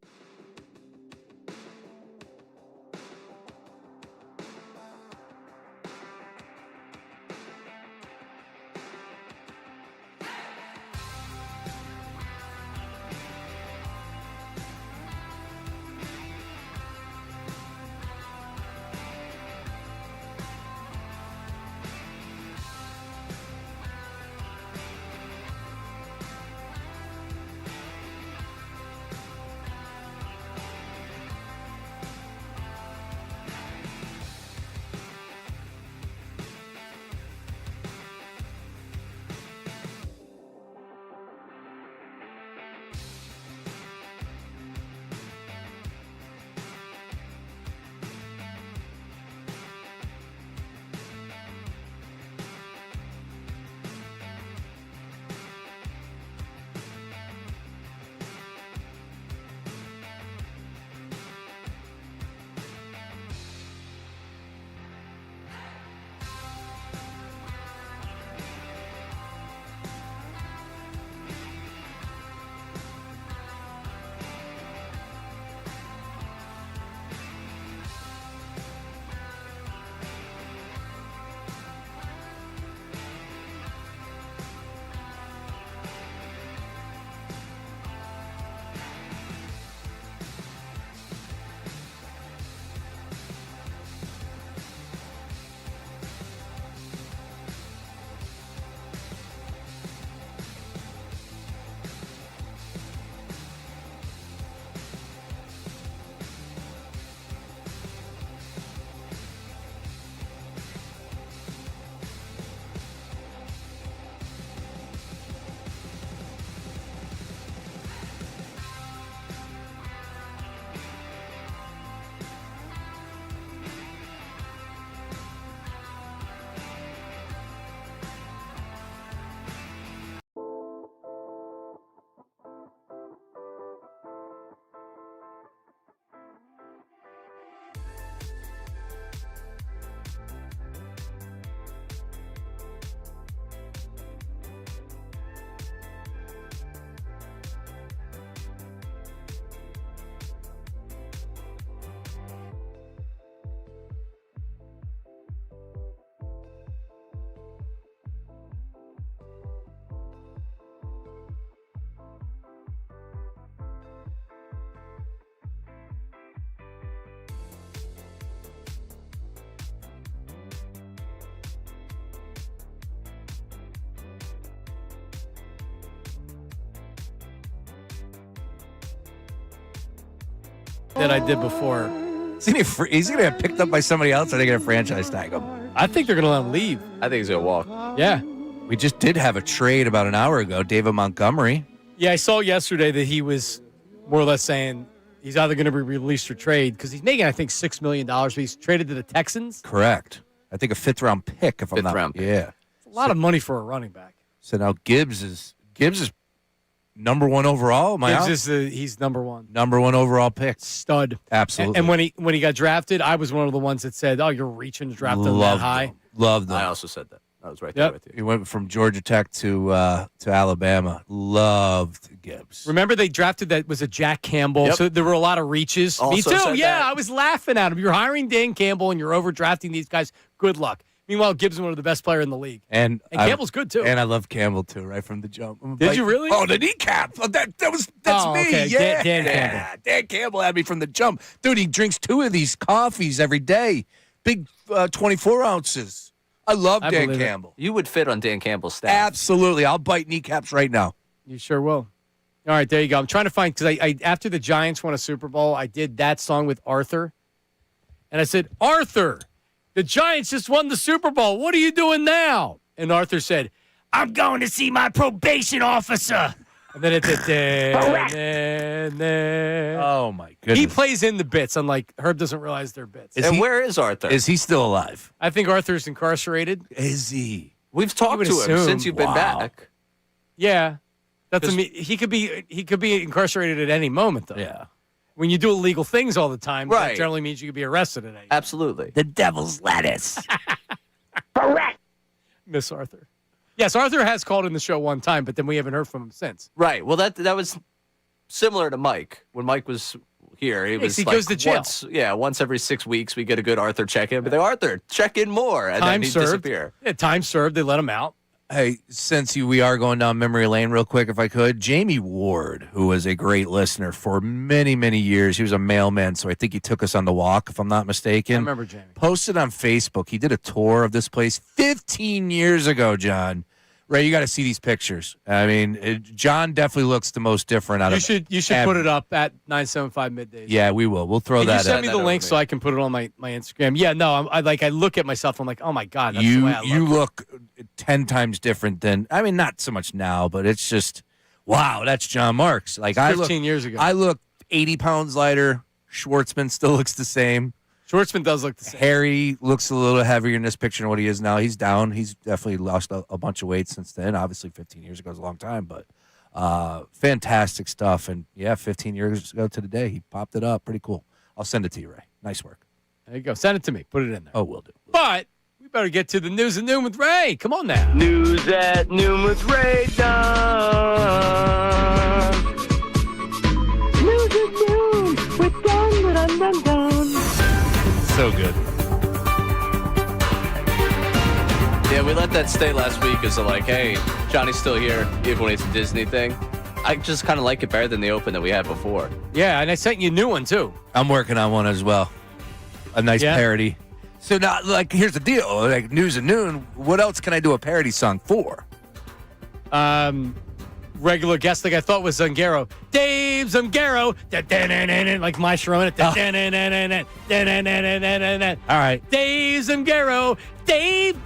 That I did before. He's going to get picked up by somebody else, or they're going to franchise tag him? I think they're going to let him leave. I think he's going to walk. Yeah. We just did have a trade about an hour ago. David Montgomery. Yeah, I saw yesterday that he was more or less saying he's either going to be released or trade because he's making, I think, $6 million. But he's traded to the Texans. Correct. I think a fifth-round pick, if I'm not round pick. Yeah. It's a lot of money for a running back. So now Gibbs is number one overall. He's number one. Number one overall pick. Stud. Absolutely. And when he got drafted, I was one of the ones that said, "Oh, you're reaching to draft him that high." Loved them. I also said that. I was right there with you. He went from Georgia Tech to Alabama. Loved Gibbs. Remember they drafted that was a Jack Campbell, so there were a lot of reaches. Also Me too. said Yeah, that. I was laughing at him. You're hiring Dan Campbell and you're overdrafting these guys. Good luck. Meanwhile, Gibbs is one of the best players in the league. And Campbell's good too. And I love Campbell too, right from the jump. Did you really? Oh, the kneecap. Oh, that's Oh, me. okay. Yeah. Dan Campbell. Dan Campbell had me from the jump. Dude, he drinks 2 of these coffees every day. Big 24 ounces. I love Dan Campbell. You would fit on Dan Campbell's staff. Absolutely. I'll bite kneecaps right now. You sure will. All right, there you go. I'm trying to find, because I after the Giants won a Super Bowl, I did that song with Arthur. And I said, Arthur, the Giants just won the Super Bowl. What are you doing now? And Arthur said, I'm going to see my probation officer. And then it did. Oh, my goodness. He plays in the bits, unlike Herb doesn't realize they're bits. Where is Arthur? Is he still alive? I think Arthur's incarcerated. Is he? We've talked to him since you've been back. Yeah. Doesn't mean he could be incarcerated at any moment, though. Yeah. When you do illegal things all the time, that Right. generally means you could be arrested at any. Absolutely. The devil's lettuce. Correct. Miss Arthur. Yes, Arthur has called in the show one time, but then we haven't heard from him since. Right. Well, that was similar to Mike. When Mike was here, he was he like goes to jail. once every 6 weeks we get a good Arthur check-in. But Arthur, check in more, and then he'd disappear. Yeah, time served. They let him out. Hey, since we are going down memory lane real quick, if I could, Jamie Ward, who was a great listener for many, many years. He was a mailman, so I think he took us on the walk, if I'm not mistaken. I remember Jamie. Posted on Facebook. He did a tour of this place 15 years ago, John. Ray, you got to see these pictures. I mean, John definitely looks the most different out of You should put it up at 975 Middays. Yeah, we will. We'll throw Can that you send up. me the link so I can put it on my Instagram? Yeah, no, I look at myself. I'm like, oh my god, that's the way I You look. look 10 times different than, I mean, not so much now, but it's just, wow, that's John Marks. Like 15 years ago. I look 80 pounds lighter. Schwartzman still looks the same. Schwartzman does look the same. Harry looks a little heavier in this picture than what he is now. He's down. He's definitely lost a bunch of weight since then. Obviously, 15 years ago is a long time, but fantastic stuff. And, yeah, 15 years ago to the day, he popped it up. Pretty cool. I'll send it to you, Ray. Nice work. There you go. Send it to me. Put it in there. Oh, will do. But we better get to the news at noon with Ray. Come on now. News at noon with Ray Dunn. News at noon with Dunn. So good. Yeah, we let that stay last week as like, hey, Johnny's still here, even when it's a Disney thing. I just kind of like it better than the open that we had before. Yeah, and I sent you a new one, too. I'm working on one as well. A nice parody. So now, like, here's the deal. Like, news at noon, what else can I do a parody song for? Regular guest, like I thought was Zangero. Dave Zangero. Like my Sharona. All right. Dave Zangero. Dave.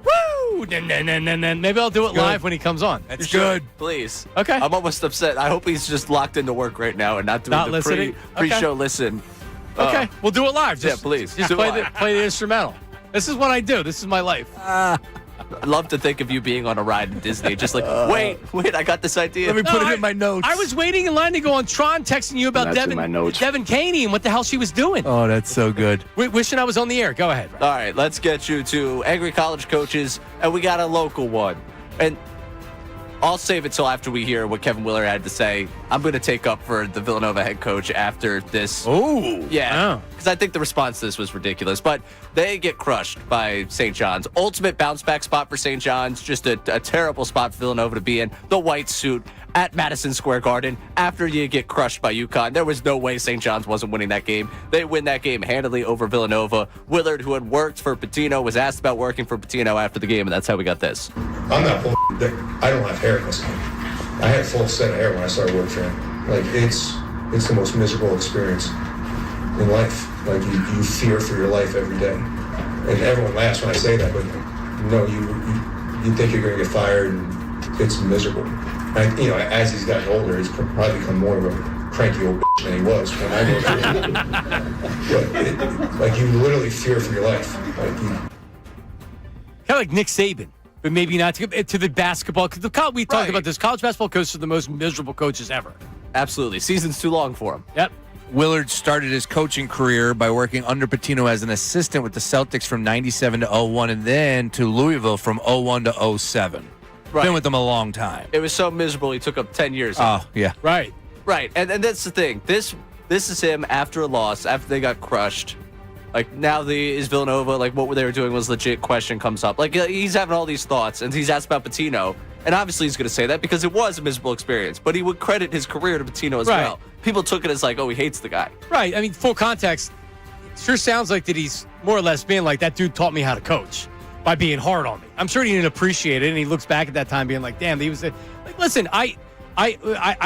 Woo! Maybe I'll do it live when he comes on. That's good. Please. Okay. I'm almost upset. I hope he's just locked into work right now and not doing Not the listening? pre-show listen. Okay, we'll do it live. Yeah, please. Just Do play it the instrumental. This is what I do. This is my life. I'd love to think of you being on a ride in Disney, just like, wait, I got this idea. Let me put it in my notes. I was waiting in line to go on Tron, texting you about Devin Caney and what the hell she was doing. Oh, that's so good. Wishing I was on the air. Go ahead. All right, let's get you to angry college coaches, and we got a local one. And I'll save it till after we hear what Kevin Willard had to say. I'm going to take up for the Villanova head coach after this. Oh. Yeah, because I think the response to this was ridiculous. But they get crushed by St. John's. Ultimate bounce-back spot for St. John's. Just a terrible spot for Villanova to be in. The white suit at Madison Square Garden after you get crushed by UConn. There was no way St. John's wasn't winning that game. They win that game handily over Villanova. Willard, who had worked for Pitino, was asked about working for Pitino after the game, and that's how we got this. I'm not bullshit. I don't have hair in this game. I had a full set of hair when I started working for him. Like, it's the most miserable experience in life. Like, you fear for your life every day. And everyone laughs when I say that, but no, you think you're going to get fired, and it's miserable. And, as he's gotten older, he's probably become more of a cranky old bitch than he was when I was but you literally fear for your life. Kind of like Nick Saban, but maybe not to the basketball. Because we talked about this. College basketball coaches are the most miserable coaches ever. Absolutely. Season's too long for him. Yep. Willard started his coaching career by working under Pitino as an assistant with the Celtics from 97 to 01 and then to Louisville from 01 to 07. Right. Been with them a long time. It was so miserable he took up 10 years. Oh, yeah. Right. Right. And that's the thing. This is him after a loss, after they got crushed. Like, now is Villanova, like, what they were doing was legit question comes up. Like, he's having all these thoughts, and he's asked about Pitino. And obviously he's going to say that because it was a miserable experience. But he would credit his career to Pitino as well. People took it as like, oh, he hates the guy. Right. I mean, full context, it sure sounds like that he's more or less being like, that dude taught me how to coach by being hard on me. I'm sure he didn't appreciate it, and he looks back at that time being like, damn, he was like, listen, I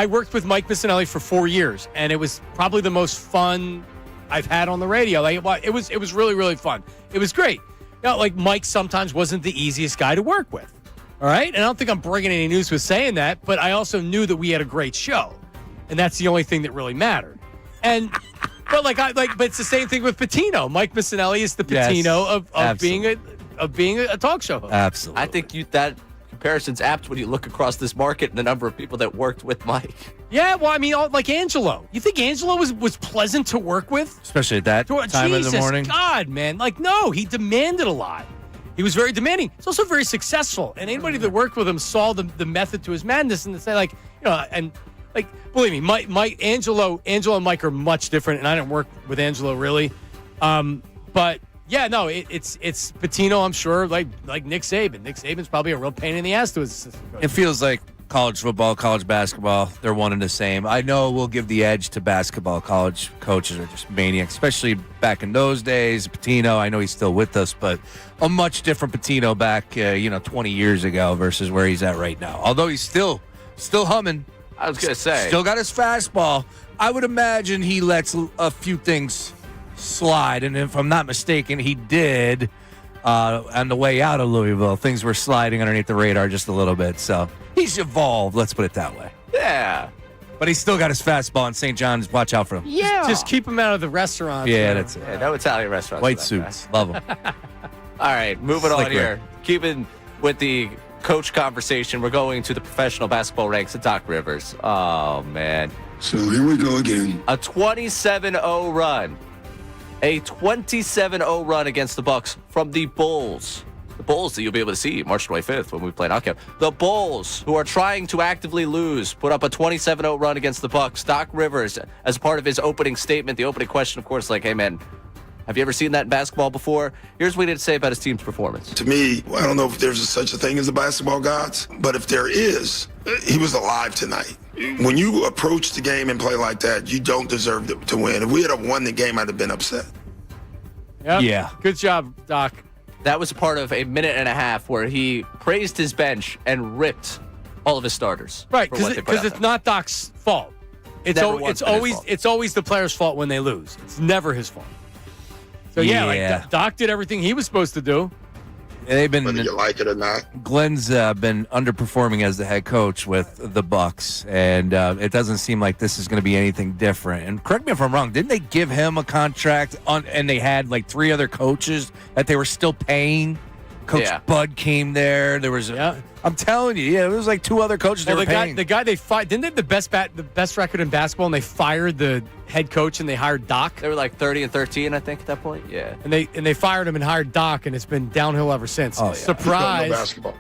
worked with Mike Missinelli for 4 years, and it was probably the most fun I've had on the radio. Like, it was really, really fun. It was great. You know, like, Mike sometimes wasn't the easiest guy to work with. All right? And I don't think I'm bringing any news with saying that, but I also knew that we had a great show. And that's the only thing that really mattered. And but it's the same thing with Pitino. Mike Missinelli is the Pitino of being a talk show host. Absolutely. I think that comparison's apt when you look across this market and the number of people that worked with Mike. Yeah, well, I mean, like Angelo. You think Angelo was pleasant to work with? Especially at that time of the morning? Jesus God, man. Like, no, he demanded a lot. He was very demanding. He's also very successful. And anybody that worked with him saw the method to his madness and to say, like, you know, and like, believe me, Angelo and Mike are much different, and I didn't work with Angelo really. But yeah, no, it's Pitino, I'm sure, like Nick Saban. Nick Saban's probably a real pain in the ass to his assistant coach. It feels like college football, college basketball, they're one and the same. I know we'll give the edge to basketball. College coaches are just maniacs, especially back in those days. Pitino, I know he's still with us, but a much different Pitino back, 20 years ago versus where he's at right now. Although he's still humming. I was going to say. Still got his fastball. I would imagine he lets a few things slide, and if I'm not mistaken, he did on the way out of Louisville. Things were sliding underneath the radar just a little bit, so he's evolved, let's put it that way. Yeah. But he's still got his fastball in St. John's. Watch out for him. Yeah. Just keep him out of the restaurants. Yeah, that's it. Yeah, no Italian restaurants. White suits. Love them. All right, moving Slick on here. Keeping with the coach conversation, we're going to the professional basketball ranks of Doc Rivers. Oh, man. So here we go again. A 27-0 run. A 27-0 run against the Bucks from the Bulls. The Bulls that you'll be able to see March 25th when we play knockout. The Bulls, who are trying to actively lose, put up a 27-0 run against the Bucks. Doc Rivers, as part of his opening statement, the opening question, of course, like, hey, man, have you ever seen that in basketball before? Here's what he had to say about his team's performance. To me, I don't know if there's such a thing as the basketball gods, but if there is, he was alive tonight. When you approach the game and play like that, you don't deserve to win. If we had won the game, I'd have been upset. Yep. Yeah. Good job, Doc. That was part of a minute and a half where he praised his bench and ripped all of his starters. Right, because it's not Doc's fault. It's always the player's fault when they lose. It's never his fault. So like Doc did everything he was supposed to do. They've been, whether you like it or not. Glenn's been underperforming as the head coach with the Bucks, and it doesn't seem like this is going to be anything different. And correct me if I'm wrong, didn't they give him a contract and they had like 3 other coaches that they were still paying? Coach Bud came there. There was, I'm telling you, it was like 2 other coaches they were paying. The guy they fired, didn't they have the best record in basketball, and they fired the head coach and they hired Doc? They were like 30-13, I think, at that point. Yeah. And they fired him and hired Doc, and it's been downhill ever since. Oh, yeah. Surprise. Basketball.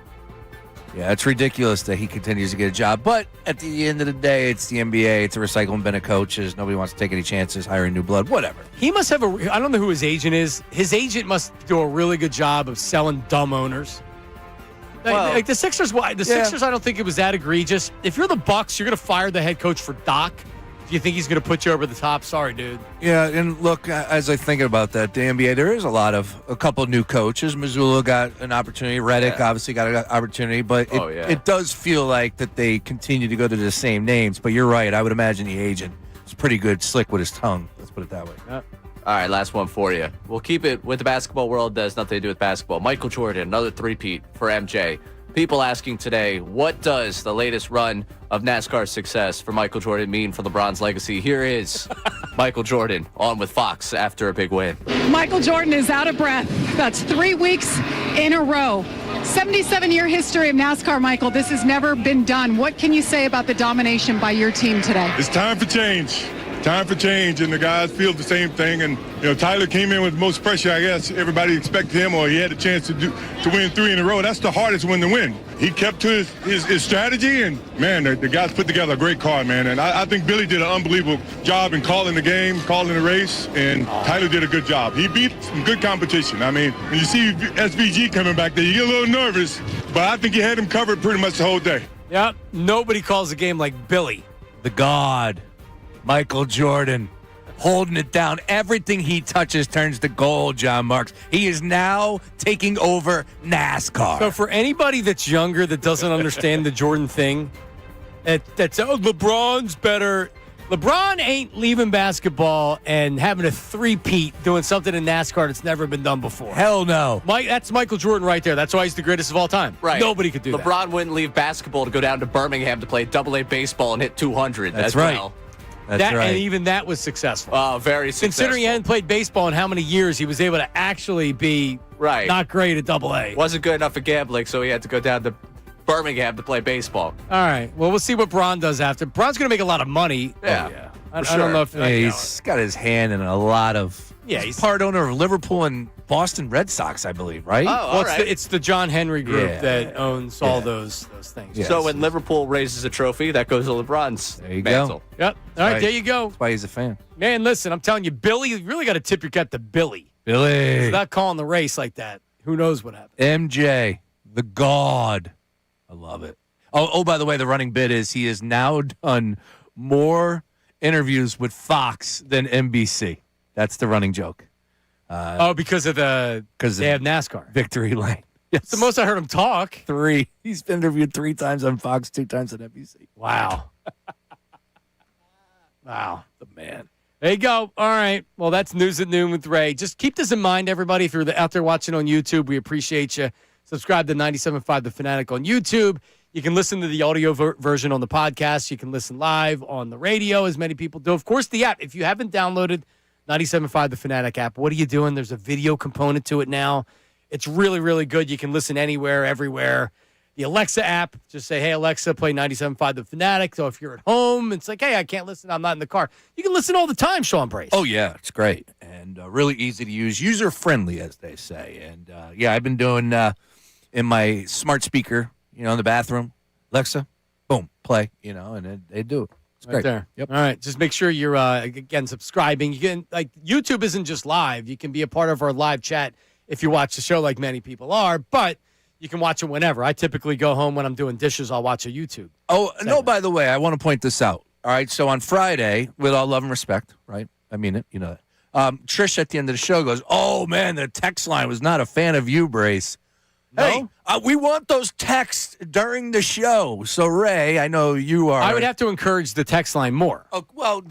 Yeah, it's ridiculous that he continues to get a job. But at the end of the day, it's the NBA. It's a recycling bin of coaches. Nobody wants to take any chances, hiring new blood, whatever. He must have I don't know who his agent is. His agent must do a really good job of selling dumb owners. Like the Sixers, Sixers, I don't think it was that egregious. If you're the Bucks, you're going to fire the head coach for Doc. Do you think he's going to put you over the top? Sorry, dude. Yeah, and look, as I think about that, the NBA, there is a couple new coaches. Missoula got an opportunity. Reddick obviously got an opportunity, but it does feel like that they continue to go to the same names. But you're right. I would imagine the agent is pretty good, slick with his tongue. Let's put it that way. Yep. All right, last one for you. We'll keep it with the basketball world. That has nothing to do with basketball. Michael Jordan, another three-peat for MJ. People asking today, what does the latest run of NASCAR success for Michael Jordan mean for LeBron's legacy? Here is Michael Jordan on with Fox after a big win. Michael Jordan is out of breath. That's 3 weeks in a row. 77-year history of NASCAR, Michael. This has never been done. What can you say about the domination by your team today? It's time for change. time for change, and the guys feel the same thing. And Tyler came in with the most pressure, I guess. Everybody expected him, or he had a chance to win 3 in a row. That's the hardest one to win. He kept to his strategy, and man, the guys put together a great card, man. And I think Billy did an unbelievable job in calling the game, calling the race, and Tyler did a good job. He beat some good competition. I mean, when you see SVG coming back there, you get a little nervous, but I think he had him covered pretty much the whole day. Yep. Nobody calls a game like Billy. The God, Michael Jordan, holding it down. Everything he touches turns to gold, John Marks. He is now taking over NASCAR. So for anybody that's younger that doesn't understand the Jordan thing, that's LeBron's better. LeBron ain't leaving basketball and having a three-peat doing something in NASCAR that's never been done before. Hell no. That's Michael Jordan right there. That's why he's the greatest of all time. Right. Nobody could do that. LeBron wouldn't leave basketball to go down to Birmingham to play AA baseball and hit 200. That's right. Well. That's right. And even that was successful. Very successful. Considering he hadn't played baseball in how many years, he was able to actually be not great at AA. Wasn't good enough at gambling, so he had to go down to Birmingham to play baseball. All right. Well, we'll see what Bron does after. Bron's going to make a lot of money. Yeah. I don't know if he's got his hand in a lot of. Yeah, he's part owner of Liverpool and Boston Red Sox, I believe, right? Oh, it's the John Henry Group that owns all those things. Yes. So when Liverpool raises a trophy, that goes to LeBron's There you mantle. go. Yep. All right, there you go. That's why he's a fan. Man, listen, I'm telling you, Billy, you really got to tip your cap to Billy. Billy. He's not calling the race like that. Who knows what happened? MJ, the God. I love it. Oh, by the way, the running bit is he has now done more interviews with Fox than NBC. That's the running joke. Because they have NASCAR. Victory Lane. Yes. It's the most I heard him talk. 3. He's been interviewed 3 times on Fox, 2 times on NBC. Wow. Wow. The man. There you go. All right. Well, that's News at Noon with Ray. Just keep this in mind, everybody. If you're out there watching on YouTube, we appreciate you. Subscribe to 97.5 The Fanatic on YouTube. You can listen to the audio version on the podcast. You can listen live on the radio, as many people do. Of course, the app. If you haven't downloaded 97.5 The Fanatic app, what are you doing? There's a video component to it now. It's really, really good. You can listen anywhere, everywhere. The Alexa app, just say, hey, Alexa, play 97.5 The Fanatic. So if you're at home, it's like, hey, I can't listen. I'm not in the car. You can listen all the time, Sean Bryce. Oh, yeah. It's great. And really easy to use. User-friendly, as they say. And, I've been doing in my smart speaker, in the bathroom, Alexa, boom, play, and they do it. It's Right great. there. Yep. All right. Just make sure you're, again, subscribing. You can, YouTube isn't just live. You can be a part of our live chat if you watch the show like many people are, but you can watch it whenever. I typically go home when I'm doing dishes. I'll watch a YouTube. Oh, no, by the way, I want to point this out. All right, so on Friday, with all love and respect, right? I mean it, you know that. Trish at the end of the show goes, oh, man, the text line was not a fan of you, Bryce. No? Hey, we want those texts during the show. So, Ray, I know you are. I would have to encourage the text line more. Oh, well,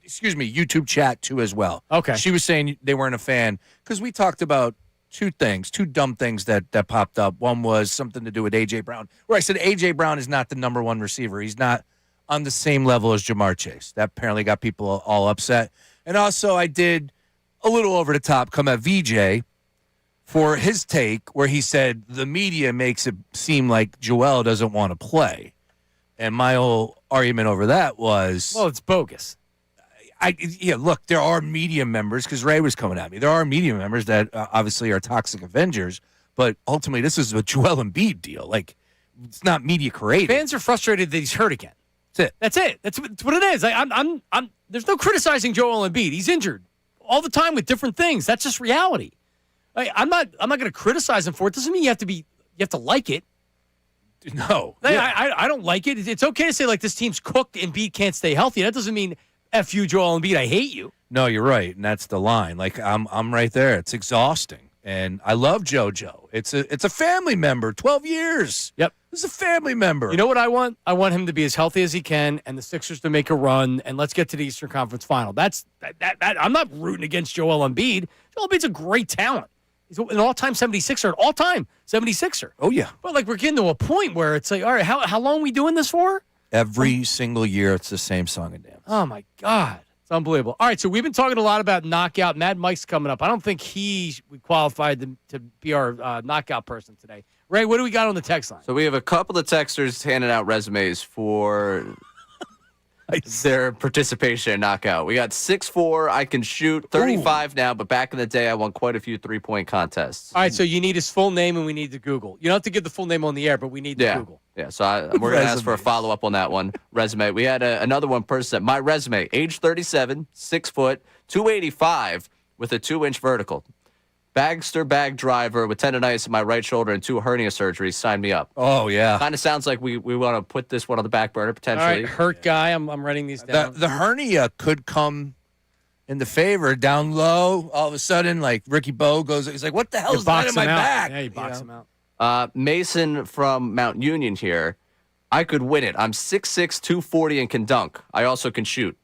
excuse me, YouTube chat, too, as well. Okay. She was saying they weren't a fan because we talked about two dumb things that popped up. One was something to do with A.J. Brown, where I said A.J. Brown is not the number one receiver. He's not on the same level as Jamar Chase. That apparently got people all upset. And also I did a little over the top come at VJ for his take where he said the media makes it seem like Joel doesn't want to play. And my whole argument over that was... Well, it's bogus. Look, there are media members, because Ray was coming at me. There are media members that obviously are toxic Avengers, but ultimately this is a Joel Embiid deal. Like, it's not media created. Fans are frustrated that he's hurt again. That's it. That's what it is. I'm there's no criticizing Joel Embiid. He's injured all the time with different things. That's just reality. I'm not going to criticize him for it. Doesn't mean you have to like it. No. I don't like it. It's okay to say, like, this team's cooked, Embiid can't stay healthy. That doesn't mean F you, Joel Embiid, I hate you. No, you're right, and that's the line. Like, I'm right there. It's exhausting. And I love JoJo. It's a family member, 12 years. Yep. It's a family member. You know what I want? I want him to be as healthy as he can and the Sixers to make a run, and let's get to the Eastern Conference Final. That I'm not rooting against Joel Embiid. Joel Embiid's a great talent. He's an all-time 76er, an all-time 76er. Oh, yeah. But, like, we're getting to a point where it's like, all right, how long are we doing this for? Every single year, it's the same song and dance. Oh, my God. It's unbelievable. All right, so we've been talking a lot about knockout. Mad Mike's coming up. I don't think he qualified to be our knockout person today. Ray, what do we got on the text line? So we have a couple of texters handing out resumes for their participation in knockout. We got 6'4". I can shoot 35 now, but back in the day, I won quite a few 3-point contests. All right, so you need his full name and we need to Google. You don't have to give the full name on the air, but we need to Google. Yeah, so we're going to ask for a follow-up on that one. Resume. We had another one person. My resume, age 37, 6 foot, 285 with a 2-inch vertical. Bagster bag driver with tendonitis in my right shoulder and 2 hernia surgeries. Sign me up. Oh, yeah. Kind of sounds like we want to put this one on the back burner potentially. All right, hurt guy. I'm writing these down. The hernia could come in the favor down low. All of a sudden, like Ricky Bo goes, he's like, what the hell is that in my back? Yeah, you box him out. Mason from Mount Union here. I could win it. I'm 6'6", 240 and can dunk. I also can shoot.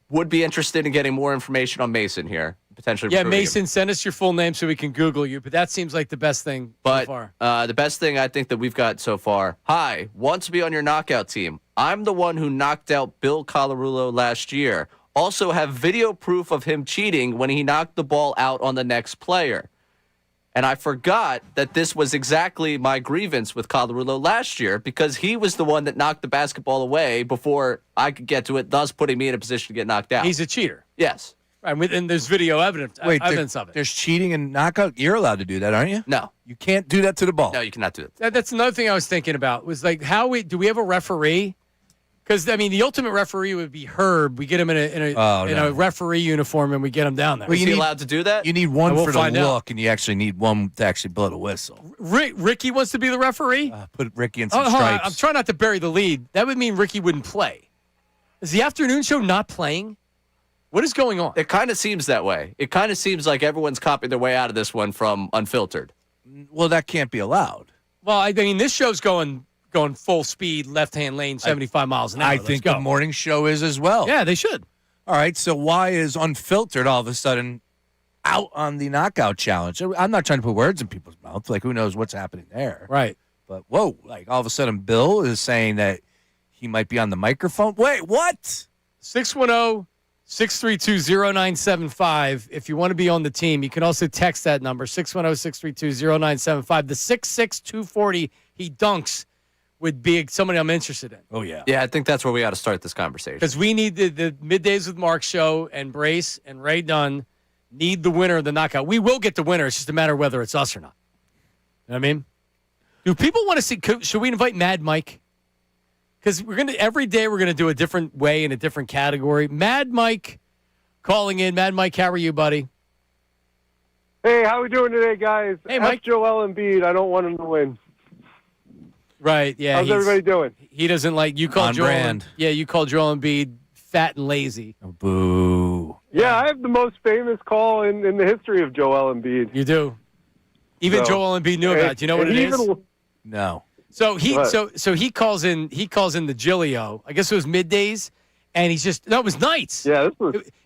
Would be interested in getting more information on Mason here. Potentially. Yeah, Mason, send us your full name so we can Google you. But that seems like the best thing so far. The best thing I think that we've got so far. Hi, want to be on your knockout team. I'm the one who knocked out Bill Colarulo last year. Also have video proof of him cheating when he knocked the ball out on the next player. And I forgot that this was exactly my grievance with Colarulo last year because he was the one that knocked the basketball away before I could get to it, thus putting me in a position to get knocked out. He's a cheater. Yes. And there's video evidence of it. There's cheating in knockout. You're allowed to do that, aren't you? No. You can't do that to the ball. No, you cannot do that. That's another thing I was thinking about was like, do we have a referee? Because, I mean, the ultimate referee would be Herb. We get him in a referee uniform and we get him down there. Is he allowed to do that? You need one for the look, out. and you actually need one to actually blow the whistle. Ricky wants to be the referee? Put Ricky in some hold on. stripes. I'm trying not to bury the lead. That would mean Ricky wouldn't play. Is the afternoon show not playing? What is going on? It kind of seems that way. It kind of seems like everyone's copying their way out of this one from Unfiltered. Well, that can't be allowed. Well, I mean, this show's going full speed, left-hand lane, 75 miles an hour. I think the morning show is as well. Yeah, they should. All right, so why is Unfiltered all of a sudden out on the knockout challenge? I'm not trying to put words in people's mouths. Like, who knows what's happening there? Right. But, whoa, like all of a sudden Bill is saying that he might be on the microphone. Wait, what? 610-632-0975. If you want to be on the team, you can also text that number, 610-632-0975. The 6'6", 240 he dunks would be somebody I'm interested in. Oh, yeah. Yeah, I think that's where we got to start this conversation. Because we need the Middays with Mark show, and Bryce and Ray Dunn need the winner of the knockout. We will get the winner. It's just a matter of whether it's us or not. You know what I mean? Do people want to see, should we invite Mad Mike? Because every day we're going to do a different way in a different category. Mad Mike calling in. Mad Mike, how are you, buddy? Hey, how we doing today, guys? Hey, Mike. Joel Embiid. I don't want him to win. Right, yeah. How's everybody doing? He doesn't like, you called Joel. Brand. Yeah, you called Joel Embiid fat and lazy. Oh, boo. Yeah, I have the most famous call in the history of Joel Embiid. You do. Even Joel Embiid knew about it. Do you know what it is? No. So he calls in the Gilio. I guess it was middays, and he's just it was nights. Yeah,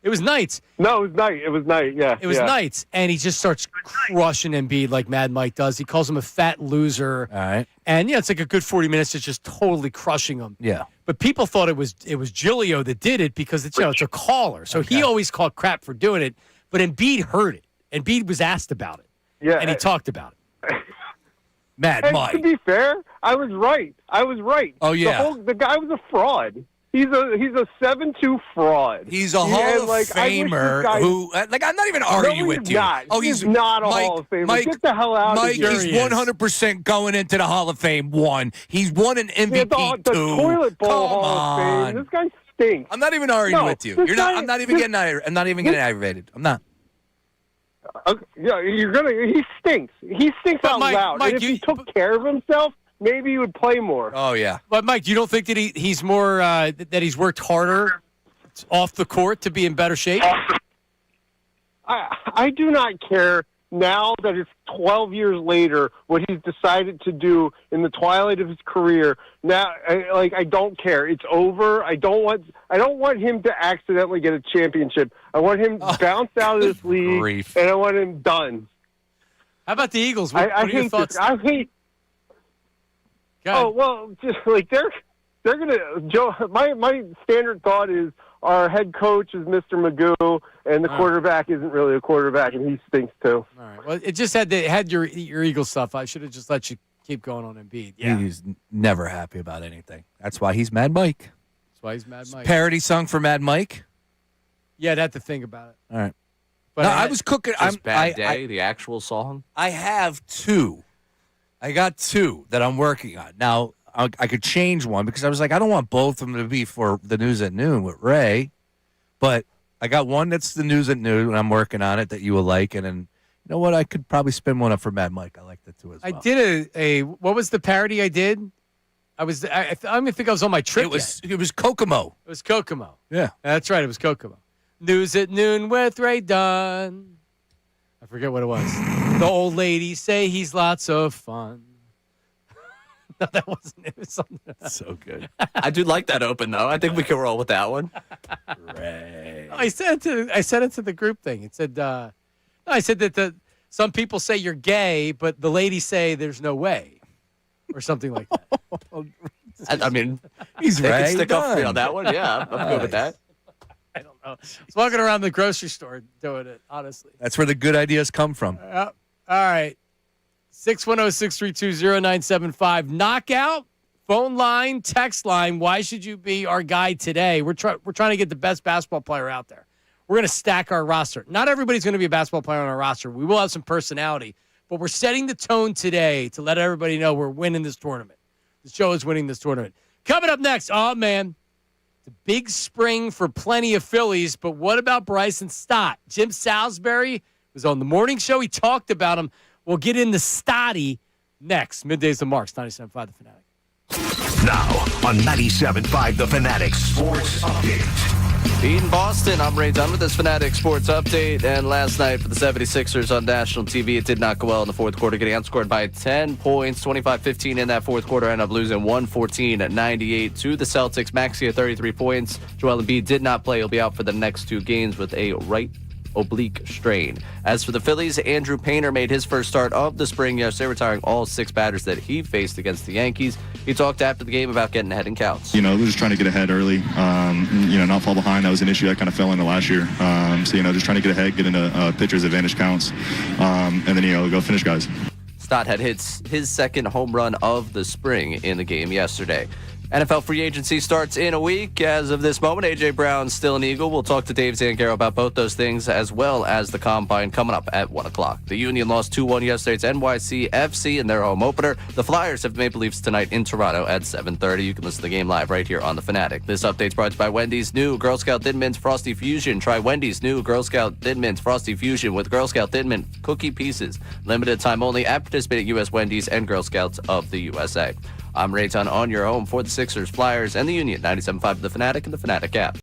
it was nights. No, it was night. It was night. Yeah, it was nights, and he just starts crushing Embiid like Mad Mike does. He calls him a fat loser. All right. And it's like a good 40 minutes of just totally crushing him. Yeah. But people thought it was Gilio that did it because it's a caller, so he always called crap for doing it. But Embiid heard it. Embiid was asked about it. Yeah, and he talked about it. Mad and Mike. To be fair, I was right. Oh yeah, the guy was a fraud. He's a 7-2 fraud. He's a Hall of Famer who, like, I'm not even arguing with you. Not. Oh, he's not a Hall of Famer. Mike, get the hell out Mike, of here. He's 100% going into the Hall of Fame. He's won an MVP. The toilet bowl Hall of Fame. This guy stinks. I'm not even arguing with you. You're not. I'm not even getting aggravated. I'm not. Yeah, he stinks. He stinks out loud. Mike, and if he took care of himself, maybe he would play more. Oh yeah. But Mike, you don't think that he's more that he's worked harder off the court to be in better shape? I do not care now that it's 12 years later what he's decided to do in the twilight of his career. Now, I don't care. It's over. I don't want him to accidentally get a championship. I want him bounced out of this league, and I want him done. How about the Eagles? What are your thoughts? I hate. Oh well, just like they're gonna. Joe, my standard thought is our head coach is Mr. Magoo, and the quarterback isn't really a quarterback, and he stinks too. All right. Well, it just had your Eagles stuff. I should have just let you keep going on Embiid. Yeah. He's never happy about anything. That's why he's Mad Mike. That's why he's Mad Mike. Parody song for Mad Mike? Yeah, I'd have to think about it. All right. But No, I was cooking. Bad Day, the actual song. I have two. I got two that I'm working on. Now, I could change one because I was like, I don't want both of them to be for the News at Noon with Ray. But I got one that's the News at Noon, and I'm working on it that you will like. And then, you know what? I could probably spin one up for Mad Mike. I like that too as well. I did a what was the parody I did? I don't even think I was on my trip. It was Kokomo. It was Kokomo. Yeah. That's right. It was Kokomo. News at Noon with Ray Dunn. I forget what it was. The old ladies say he's lots of fun. No, that wasn't it. It was something else. So good. I do like that open, though. I think we can roll with that one. Ray. I sent it to the group thing. It said, I said that some people say you're gay, but the ladies say there's no way, or something like that. I mean, he's they Ray can stick up for me Dunn. on that one. Yeah, I'm good with that. I don't know. I was walking around the grocery store doing it, honestly. That's where the good ideas come from. All right. 610-632-0975. Knockout, phone line, text line. Why should you be our guy today? We're trying to get the best basketball player out there. We're going to stack our roster. Not everybody's going to be a basketball player on our roster. We will have some personality, but we're setting the tone today to let everybody know we're winning this tournament. The show is winning this tournament. Coming up next, oh, man, it's a big spring for plenty of Phillies, but what about Bryson Stott? Jim Salbury was on the morning show. He talked about him. We'll get into Stotty next. Middays and Marks, 97.5 The Fanatic. Now on 97.5 The Fanatic Sports Update. In Boston, I'm Ray Dunn with this Fanatic Sports Update. And last night for the 76ers on national TV, it did not go well in the fourth quarter, getting outscored by 10 points, 25-15 in that fourth quarter, ended up losing 114-98 to the Celtics. Maxey at 33 points. Joel Embiid did not play. He'll be out for the next two games with a right oblique strain. As for the Phillies, Andrew Painter made his first start of the spring yesterday, retiring all 6 batters that he faced against the Yankees. He talked after the game about getting ahead in counts. We're just trying to get ahead early, not fall behind. That was an issue that kind of fell into last year. Just trying to get ahead, get into pitchers' advantage counts, and then, go finish guys. Stott had hits his second home run of the spring in the game yesterday. NFL free agency starts in a week. As of this moment, A.J. Brown's still an Eagle. We'll talk to Dave Zangero about both those things, as well as the Combine coming up at 1 o'clock. The Union lost 2-1 yesterday to NYC FC in their home opener. The Flyers have Maple Leafs tonight in Toronto at 7:30. You can listen to the game live right here on The Fanatic. This update's brought to you by Wendy's new Girl Scout Thin Mints Frosty Fusion. Try Wendy's new Girl Scout Thin Mints Frosty Fusion with Girl Scout Thin Mint cookie pieces. Limited time only at participating U.S. Wendy's and Girl Scouts of the USA. I'm Ray Dunn on your home for the Sixers, Flyers, and the Union. 97.5 The Fanatic and the Fanatic app.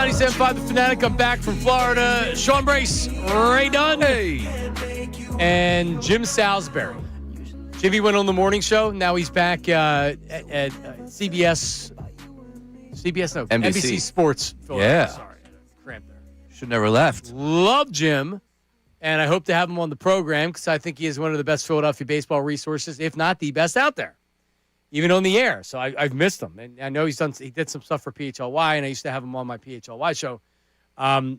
97.5 The Fanatic. I'm back from Florida. Sean Bryce, Ray Dunn, and Jim Salsbury. Jimmy went on the morning show. Now he's back at CBS. NBC Sports. Yeah. Sorry, cramped there. Should never left. Love Jim, and I hope to have him on the program because I think he is one of the best Philadelphia baseball resources, if not the best out there, even on the air. So I've missed him, and I know he did some stuff for PHLY, and I used to have him on my PHLY show.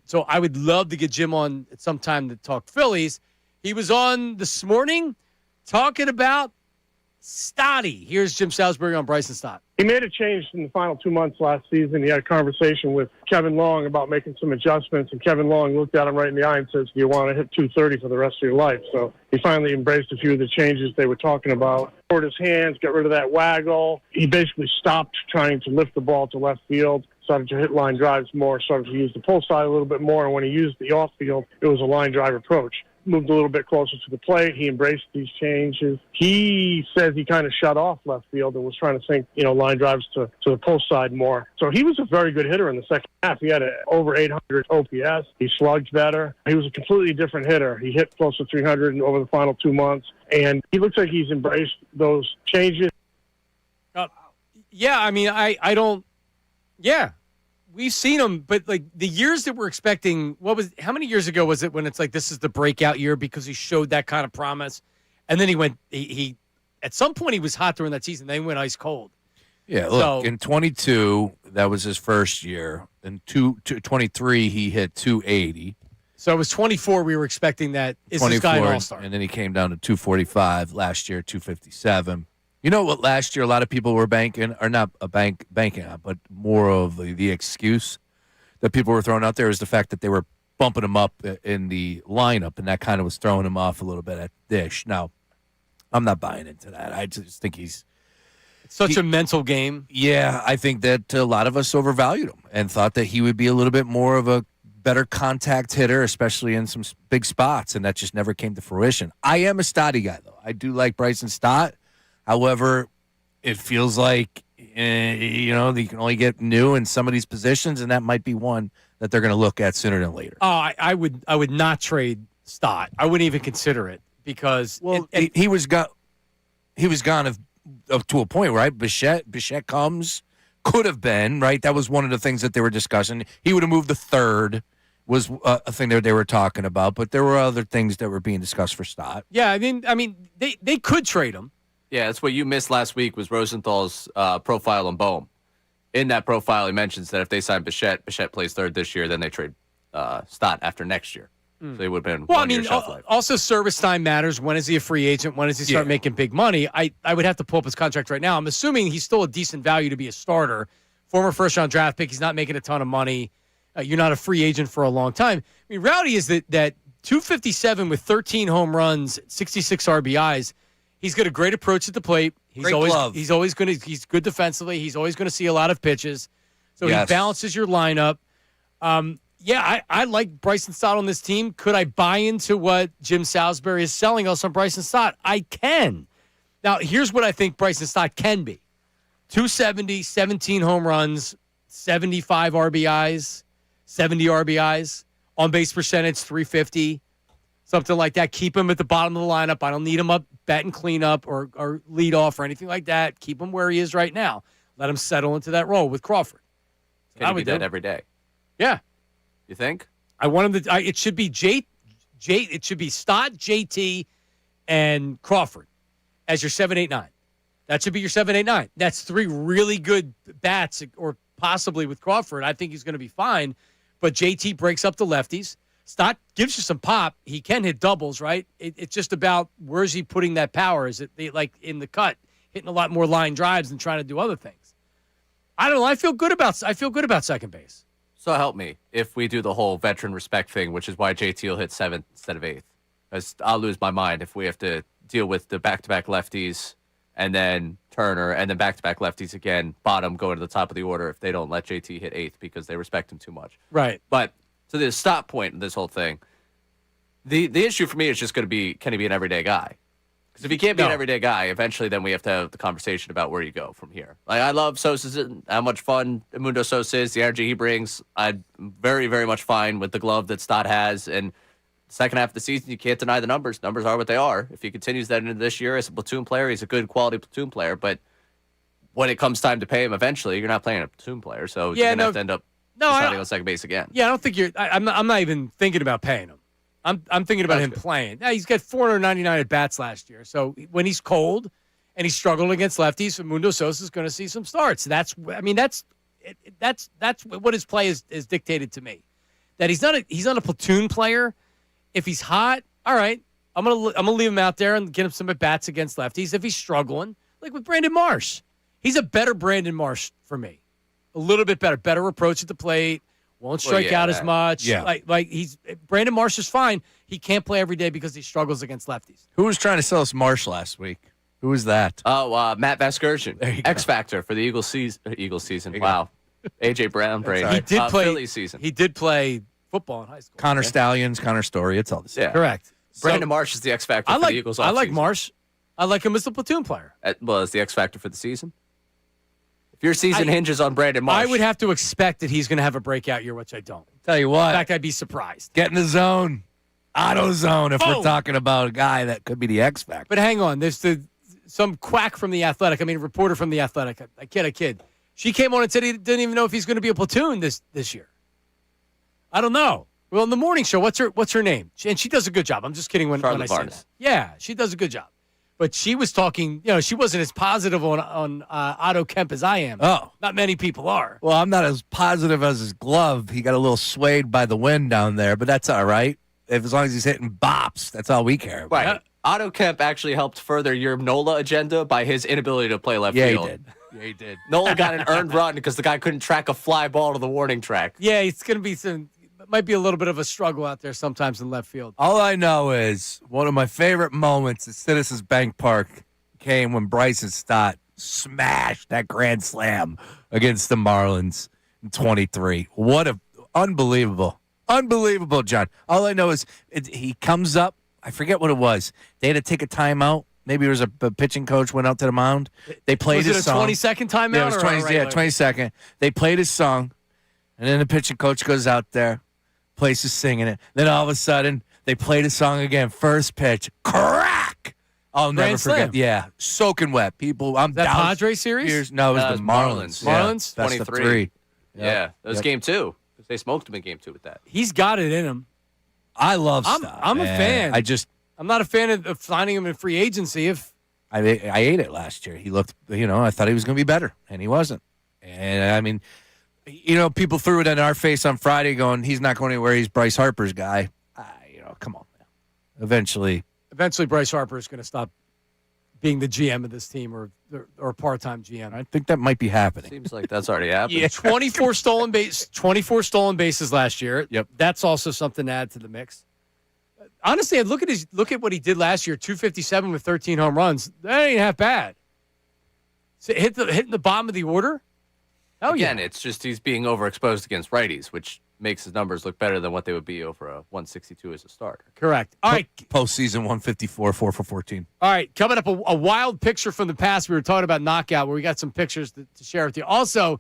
So I would love to get Jim on at some time to talk Phillies. He was on this morning talking about Stotty. Here's Jim Salisbury on Bryson Stott. He made a change in the final 2 months last season. He had a conversation with Kevin Long about making some adjustments, and Kevin Long looked at him right in the eye and says, "Do you want to hit 230 for the rest of your life?" So he finally embraced a few of the changes they were talking about. Lowered his hands, got rid of that waggle. He basically stopped trying to lift the ball to left field, started to hit line drives more, started to use the pull side a little bit more, and when he used the off field, it was a line drive approach. Moved a little bit closer to the plate. He embraced these changes. He says he kind of shut off left field and was trying to sink, line drives to the post side more. So he was a very good hitter in the second half. He had over 800 OPS. He slugged better. He was a completely different hitter. He hit close to 300 over the final 2 months, and he looks like he's embraced those changes. Yeah, I mean, I don't. Yeah. We've seen him, but like the years that we're expecting, how many years ago was it when it's like this is the breakout year because he showed that kind of promise, and then he at some point he was hot during that season, then he went ice cold. Yeah, look, in 22 that was his first year. In 23 he hit 280. So it was 24 we were expecting that is this guy an all-star, and then he came down to 245 last year, 257. You know what? Last year, a lot of people were banking on, but more of the excuse that people were throwing out there is the fact that they were bumping him up in the lineup, and that kind of was throwing him off a little bit at Dish. Now, I'm not buying into that. I just think he's such a mental game. Yeah, I think that a lot of us overvalued him and thought that he would be a little bit more of a better contact hitter, especially in some big spots, and that just never came to fruition. I am a Stotty guy, though. I do like Bryson Stott. However, it feels like, you can only get new in some of these positions, and that might be one that they're going to look at sooner than later. Oh, I would not trade Stott. I wouldn't even consider it because he was gone to a point, right? Bichette could have been, right? That was one of the things that they were discussing. He would have moved to third was a thing that they were talking about, but there were other things that were being discussed for Stott. Yeah, I mean, they could trade him. Yeah, that's what you missed last week was Rosenthal's profile on Bohm. In that profile, he mentions that if they sign Bichette plays third this year, then they trade Stott after next year. So they would have been 1 year shelf life. Also service time matters. When is he a free agent? When does he start making big money? I would have to pull up his contract right now. I'm assuming he's still a decent value to be a starter. Former first-round draft pick. He's not making a ton of money. You're not a free agent for a long time. I mean, reality is that 257 with 13 home runs, 66 RBIs, he's got a great approach at the plate. He's good defensively. He's always going to see a lot of pitches. So he balances your lineup. I like Bryson Stott on this team. Could I buy into what Jim Salisbury is selling us on Bryson Stott? I can. Now, here's what I think Bryson Stott can be. 270, 17 home runs, 75 RBIs, 70 RBIs, on-base percentage 350. Something like that. Keep him at the bottom of the lineup. I don't need him up batting cleanup or lead off or anything like that. Keep him where he is right now. Let him settle into that role with Crawford. Can he be that every day? Yeah. You think? I want him to. It should be it should be Stott, JT, and Crawford as your 7, 8, 9. That should be your 7, 8, 9. That's three really good bats, or possibly with Crawford. I think he's going to be fine. But JT breaks up the lefties. Stott gives you some pop. He can hit doubles, right? It's just about where's he putting that power? Is it like in the cut, hitting a lot more line drives and trying to do other things? I don't know. I feel good about second base. So help me if we do the whole veteran respect thing, which is why JT will hit 7th instead of 8th. Because I'll lose my mind if we have to deal with the back-to-back lefties and then Turner and then back-to-back lefties again, bottom going to the top of the order if they don't let JT hit 8th because they respect him too much. Right. But to the stop point in this whole thing, the issue for me is just going to be, can he be an everyday guy? Because if you can't be an everyday guy, eventually then we have to have the conversation about where you go from here. Like, I love Sosa's, how much fun Mundo Sosa is, the energy he brings. I'm very, very much fine with the glove that Stott has. And second half of the season, you can't deny the numbers. Numbers are what they are. If he continues that into this year as a platoon player, he's a good quality platoon player. But when it comes time to pay him eventually, you're not playing a platoon player. So you're going to have to end up deciding on second base again. Yeah, I don't think I'm not even thinking about paying him. I'm thinking about him playing. Yeah, he's got 499 at bats last year. So when he's cold and he's struggling against lefties, Mundo Sosa is going to see some starts. That's what his play is dictated to me. That he's not a platoon player. If he's hot, all right, I'm gonna leave him out there and get him some at bats against lefties. If he's struggling, like with Brandon Marsh, he's a better Brandon Marsh for me. A little bit better approach at the plate. Won't strike out as much. Yeah. Like Brandon Marsh is fine. He can't play every day because he struggles against lefties. Who was trying to sell us Marsh last week? Who was that? Oh, Matt Vasgersian. X Factor for the Eagles season. Wow. AJ Brown brain. He did play Phillies season. He did play football in high school. Connor Stallions, Connor Story. It's all the same. Yeah. Correct. Brandon Marsh is the X Factor for the Eagles. I like Marsh. I like him as a platoon player. Is the X Factor for the season? If your season hinges on Brandon Marsh. I would have to expect that he's going to have a breakout year, which I don't. Tell you what. In fact, I'd be surprised. Get in the zone. Auto zone if we're talking about a guy that could be the X Factor. But hang on. There's some quack from The Athletic. I mean, a reporter from The Athletic. A kid. She came on and said he didn't even know if he's going to be a platoon this year. I don't know. Well, in the morning show, what's her name? And she does a good job. I'm just kidding when I say that. Yeah, she does a good job. But she was talking, she wasn't as positive on Otto Kemp as I am. Oh. Not many people are. Well, I'm not as positive as his glove. He got a little swayed by the wind down there, but that's all right. As long as he's hitting bops, that's all we care about. Right. Otto Kemp actually helped further your Nola agenda by his inability to play left field. He did. Nola got an earned run because the guy couldn't track a fly ball to the warning track. Yeah, it's going to be might be a little bit of a struggle out there sometimes in left field. All I know is one of my favorite moments at Citizens Bank Park came when Bryson Stott smashed that grand slam against the Marlins in 23. What a unbelievable, John. All I know is he comes up. I forget what it was. They had to take a timeout. Maybe it was a pitching coach went out to the mound. They played his song. Was it a 20-second timeout? Yeah, it was 20-second. They played his song, and then the pitching coach goes out there. Place is singing it. Then all of a sudden, they played a song again. First pitch, crack! I'll never forget. Yeah, soaking wet. People, I'm that Padre series? No, it was the Marlins. Marlins? Yeah, 23. Yeah, that was game 2. They smoked him in game 2 with that. He's got it in him. I love Stott. I'm a fan. I'm not a fan of signing him in free agency. I ate it last year. He looked, I thought he was going to be better, and he wasn't. And, I mean, people threw it in our face on Friday going, he's not going anywhere. He's Bryce Harper's guy. Come on, man. Eventually, Bryce Harper is going to stop being the GM of this team or part-time GM. I think that might be happening. Seems like that's already happened. Yeah. 24 stolen bases last year. Yep. That's also something to add to the mix. Honestly, look at what he did last year. 257 with 13 home runs. That ain't half bad. So hitting the bottom of the order. Again, it's just he's being overexposed against righties, which makes his numbers look better than what they would be over a 162 as a starter. Correct. All right. Postseason 154, 4 for 14. All right. Coming up, a wild picture from the past. We were talking about knockout, where we got some pictures to share with you. Also,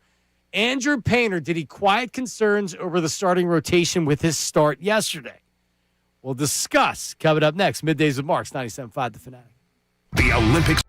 Andrew Painter, did he quiet concerns over the starting rotation with his start yesterday? We'll discuss coming up next. Middays with Marks, 97.5 The Fanatic. The Olympics.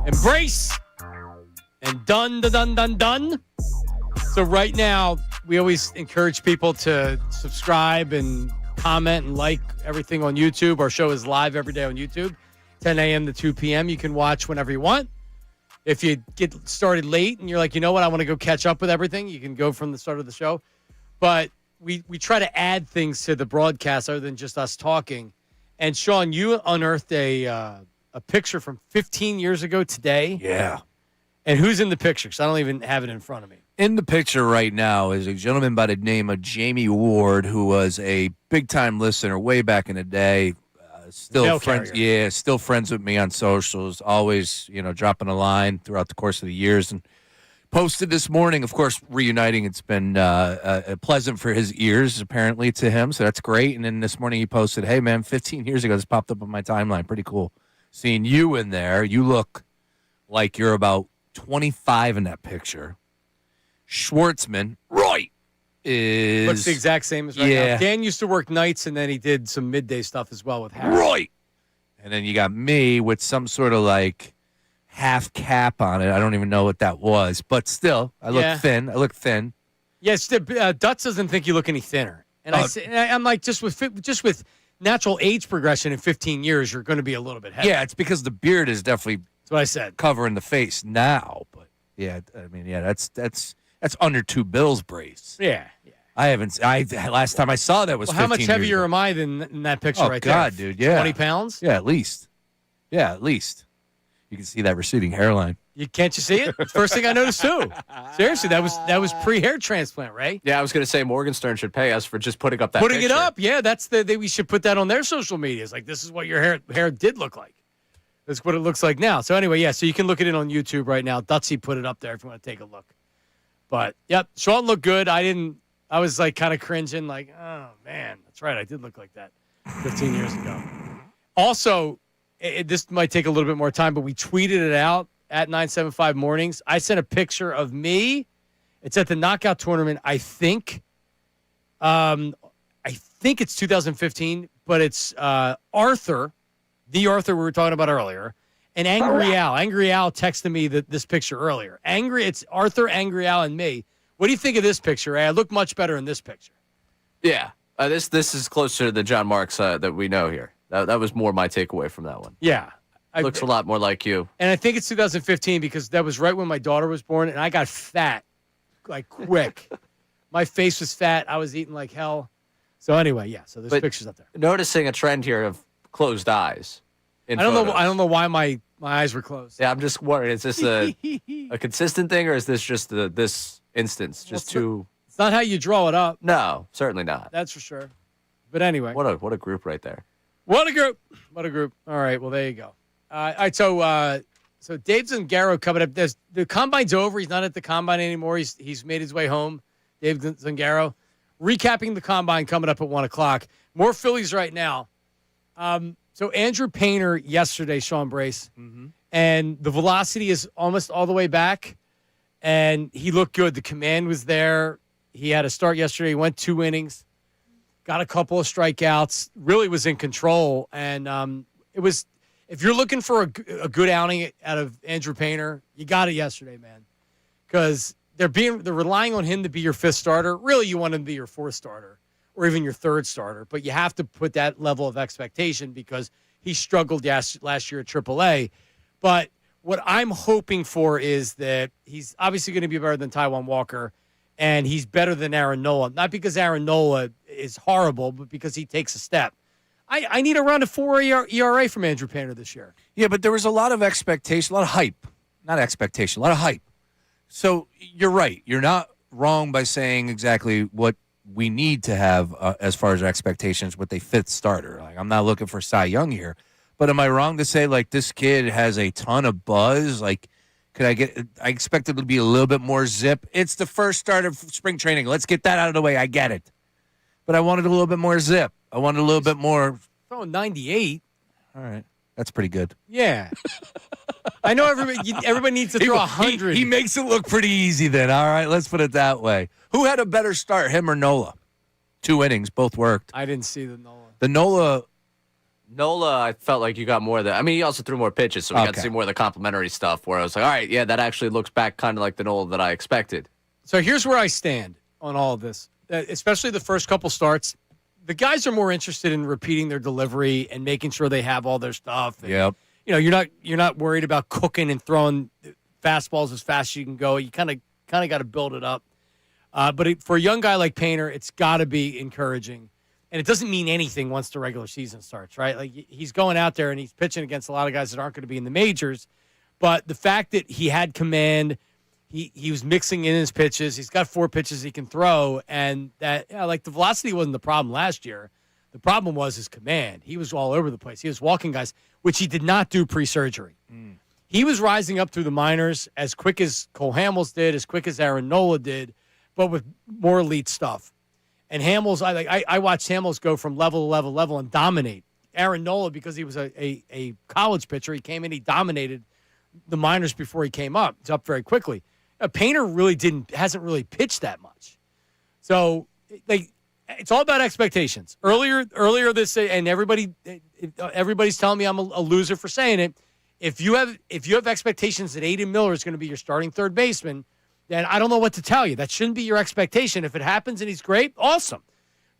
and Bryce and done. So right now, we always encourage people to subscribe and comment and like everything on YouTube. Our show is live every day on YouTube, 10 a.m. to 2 p.m. You can watch whenever you want. If you get started late and you're like, you know what, I want to go catch up with everything, you can go from the start of the show. But we try to add things to the broadcast other than just us talking. And Sean, you unearthed a picture from 15 years ago today. Yeah. And who's in the picture? Because I don't even have it in front of me. In the picture right now is a gentleman by the name of Jamie Ward, who was a big-time listener way back in the day. Still friends, still friends with me on socials. Always, dropping a line throughout the course of the years, and posted this morning. Of course, reuniting. It's been pleasant for his ears, apparently, to him. So that's great. And then this morning he posted, "Hey man, 15 years ago, this popped up on my timeline. Pretty cool. Seeing you in there. You look like you're about 25 in that picture." Schwartzman, Roy, looks the exact same as right now. Dan used to work nights, and then he did some midday stuff as well with Harper. Roy. And then you got me with some sort of half cap on it. I don't even know what that was, but still, I look thin. Yes, Dutz doesn't think you look any thinner, and I'm like, just with natural age progression in 15 years, you're going to be a little bit heavier. Yeah, it's because the beard is definitely that's what I said, covering the face now. But that's under 2 bills, Bryce. Yeah. Last time I saw that was 15 how much years heavier ago. am I than in that picture right there? Oh, God, dude, yeah. 20 pounds? Yeah, at least. You can see that receding hairline. Can't you see it? First thing I noticed, too. Seriously, that was pre-hair transplant, right? Yeah, I was going to say Morgan Stern should pay us for just putting up that Putting picture. it up, yeah. We should put that on their social media. It's like, this is what your hair did look like. That's what it looks like now. So anyway, yeah, so you can look at it on YouTube right now. Dutsy put it up there if you want to take a look. But, yep, Sean looked good. I was kind of cringing, oh, man, that's right. I did look like that 15 years ago. Also, this might take a little bit more time, but we tweeted it out at 975 Mornings. I sent a picture of me. It's at the knockout tournament, I think. I think it's 2015, but it's Arthur, the Arthur we were talking about earlier, and Angry Al. Angry Al texted me this picture earlier. It's Arthur, Angry Al, and me. What do you think of this picture, Ray? I look much better in this picture. Yeah. This is closer to the John Marks that we know here. That was more my takeaway from that one. Yeah. Looks a lot more like you. And I think it's 2015 because that was right when my daughter was born, and I got fat, quick. My face was fat. I was eating like hell. So anyway, yeah. So there's pictures up there. Noticing a trend here of closed eyes. I don't know why my eyes were closed. Yeah, I'm just wondering, is this a consistent thing, or is this just this instance? Just too. It's not how you draw it up. No, certainly not. That's for sure. But anyway, what a group right there. What a group. All right, well there you go. All right, so Dave Zangero coming up. The combine's over. He's not at the combine anymore. He's made his way home. Dave Zangero, recapping the combine coming up at 1:00. More Phillies right now. So Andrew Painter yesterday, Sean Bryce, and the velocity is almost all the way back, and he looked good. The command was there. He had a start yesterday. He went 2 innings, got a couple of strikeouts, really was in control, and it was. If you're looking for a good outing out of Andrew Painter, you got it yesterday, man, because they're relying on him to be your 5th starter. Really, you want him to be your 4th starter or even your 3rd starter, but you have to put that level of expectation because he struggled last year at AAA. But what I'm hoping for is that he's obviously going to be better than Taijuan Walker, and he's better than Aaron Nola. Not because Aaron Nola is horrible, but because he takes a step. I need around a 4 ERA from Andrew Painter this year. Yeah, but there was a lot of expectation, a lot of hype. Not expectation, a lot of hype. So you're right. You're not wrong by saying exactly what we need to have as far as our expectations with a 5th starter. I'm not looking for Cy Young here. But am I wrong to say, this kid has a ton of buzz? I expect it to be a little bit more zip. It's the first start of spring training. Let's get that out of the way. I get it. But I wanted a little bit more zip. I wanted a little bit more. Throwing 98. All right. That's pretty good. Yeah. I know everybody needs to throw 100. He makes it look pretty easy then. All right, let's put it that way. Who had a better start, him or Nola? 2 innings, both worked. I didn't see the Nola. The Nola Nola, I felt like you got more of the. I mean, he also threw more pitches, so we got to see more of the complimentary stuff. Where I was like, all right, yeah, that actually looks back kind of like the Nola that I expected. So here's where I stand on all of this, especially the first couple starts. The guys are more interested in repeating their delivery and making sure they have all their stuff. And, Yep. You're not worried about cooking and throwing fastballs as fast as you can go. You kind of got to build it up. But for a young guy like Painter, it's got to be encouraging. And it doesn't mean anything once the regular season starts, right? Like he's going out there and he's pitching against a lot of guys that aren't going to be in the majors. But the fact that he had command, he was mixing in his pitches. He's got 4 pitches he can throw, and that the velocity wasn't the problem last year. The problem was his command. He was all over the place. He was walking guys, which he did not do pre-surgery. He was rising up through the minors as quick as Cole Hamels did, as quick as Aaron Nola did, but with more elite stuff. And Hamels, I watched Hamels go from level to level and dominate. Aaron Nola, because he was a college pitcher, he came in, he dominated the minors before he came up. He's up very quickly. Painter really hasn't really pitched that much. So it's all about expectations. Earlier this, and everybody's telling me I'm a loser for saying it. If you have expectations that Aiden Miller is going to be your starting third baseman, then I don't know what to tell you. That shouldn't be your expectation. If it happens and he's great, awesome.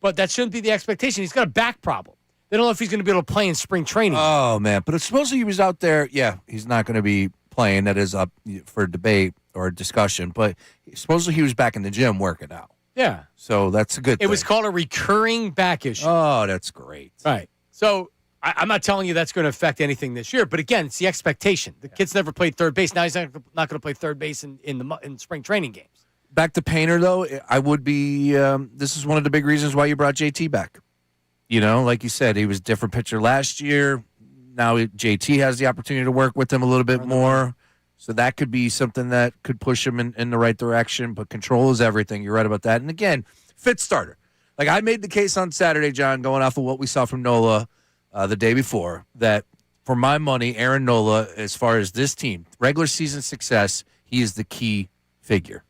But that shouldn't be the expectation. He's got a back problem. They don't know if he's going to be able to play in spring training. Oh, man. But supposedly he was out there. Yeah, he's not going to be playing. That is up for debate or discussion. But supposedly he was back in the gym working out. Yeah. So that's a good thing. It was called a recurring back issue. Oh, that's great. Right. So I'm not telling you that's going to affect anything this year. But, again, it's the expectation. The kid's never played third base. Now he's not going to play third base in spring training games. Back to Painter, though, I would be this is one of the big reasons why you brought JT back. Like you said, he was a different pitcher last year. Now JT has the opportunity to work with him a little bit more. So that could be something that could push him in the right direction. But control is everything. You're right about that. And, again, fit starter. Like I made the case on Saturday, John, going off of what we saw from Nola the day before, that for my money, Aaron Nola, as far as this team, regular season success, he is the key figure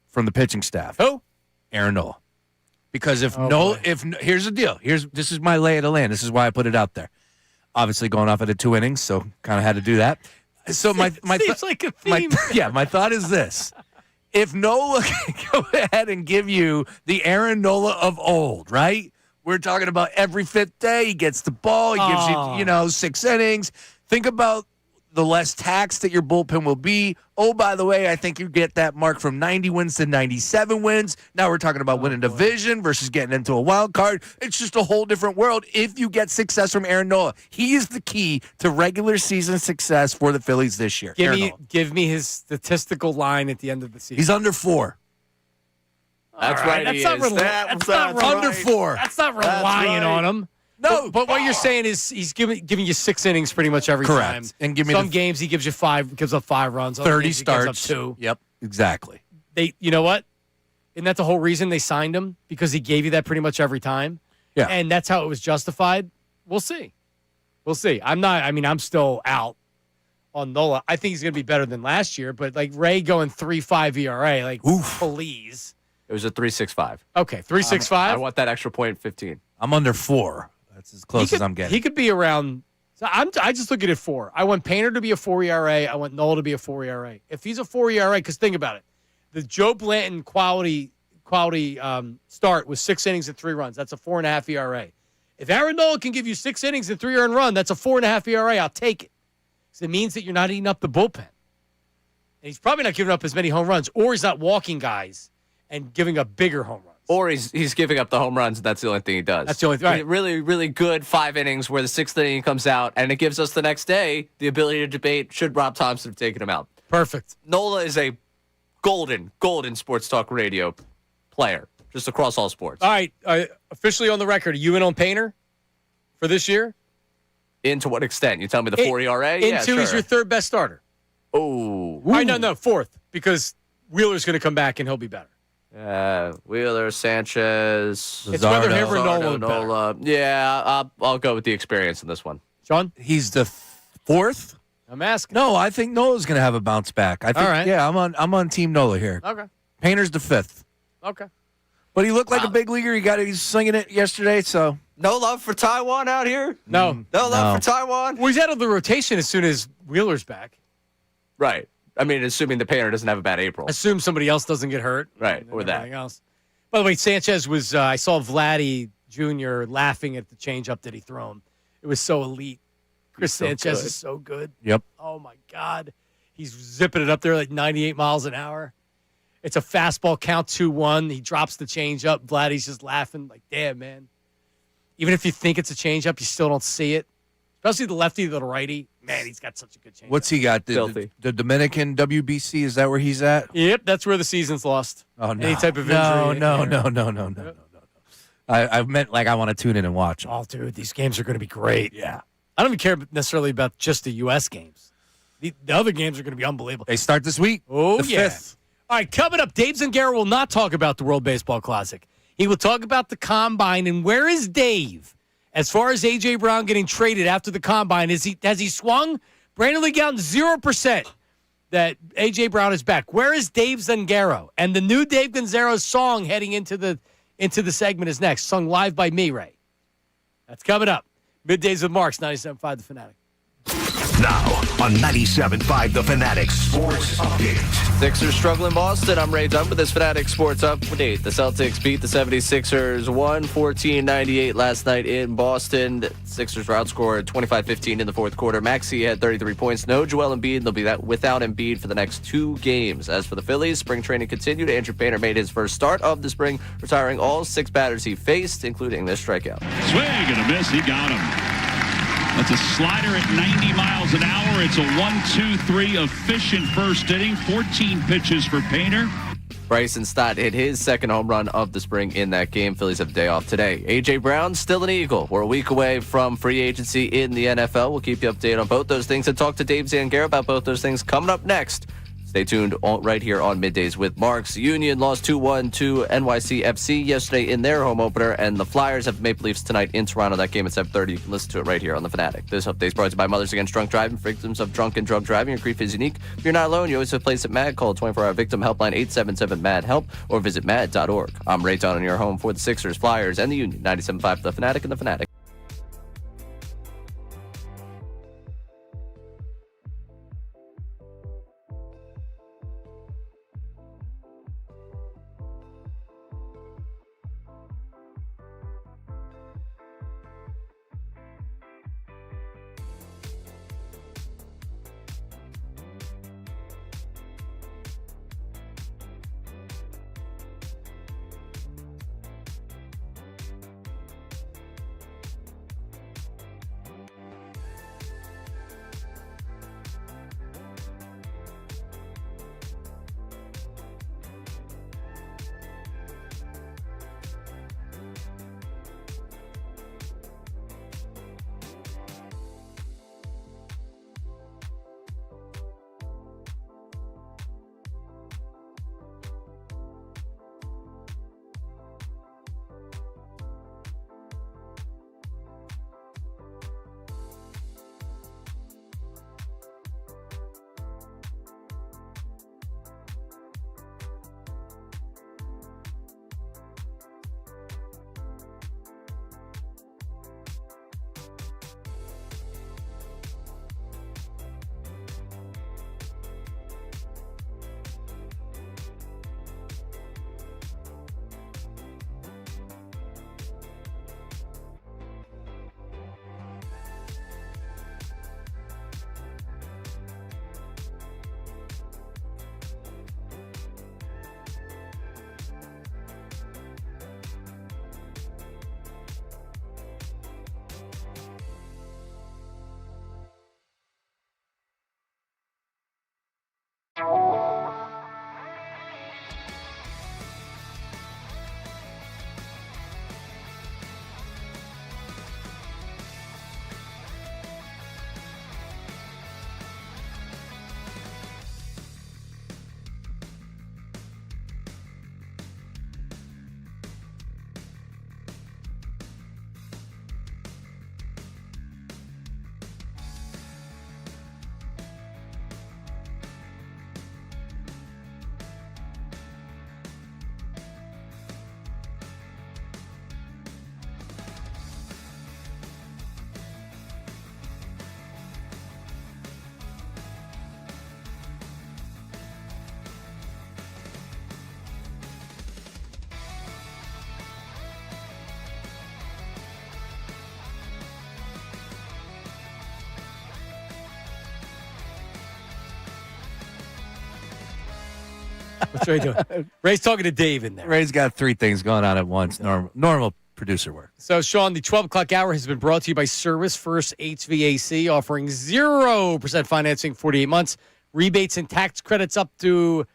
from the pitching staff. Who? Aaron Nola. Because here's the deal. This is my lay of the land. This is why I put it out there. Obviously going off of the 2 innings, so kind of had to do that. So seems like a theme. My thought is this. If Nola can go ahead and give you the Aaron Nola of old, right? We're talking about every 5th day, he gets the ball, he gives you, 6 innings. Think about the less taxed that your bullpen will be. Oh, by the way, I think you get that mark from 90 wins to 97 wins. Now we're talking about winning division versus getting into a wild card. It's just a whole different world if you get success from Aaron Nola. He is the key to regular season success for the Phillies this year. Give me his statistical line at the end of the season. He's under 4. That's right. That's not under 4. That's not relying on him. No, but what you're saying is he's giving you 6 innings pretty much every time. And give me some games he gives you 5, gives up 5 runs. 30 starts. He gives up 2. Yep, exactly. You know what? Isn't that the whole reason they signed him? Because he gave you that pretty much every time. Yeah, and that's how it was justified. We'll see. I'm still out on Nola. I think he's going to be better than last year. But like Ray going 3.5 ERA, please. It was a 3.65. Okay, 3.65. I want that extra point 15. I'm under 4. That's as close as I'm getting. He could be around. So I just look at it 4. I want Painter to be a 4 ERA. I want Nola to be a 4 ERA. If he's a 4 ERA, because think about it, the Joe Blanton quality start was 6 innings and 3 runs. That's a 4.5 ERA. If Aaron Nola can give you 6 innings and 3 earned run, that's a 4.5 ERA. I'll take it. Because it means that you're not eating up the bullpen. And he's probably not giving up as many home runs, or he's not walking guys and giving up bigger home runs. Or he's giving up the home runs, and that's the only thing he does. That's the only thing. Right. Really, really good 5 innings where the 6th inning comes out, and it gives us the next day the ability to debate, should Rob Thompson have taken him out? Perfect. Nola is a golden sports talk radio player, just across all sports. All right, officially on the record, are you in on Painter for this year? In to what extent? You tell me the 4 ERA? He's your 3rd best starter. Oh. All right, no, 4th, because Wheeler's going to come back and he'll be better. Wheeler, Sanchez. It's whether him or Nola. Yeah, I'll go with the experience in this one. Sean? He's the 4th? I'm asking. No, I think Nola's going to have a bounce back. I think. All right. Yeah, I'm on Team Nola here. Okay. Painter's the 5th. Okay. But he looked like a big leaguer. He's swinging it yesterday, so. No love for Taiwan out here? No. No love for Taiwan? Well, he's out of the rotation as soon as Wheeler's back. Right. I mean, assuming the Painter doesn't have a bad April. Assume somebody else doesn't get hurt. Right, or that. Everything else. By the way, Sanchez was, I saw Vladdy Jr. laughing at the changeup that he threw him. It was so elite. Chris Sanchez is so good. Yep. Oh, my God. He's zipping it up there like 98 miles an hour. It's a fastball count 2-1. He drops the changeup. Vladdy's just laughing like, damn, man. Even if you think it's a changeup, you still don't see it. Especially the lefty to the righty. Man, he's got such a good changeup. What's he got? The Dominican WBC? Is that where he's at? Yep, that's where the season's lost. Oh, no. Any type of injury. No. I meant like I want to tune in and watch them. Oh, dude, these games are going to be great. Yeah. I don't even care necessarily about just the U.S. games. The other games are going to be unbelievable. They start this week. Oh, the yeah. 5th. All right, coming up, Dave Zangero will not talk about the World Baseball Classic. He will talk about the Combine. And where is Dave? As far as A.J. Brown getting traded after the Combine, has he swung? Brandon Lee Gowton, 0% that A.J. Brown is back. Where is Dave Zangero? And the new Dave Zangero song heading into the segment is next, sung live by me, Ray. That's coming up. Middays with Marks, 97.5 The Fanatic. Now on 97.5 The Fanatic Sports Update. Sixers struggling Boston. I'm Ray Dunn with this Fanatic Sports Update. The Celtics beat the 76ers 114-98 last night in Boston. Sixers were outscored 25-15 in the fourth quarter. Maxey had 33 points. No Joel Embiid. They'll be without Embiid for the next 2 games. As for the Phillies, spring training continued. Andrew Painter made his first start of the spring, retiring all 6 batters he faced, including this strikeout. Swing and a miss. He got him. That's a slider at 90 miles an hour. It's a 1-2-3 efficient first inning. 14 pitches for Painter. Bryson Stott hit his second home run of the spring in that game. Phillies have a day off today. A.J. Brown, still an Eagle. We're a week away from free agency in the NFL. We'll keep you updated on both those things and talk to Dave Zangero about both those things coming up next. Stay tuned right here on Middays with Marks. Union lost 2-1 to NYCFC yesterday in their home opener, and the Flyers have Maple Leafs tonight in Toronto. That game at 7:30. You can listen to it right here on The Fanatic. This update is brought to you by Mothers Against Drunk Driving. For victims of drunk and drug driving, your grief is unique. If you're not alone, you always have a place at MAD. Call 24-hour victim helpline 877-MAD-HELP or visit MAD.org. I'm Ray Dunn on your home for the Sixers, Flyers, and the Union. 97.5 The Fanatic and The Fanatic. What's Ray doing? Ray's talking to Dave in there. Ray's got 3 things going on at once. Normal producer work. So, Sean, the 12 o'clock hour has been brought to you by Service First HVAC, offering 0% financing, 48 months, rebates and tax credits up to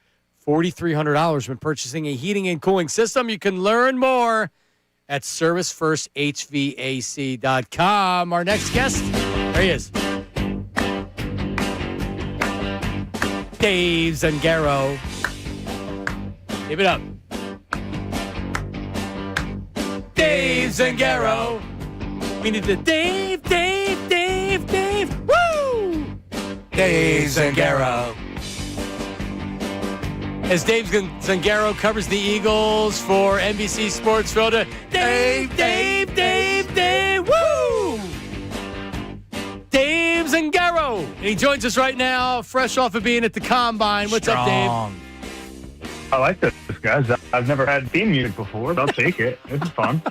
$4,300 when purchasing a heating and cooling system. You can learn more at ServiceFirstHVAC.com. Our next guest, there he is. Dave Zangero. Give it up. Dave Zangero. We need the Dave. Woo! Dave Zangero. As Dave Zangero covers the Eagles for NBC Sports Filter. Dave. Woo! Dave Zangero. And he joins us right now, fresh off of being at the Combine. What's up, Dave? I like this, guys. I've never had theme music before, but I'll take it. This is fun.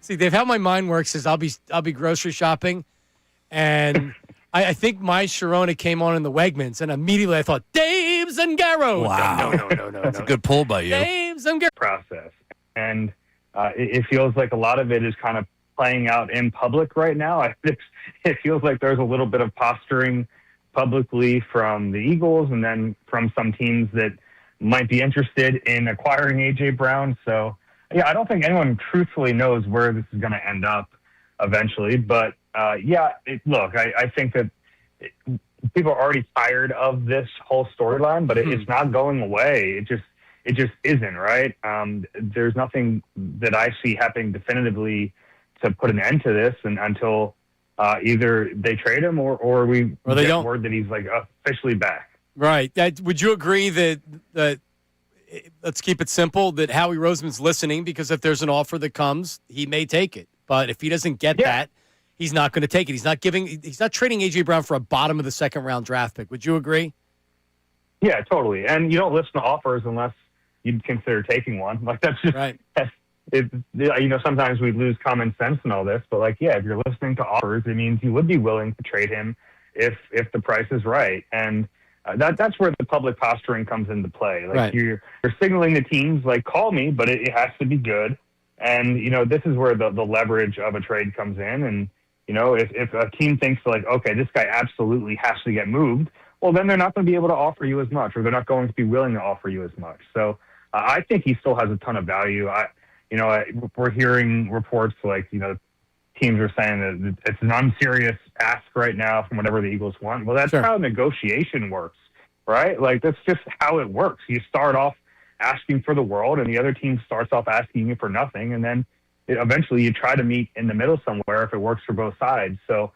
See, Dave, how my mind works is I'll be grocery shopping, and I think my Sharona came on in the Wegmans, and immediately I thought, Dave Zangero. Wow. No. That's a good pull by you. Dave Zangero. Process. And it feels like a lot of it is kind of playing out in public right now. It feels like there's a little bit of posturing publicly from the Eagles and then from some teams that might be interested in acquiring A.J. Brown. So, yeah, I don't think anyone truthfully knows where this is going to end up eventually. But, look, I think that people are already tired of this whole storyline, but it's not going away. It just isn't, right? There's nothing that I see happening definitively to put an end to this until either they trade him or we get word that he's like officially back. Right. Would you agree that let's keep it simple, that Howie Roseman's listening, because if there's an offer that comes, he may take it. But if he doesn't get that, he's not going to take it. He's not trading A.J. Brown for a bottom of the second round draft pick. Would you agree? Yeah, totally. And you don't listen to offers unless you'd consider taking one. Like that's just right. Sometimes we lose common sense and all this, but if you're listening to offers, it means you would be willing to trade him if the price is right. And that's where the public posturing comes into play. Right. You're signaling to teams call me, but it has to be good. And this is where the leverage of a trade comes in. And if a team thinks okay, this guy absolutely has to get moved, well, then they're not going to be able to offer you as much, or they're not going to be willing to offer you as much. So I think he still has a ton of value. We're hearing reports teams are saying that it's an unserious ask right now from whatever the Eagles want. Well, that's how negotiation works, right? That's just how it works. You start off asking for the world, and the other team starts off asking you for nothing, and then eventually you try to meet in the middle somewhere if it works for both sides. So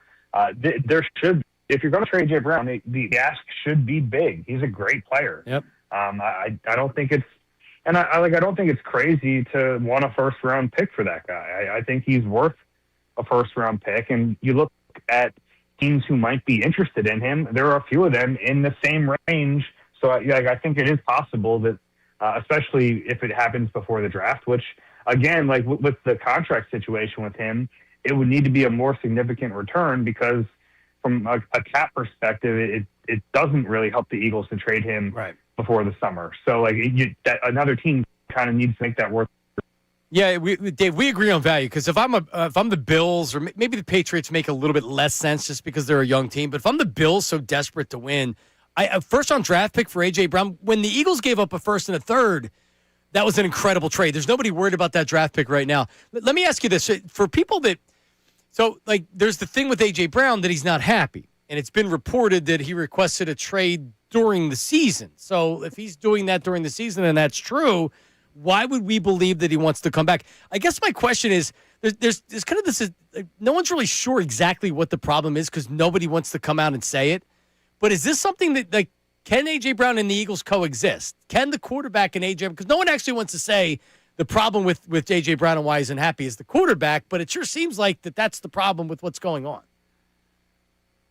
there should, if you're going to trade Jay Brown, the ask should be big. He's a great player. Yep. I don't think it's, and I don't think it's crazy to want a first round pick for that guy. I think he's worth a first round pick. And you look at teams who might be interested in him, there are a few of them in the same range. So I think it is possible that, especially if it happens before the draft, which again, with the contract situation with him, it would need to be a more significant return because from a cap perspective, it doesn't really help the Eagles to trade him before the summer. So another team kind of needs to make that worth. Yeah, Dave, we agree on value, because if I'm the Bills, or maybe the Patriots make a little bit less sense just because they're a young team, but if I'm the Bills so desperate to win, a first-round draft pick for A.J. Brown, when the Eagles gave up a first and a third, that was an incredible trade. There's nobody worried about that draft pick right now. Let me ask you this. For people that – there's the thing with A.J. Brown that he's not happy, and it's been reported that he requested a trade during the season. So if he's doing that during the season and that's true – why would we believe that he wants to come back? I guess my question is, there's kind of this, no one's really sure exactly what the problem is because nobody wants to come out and say it. But is this something that, can A.J. Brown and the Eagles coexist? Can the quarterback and A.J. because no one actually wants to say the problem with A.J. Brown and why he's unhappy is the quarterback, but it sure seems like that's the problem with what's going on.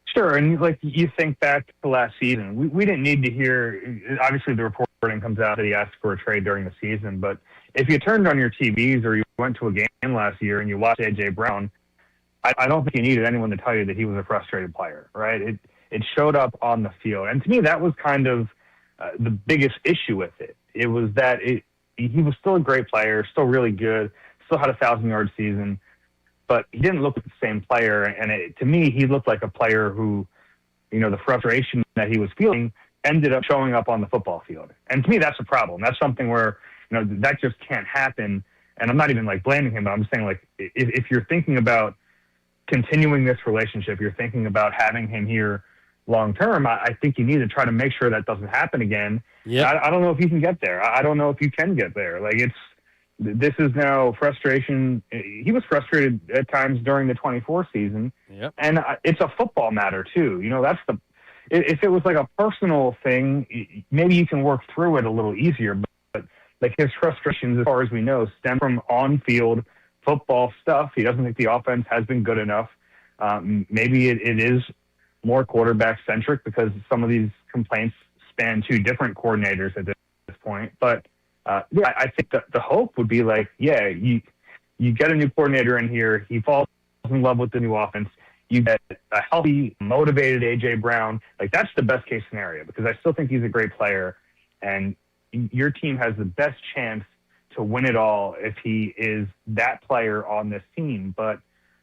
Sure, and you think back to last season, we didn't need to hear, obviously the reporting comes out that he asked for a trade during the season, but if you turned on your TVs or you went to a game last year and you watched A.J. Brown, I don't think you needed anyone to tell you that he was a frustrated player, right? It showed up on the field. And to me, that was kind of the biggest issue with it. It was that he was still a great player, still really good, still had a 1,000-yard season, but he didn't look like the same player. And to me, he looked like a player who, the frustration that he was feeling ended up showing up on the football field. And to me, that's a problem. That's something where, that just can't happen. And I'm not even blaming him, but I'm saying if you're thinking about continuing this relationship, you're thinking about having him here long term, I think you need to try to make sure that doesn't happen again. Yep. I don't know if you can get there. I don't know if you can get there. This is now frustration. He was frustrated at times during the 24 season. Yep. And it's a football matter too. If it was a personal thing, maybe you can work through it a little easier, but his frustrations, as far as we know, stem from on-field football stuff. He doesn't think the offense has been good enough. Maybe it is more quarterback-centric because some of these complaints span 2 different coordinators at this point. But, I think that the hope would be you get a new coordinator in here. He falls in love with the new offense. You get a healthy, motivated A.J. Brown. That's the best-case scenario because I still think he's a great player. And your team has the best chance to win it all if he is that player on this team. But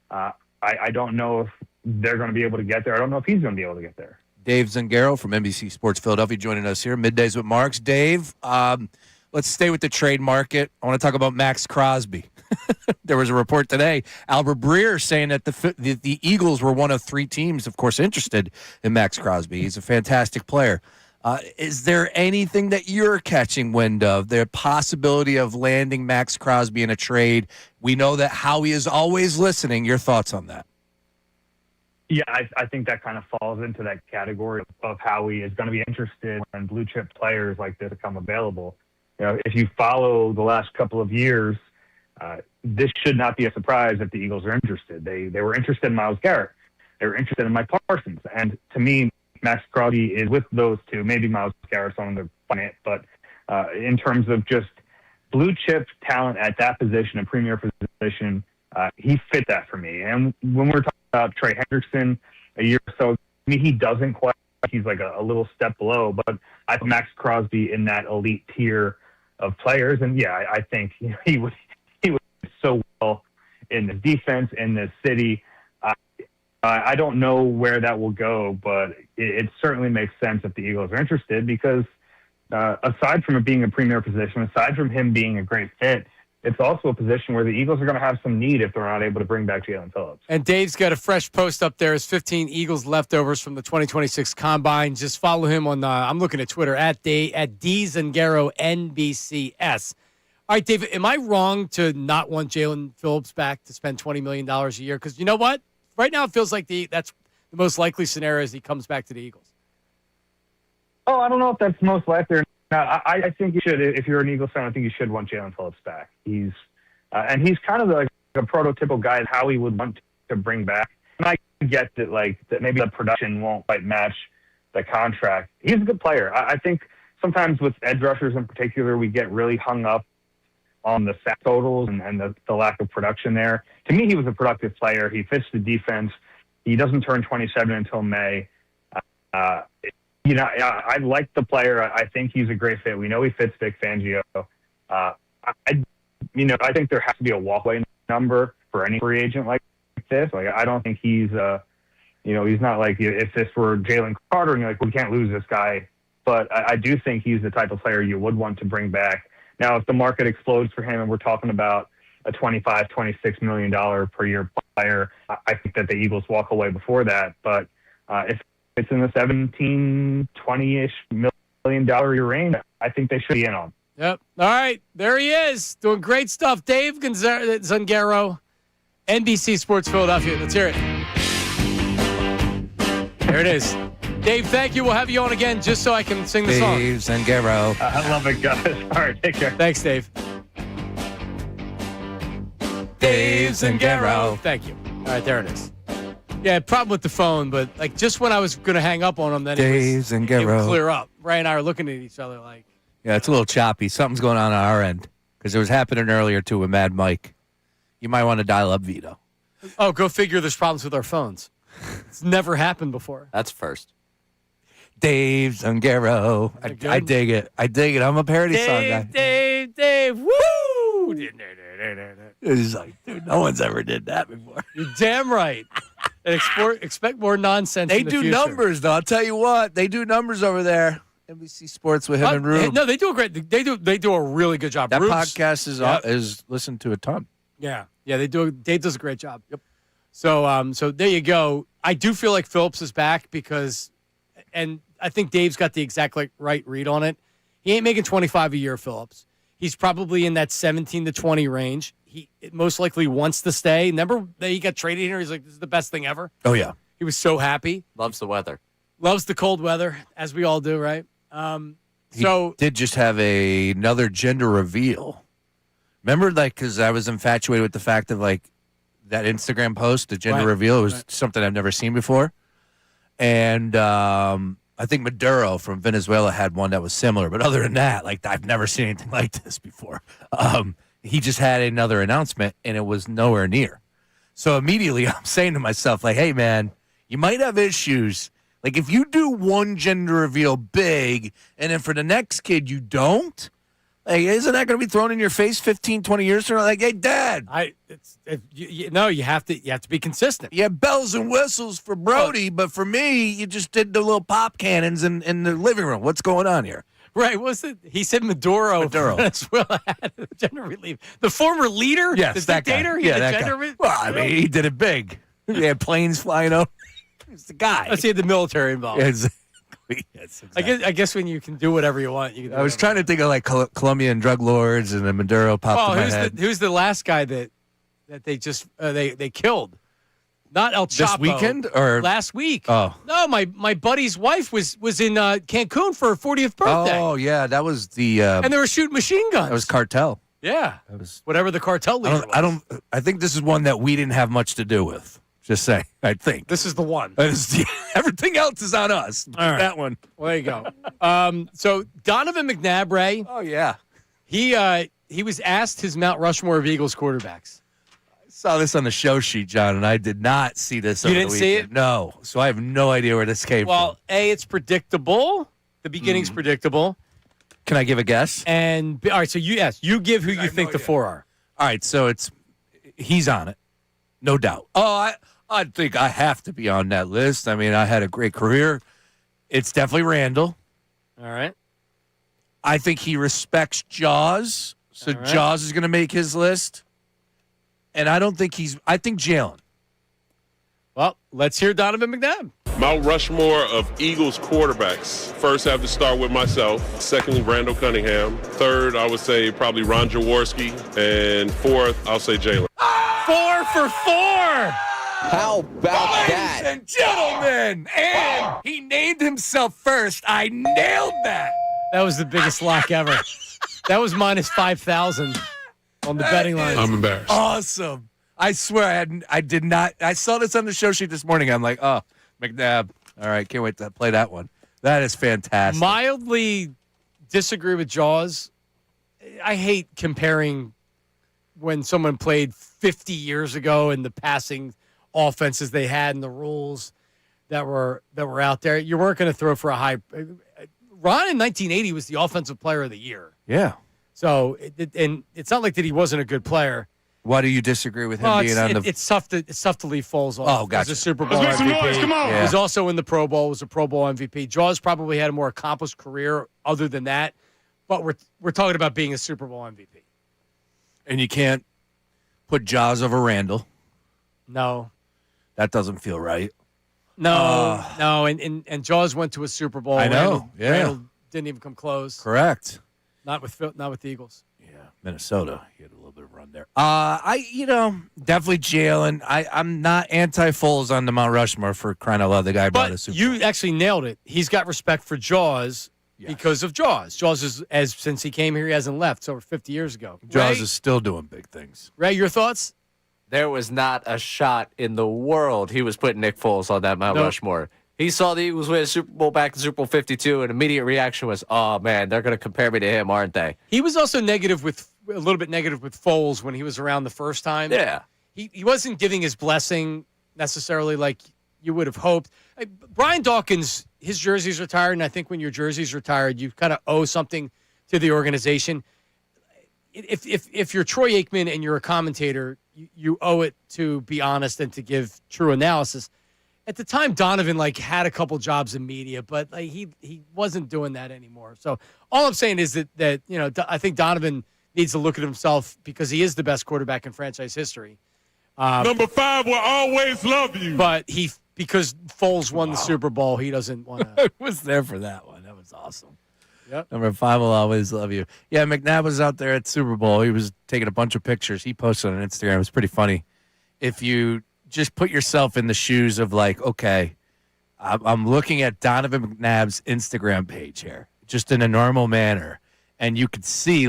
I don't know if they're going to be able to get there. I don't know if he's going to be able to get there. Dave Zangero from NBC Sports Philadelphia joining us here. Middays with Marks. Dave, let's stay with the trade market. I want to talk about Max Crosby. There was a report today, Albert Breer saying that the Eagles were one of 3 teams, of course, interested in Max Crosby. He's a fantastic player. Is there anything that you're catching wind of, the possibility of landing Max Crosby in a trade? We know that Howie is always listening. Your thoughts on that? Yeah, I think that kind of falls into that category of Howie is going to be interested when blue chip players like this become available. If you follow the last couple of years, this should not be a surprise if the Eagles are interested. They were interested in Myles Garrett. They were interested in Mike Parsons. And to me, Max Crosby is with those 2. Maybe Myles Garrett's on the planet, but in terms of just blue chip talent at that position, a premier position, he fit that for me. And when we're talking about Trey Hendrickson a year or so, he doesn't quite. He's a little step below, but I put Max Crosby in that elite tier of players. And yeah, I think he would so well in the defense in this city. I don't know where that will go, but it certainly makes sense if the Eagles are interested because aside from it being a premier position, aside from him being a great fit, it's also a position where the Eagles are going to have some need if they're not able to bring back Jalen Phillips. And Dave's got a fresh post up there. His 15 Eagles leftovers from the 2026 Combine. Just follow him on, I'm looking at Twitter, at Zangero NBCS. All right, Dave, am I wrong to not want Jalen Phillips back to spend $20 million a year? Because you know what? Right now it feels like that's the most likely scenario as he comes back to the Eagles. Oh, I don't know if that's most likely or not. I think you should, if you're an Eagles fan, I think you should want Jalen Phillips back. He's kind of like a prototypical guy how he would want to bring back. And I get that that maybe the production won't quite match the contract. He's a good player. I think sometimes with edge rushers in particular, we get really hung up on the sack totals and the lack of production there. To me, he was a productive player. He fits the defense. He doesn't turn 27 until May. I like the player. I think he's a great fit. We know he fits Vic Fangio. I think there has to be a walkaway number for any free agent like this. I don't think he's, he's not like if this were Jalen Carter and you're like, we can't lose this guy. But I do think he's the type of player you would want to bring back. Now, if the market explodes for him and we're talking about a $25, $26 million per year player, I think that the Eagles walk away before that. But if it's in the 17, 20-ish $million year range, I think they should be in on. Yep. All right. There he is. Doing great stuff. Dave Zangero, NBC Sports Philadelphia. Let's hear it. There it is. Dave, thank you. We'll have you on again just so I can sing the song. Dave Zangero. I love it, guys. All right. Take care. Thanks, Dave. Dave Zangero. Thank you. All right. There it is. Yeah, problem with the phone, but just when I was going to hang up on him, then it would clear up. Ray and I are looking at each other like. Yeah, it's a little choppy. Something's going on our end because it was happening earlier too with Mad Mike. You might want to dial up Vito. Oh, go figure. There's problems with our phones. It's never happened before. That's first. Dave Zangero. I dig it. I dig it. I'm a parody song guy. Dave, woo! It's like, dude, no one's ever did that before. You're damn right. And expect more nonsense. They in the do future. numbers, though. I'll tell you what. They do numbers over there. NBC Sports with him and Rube. No, they do a great. They do a really good job. That Rube's, podcast is listened to a ton. Yeah, they do. Dave does a great job. Yep. So there you go. I do feel like Phillips is back because, and I think Dave's got the exact right read on it. He ain't making 25 a year, Phillips. He's probably in that 17 to 20 range. He most likely wants to stay. Remember that he got traded here? He's like, this is the best thing ever. Oh, yeah. He was so happy. Loves the weather. Loves the cold weather, as we all do, right? He did just have another gender reveal. Remember, because I was infatuated with the fact of, that Instagram post, the gender reveal. It was something I've never seen before. And I think Maduro from Venezuela had one that was similar. But other than that, I've never seen anything like this before. He just had another announcement, and it was nowhere near. So immediately I'm saying to myself, hey, man, you might have issues. If you do one gender reveal big, and then for the next kid you don't, isn't that going to be thrown in your face 15, 20 years from now? Hey, Dad. You have to be consistent. You have bells and whistles for Brody, but for me, you just did the little pop cannons in the living room. What's going on here? Right. He said Maduro. Venezuela had a gender relief. The former leader? Yes, the that dictator? guy. He had Yeah, a that gender guy. relief? Well, I mean, he did it big. He had planes flying over. He's the guy. Let's see the military involved. Exactly. Yes, exactly. I guess when you can do whatever you want, you can do I was trying to think of Colombian drug lords, and then Maduro popped in my head. Who's the last guy that they just they killed? Not El Chapo. This weekend or last week? Oh no, my buddy's wife was in Cancun for her 40th birthday. Oh yeah, that was the and they were shooting machine guns. That was cartel. Yeah, that was whatever the cartel leader was. I think this is one that we didn't have much to do with. Just say, I think this is the one. Everything else is on us. All right. That one. Well, there you go. So Donovan McNabb, Ray. Oh yeah. He was asked his Mount Rushmore of Eagles quarterbacks. I saw this on the show sheet, John, and I did not see this. You didn't see it? No. So I have no idea where this came from. Well, it's predictable. The beginning's predictable. Can I give a guess? And all right, so you give who you think the four are. All right, so he's on it, no doubt. Oh, I think I have to be on that list. I mean, I had a great career. It's definitely Randall. All right. I think he respects Jaws, so right. Jaws is going to make his list. And I think Jalen. Well, let's hear Donovan McNabb. Mount Rushmore of Eagles quarterbacks. First, I have to start with myself. Secondly, Randall Cunningham. Third, I would say probably Ron Jaworski. And fourth, I'll say Jalen. 4 for 4. How about that? Ladies and gentlemen, and he named himself first. I nailed that. That was the biggest lock ever. That was minus 5,000 on the betting line. I'm embarrassed. Awesome. I swear I did not. I saw this on the show sheet this morning. I'm like, oh, McNabb. All right, can't wait to play that one. That is fantastic. Mildly disagree with Jaws. I hate comparing when someone played 50 years ago and the passing offenses they had and the rules that were out there. You weren't going to throw for a high. Ron in 1980 was the offensive player of the year. Yeah. So, and it's not like that he wasn't a good player. Why do you disagree with him being on the? It's tough to leave Foles off. Oh, gotcha. He's a Super Bowl Let's make MVP. some noise. Come on. Yeah. He was also in the Pro Bowl. Was a Pro Bowl MVP. Jaws probably had a more accomplished career other than that, but we're talking about being a Super Bowl MVP. And you can't put Jaws over Randall. No, that doesn't feel right. No, and Jaws went to a Super Bowl. I know. Randall didn't even come close. Correct. Not with the Eagles. Yeah, Minnesota. He had a little bit of run there. Definitely Jalen. I'm not anti-Foles on the Mount Rushmore for crying out loud. The guy brought a Super Bowl. You actually nailed it. He's got respect for Jaws because of Jaws. Jaws since he came here, he hasn't left. It's over 50 years ago. Jaws Ray, is still doing big things. Ray, your thoughts? There was not a shot in the world he was putting Nick Foles on that Mount Rushmore. He saw the Eagles win a Super Bowl back in Super Bowl 52, and immediate reaction was, oh, man, they're going to compare me to him, aren't they? He was also a little bit negative with Foles when he was around the first time. Yeah. He wasn't giving his blessing necessarily like you would have hoped. Brian Dawkins his jersey's retired, and I think when your jersey's retired, you kind of owe something to the organization. If you're Troy Aikman and you're a commentator, you owe it to be honest and to give true analysis. At the time, Donovan had a couple jobs in media, but he wasn't doing that anymore. So all I'm saying is that I think Donovan needs to look at himself because he is the best quarterback in franchise history. Number 5 will always love you. But because Foles won the Super Bowl, he doesn't want to. I was there for that one. That was awesome. Yep. Number 5 will always love you. Yeah, McNabb was out there at Super Bowl. He was taking a bunch of pictures. He posted on Instagram. It was pretty funny. If you just put yourself in the shoes of okay, I'm looking at Donovan McNabb's Instagram page here, just in a normal manner, and you could see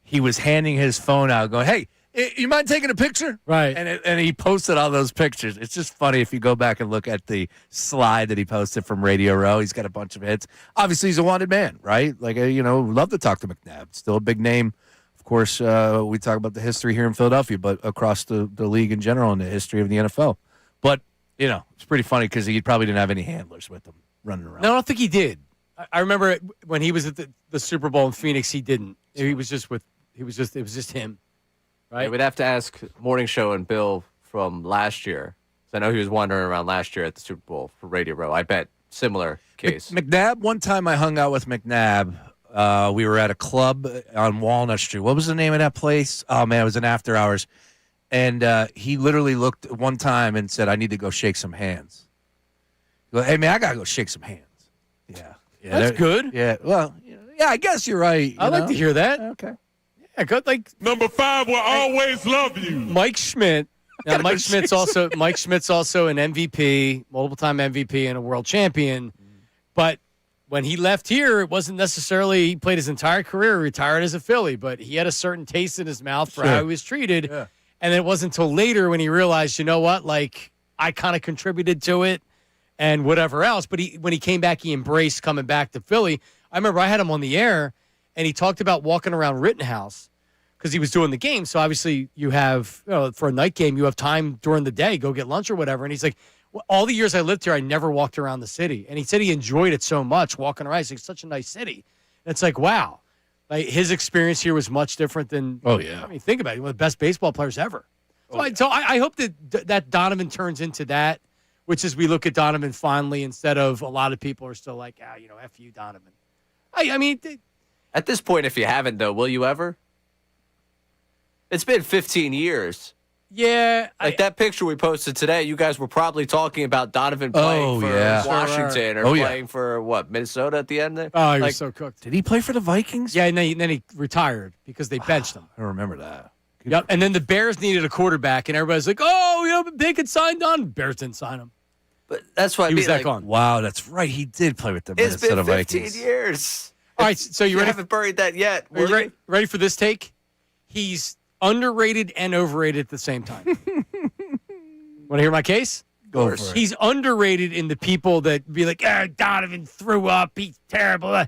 he was handing his phone out, going, "Hey, you mind taking a picture?" Right. And he posted all those pictures. It's just funny if you go back and look at the slide that he posted from Radio Row. He's got a bunch of hits. Obviously, he's a wanted man, right? Love to talk to McNabb. Still a big name. Of course, we talk about the history here in Philadelphia, but across the league in general and the history of the NFL. But, it's pretty funny because he probably didn't have any handlers with him running around. No, I don't think he did. I remember when he was at the Super Bowl in Phoenix, he didn't. It was just him. Right. Yeah, we'd have to ask Morning Show and Bill from last year. I know he was wandering around last year at the Super Bowl for Radio Row. I bet similar case. McNabb, one time I hung out with McNabb. We were at a club on Walnut Street. What was the name of that place? Oh, man, it was an after hours. And he literally looked one time and said, "I need to go shake some hands." He goes, "Hey, man, I got to go shake some hands." Yeah. That's good. Yeah, well, yeah, I guess you're right. I like to hear that. Okay. Yeah, good. Number 5 will always love you. Mike Schmidt. Now, Mike Schmidt's also an MVP, multiple-time MVP, and a world champion. But when he left here, it wasn't necessarily he played his entire career, retired as a Philly, but he had a certain taste in his mouth for how he was treated. Yeah. And it wasn't until later when he realized, you know what, I kind of contributed to it and whatever else. But when he came back, he embraced coming back to Philly. I remember I had him on the air, and he talked about walking around Rittenhouse because he was doing the game. So obviously you have, for a night game, you have time during the day, go get lunch or whatever. And he's like, all the years I lived here, I never walked around the city. And he said he enjoyed it so much walking around. He's like, such a nice city. And it's like, wow. His experience here was much different than, think about it. One of the best baseball players ever. So I hope that Donovan turns into that, which is we look at Donovan fondly instead of a lot of people are still like, F you, Donovan. I mean, at this point, if you haven't, though, will you ever? It's been 15 years. Yeah. That picture we posted today, you guys were probably talking about Donovan playing for Washington or playing for, Minnesota at the end there? Oh, he was so cooked. Did he play for the Vikings? Yeah, and then he retired because they benched him. I remember that. Yep, and then the Bears needed a quarterback, and everybody's like, they could sign Donovan. Bears didn't sign him. But that's why he was that gone. Wow, that's right. He did play with the Minnesota Vikings. It's been 15 years. All right, so you ready? Haven't buried that yet. Are you ready for this take? He's underrated and overrated at the same time. Want to hear my case? Go for it. He's underrated in the people that be like, Donovan threw up. He's terrible.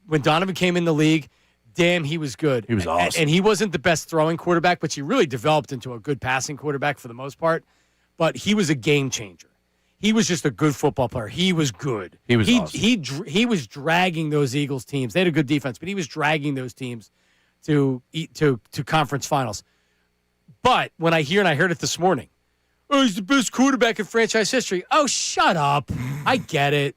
When Donovan came in the league, damn, he was good. He was awesome. And he wasn't the best throwing quarterback, but he really developed into a good passing quarterback for the most part. But he was a game changer. He was just a good football player. He was good. He was awesome. He was dragging those Eagles teams. They had a good defense, but he was dragging those teams to conference finals. But when I heard it this morning, he's the best quarterback in franchise history. Oh, shut up. I get it.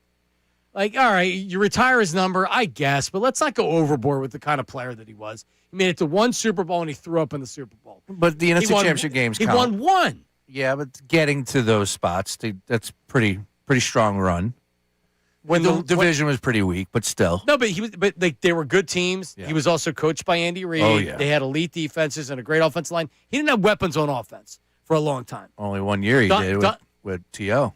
All right, you retire his number, I guess, but let's not go overboard with the kind of player that he was. He made it to one Super Bowl, and he threw up in the Super Bowl. But the NFC Championship games count. He won one. Yeah, but getting to those spots, that's pretty strong run. When the division was pretty weak, but still. No, but they were good teams. Yeah. He was also coached by Andy Reid. Oh, yeah. They had elite defenses and a great offensive line. He didn't have weapons on offense for a long time. Only 1 year he did with T.O.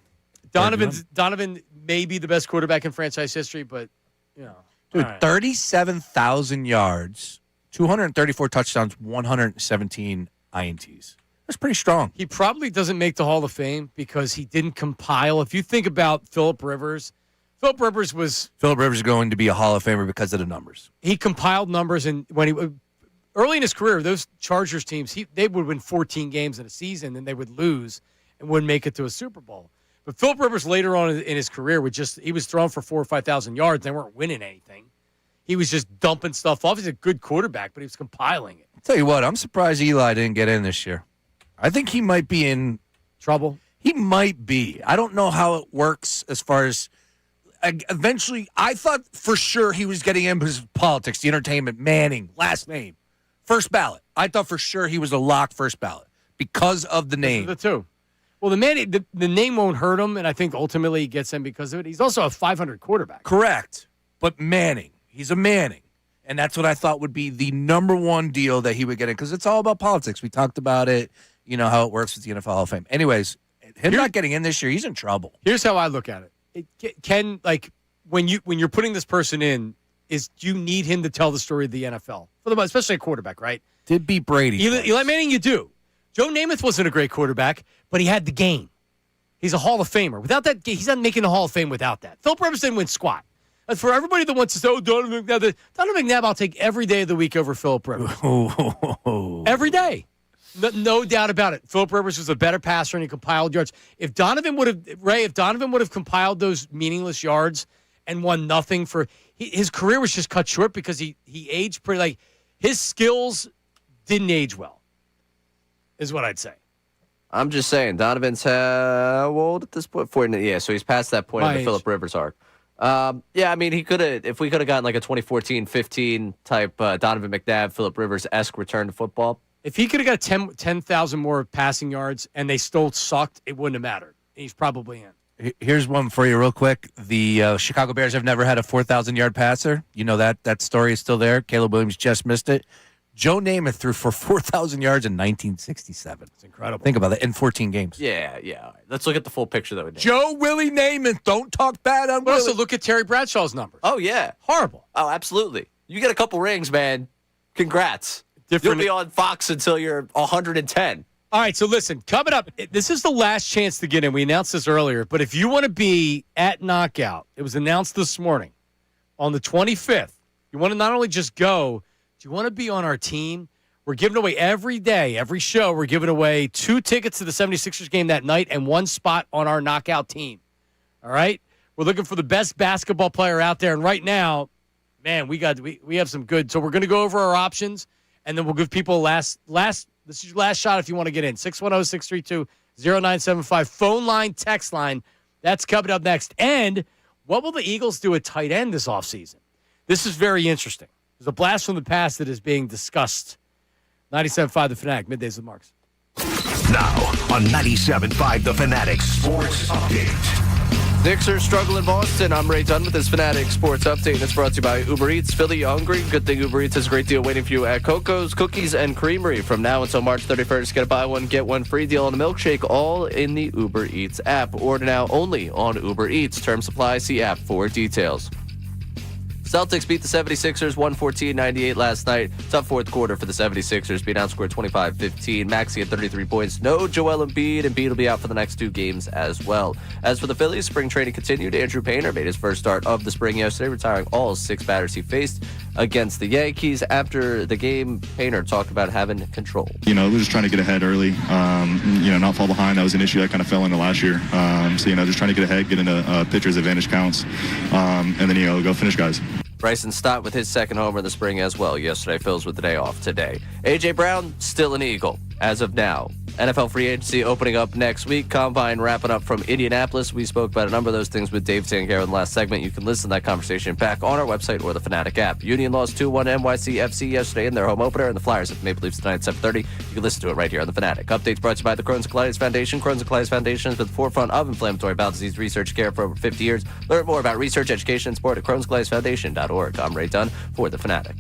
Donovan may be the best quarterback in franchise history, but, Dude, right. 37,000 yards, 234 touchdowns, 117 INTs. That's pretty strong. He probably doesn't make the Hall of Fame because he didn't compile. If you think about Philip Rivers is going to be a Hall of Famer because of the numbers. He compiled numbers, and early in his career, those Chargers teams, they would win 14 games in a season, and they would lose and wouldn't make it to a Super Bowl. But Philip Rivers later on in his career he was throwing for 4,000 or 5,000 yards. They weren't winning anything. He was just dumping stuff off. He's a good quarterback, but he was compiling it. I'll tell you what, I'm surprised Eli didn't get in this year. I think he might be in trouble. He might be. I don't know how it works as far as eventually. I thought for sure he was getting in because of politics, the entertainment, Manning, last name, first ballot. I thought for sure he was a lock first ballot because of the name. The two. Well, the name won't hurt him, and I think ultimately he gets in because of it. He's also a 500 quarterback. Correct. But Manning, he's a Manning. And that's what I thought would be the number one deal that he would get in because it's all about politics. We talked about it, how it works with the NFL Hall of Fame. Anyways, him not getting in this year, he's in trouble. Here's how I look at it. When you're putting this person in, do you need him to tell the story of the NFL? For the most, especially a quarterback, right? Did beat Brady. Eli Manning, you do. Joe Namath wasn't a great quarterback, but he had the game. He's a Hall of Famer. Without that, he's not making the Hall of Fame without that. Philip Rivers didn't win squat. And for everybody that wants to say, Donovan McNabb, I'll take every day of the week over Philip Rivers. Every day. No doubt about it. Philip Rivers was a better passer and he compiled yards. If Donovan would have compiled those meaningless yards and won nothing his career was just cut short because he aged pretty, his skills didn't age well. Is what I'd say. I'm just saying, Donovan's how old at this point? 40. Yeah, so he's past that point in the Philip Rivers arc. Yeah, I mean, he could have, if we could have gotten like a 2014-15 type Donovan McNabb, Philip Rivers-esque return to football. If he could have got 10,000 more passing yards and they still sucked, it wouldn't have mattered. He's probably in. Here's one for you real quick. The Chicago Bears have never had a 4,000-yard passer. You know that story is still there. Caleb Williams just missed it. Joe Namath threw for 4,000 yards in 1967. It's incredible. Think about that, in 14 games. Yeah. All right. Let's look at the full picture, though. Joe Willie Namath. Don't talk bad on Willie. Also, look at Terry Bradshaw's numbers. Oh, yeah. Horrible. Oh, absolutely. You get a couple rings, man. Congrats. You'll be on Fox until you're 110. All right, so listen, coming up, this is the last chance to get in. We announced this earlier, but if you want to be at Knockout, it was announced this morning on the 25th. You want to not only just go, do you want to be on our team? We're giving away every day, every show, we're giving away 2 tickets to the 76ers game that night and 1 spot on our Knockout team. All right? We're looking for the best basketball player out there, and right now, man, we have some good. So we're going to go over our options, and then we'll give people this is your last shot if you want to get in. 610-632-0975. Phone line, text line. That's coming up next. And what will the Eagles do at tight end this offseason? This is very interesting. There's a blast from the past that is being discussed. 97.5 The Fanatic, Middays with Marks. Now on 97.5 The Fanatic Sports Update. Sixers struggle in Boston. I'm Ray Dunn with this Fanatic Sports Update. It's brought to you by Uber Eats. Philly, you hungry? Good thing Uber Eats has a great deal waiting for you at Coco's Cookies and Creamery. From now until March 31st, get a buy one, get one free deal on a milkshake, all in the Uber Eats app. Order now only on Uber Eats. Term supply, see app for details. Celtics beat the 76ers 114-98 last night. Tough fourth quarter for the 76ers, being outscored 25-15. Maxey at 33 points. No Joel Embiid. Embiid will be out for the next 2 games as well. As for the Phillies, spring training continued. Andrew Painter made his first start of the spring yesterday, retiring all 6 batters he faced against the Yankees. After the game, Painter talked about having control. We're just trying to get ahead early, not fall behind. That was an issue that kind of fell into last year. Just trying to get ahead, get into pitcher's advantage counts, and then, go finish guys. Bryson Stott with his second homer in the spring as well yesterday. Phil's with the day off today. A.J. Brown, still an Eagle as of now. NFL free agency opening up next week. Combine wrapping up from Indianapolis. We spoke about a number of those things with Dave Zangero in the last segment. You can listen to that conversation back on our website or the Fanatic app. Union lost 2-1 NYCFC yesterday in their home opener, and the Flyers have Maple Leafs tonight at 7:30. You can listen to it right here on the Fanatic. Updates brought to you by the Crohn's and Colitis Foundation. Crohn's and Colitis Foundation has been at the forefront of inflammatory bowel disease research care for over 50 years. Learn more about research, education, and sport at crohnscolitisfoundation.org. I'm Ray Dunn for the Fanatic.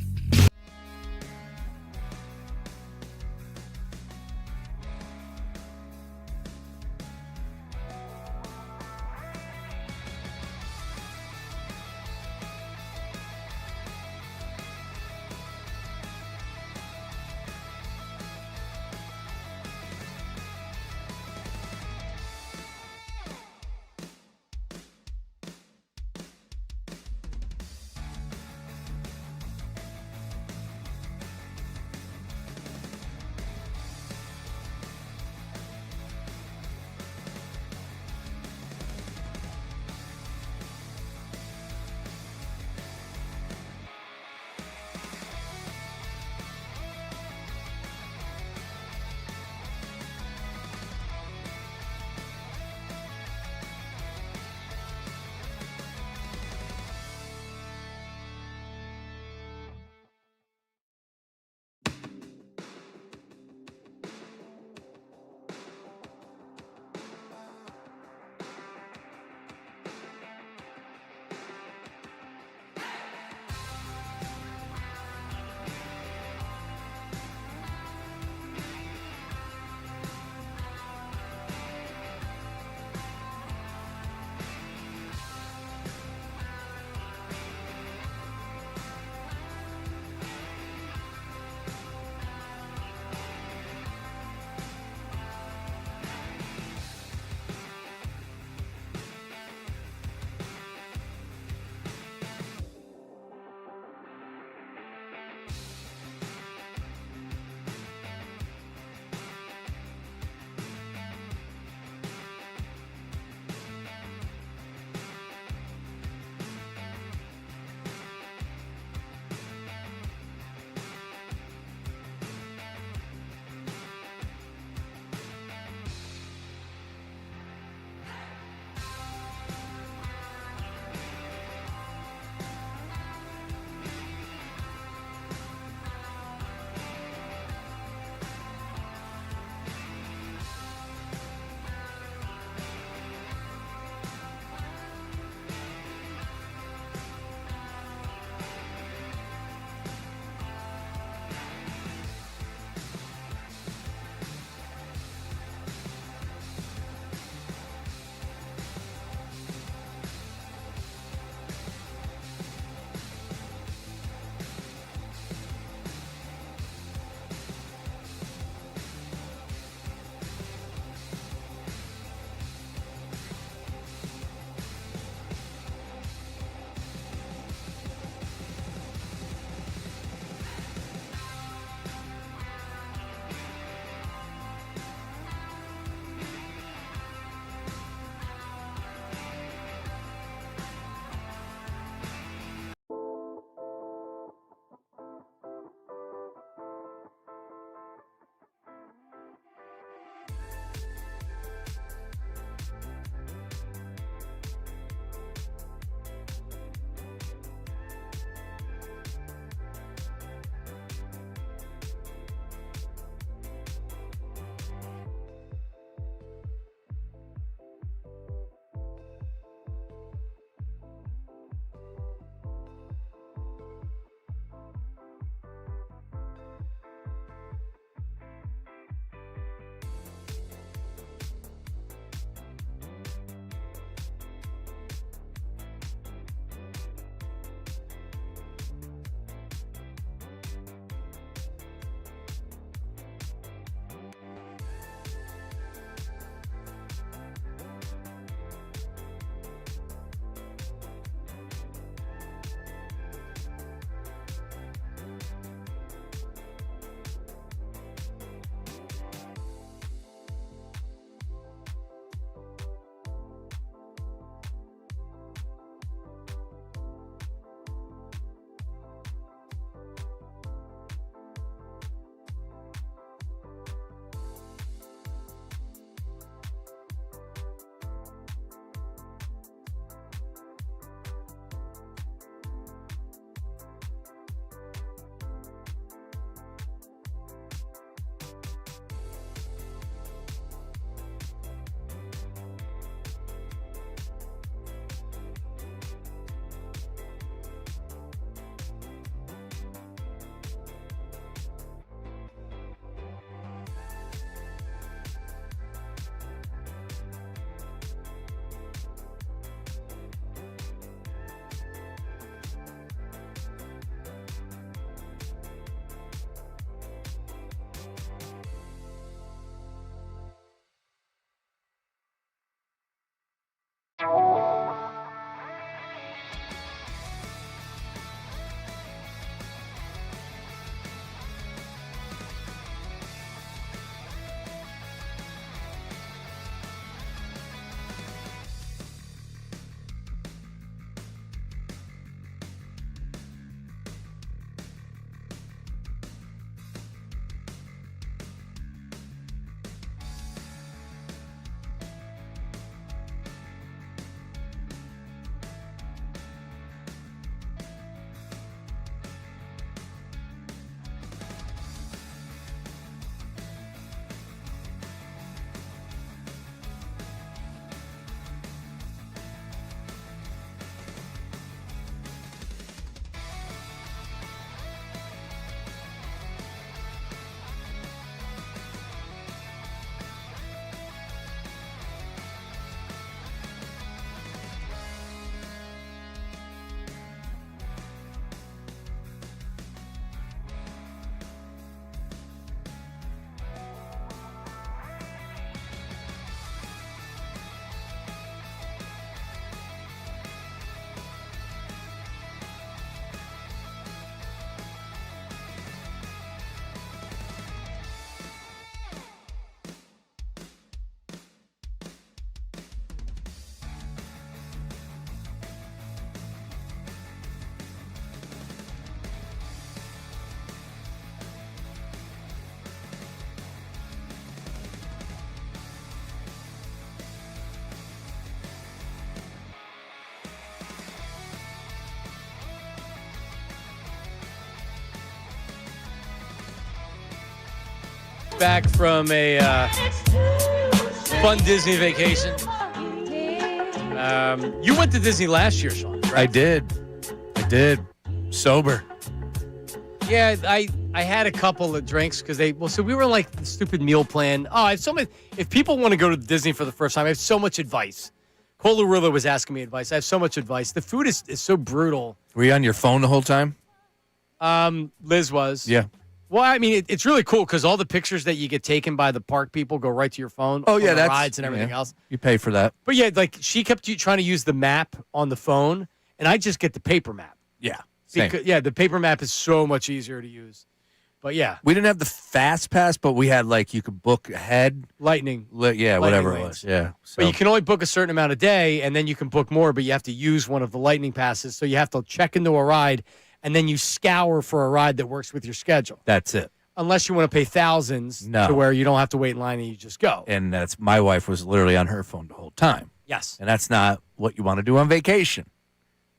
back from a fun Disney vacation. You went to Disney last year, Sean. Right? I did. Sober. Yeah, I had a couple of drinks because so we were like the stupid meal plan. Oh, I have so much. If people want to go to Disney for the first time, I have so much advice. Cole Arulla was asking me advice. I have so much advice. The food is so brutal. Were you on your phone the whole time? Liz was. Yeah. Well, I mean, it's really cool because all the pictures that you get taken by the park people go right to your phone. Oh, yeah, that's rides and everything else. You pay for that. But yeah, like she kept trying to use the map on the phone, and I just get the paper map. Yeah. Because, the paper map is so much easier to use. But yeah, we didn't have the fast pass, but we had you could book ahead. Lightning. Whatever it was. Yeah. So. But you can only book a certain amount a day, and then you can book more, but you have to use one of the lightning passes. So you have to check into a ride, and then you scour for a ride that works with your schedule. That's it. Unless you want to pay thousands to where you don't have to wait in line and you just go. And my wife was literally on her phone the whole time. Yes. And that's not what you want to do on vacation.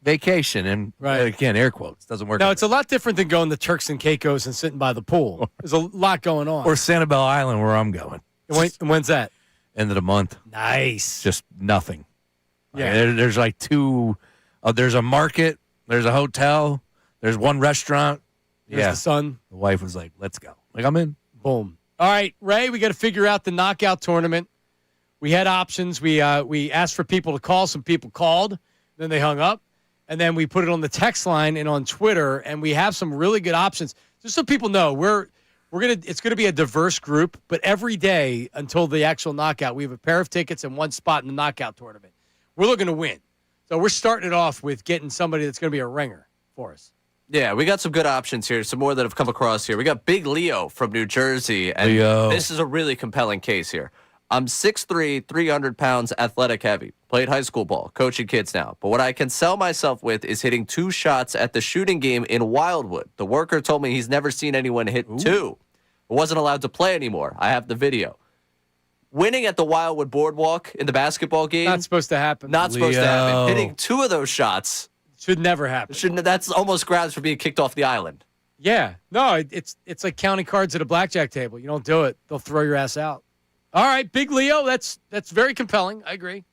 And again, air quotes, doesn't work. No, it's a lot different than going to Turks and Caicos and sitting by the pool. There's a lot going on. Or Sanibel Island, where I'm going. When's that? End of the month. Nice. Just nothing. Yeah. There's two. There's a market. There's a hotel. There's one restaurant. There's the sun. The wife was like, let's go. I'm in. Boom. All right, Ray, we got to figure out the knockout tournament. We had options. We asked for people to call. Some people called. Then they hung up. And then we put it on the text line and on Twitter, and we have some really good options. Just so people know, it's gonna be a diverse group, but every day until the actual knockout, we have a pair of tickets and one spot in the knockout tournament. We're looking to win. So we're starting it off with getting somebody that's gonna be a ringer for us. Yeah, we got some good options here. Some more that have come across here. We got Big Leo from New Jersey, and this is a really compelling case here. I'm 6'3", 300 pounds, athletic heavy. Played high school ball, coaching kids now. But what I can sell myself with is hitting 2 shots at the shooting game in Wildwood. The worker told me he's never seen anyone hit 2. I wasn't allowed to play anymore. I have the video. Winning at the Wildwood Boardwalk in the basketball game. Not supposed to happen. Not supposed to happen. Hitting 2 of those shots. Should never happen. That's almost grounds for being kicked off the island. Yeah. No, it's like counting cards at a blackjack table. You don't do it, they'll throw your ass out. All right, Big Leo, that's very compelling. I agree.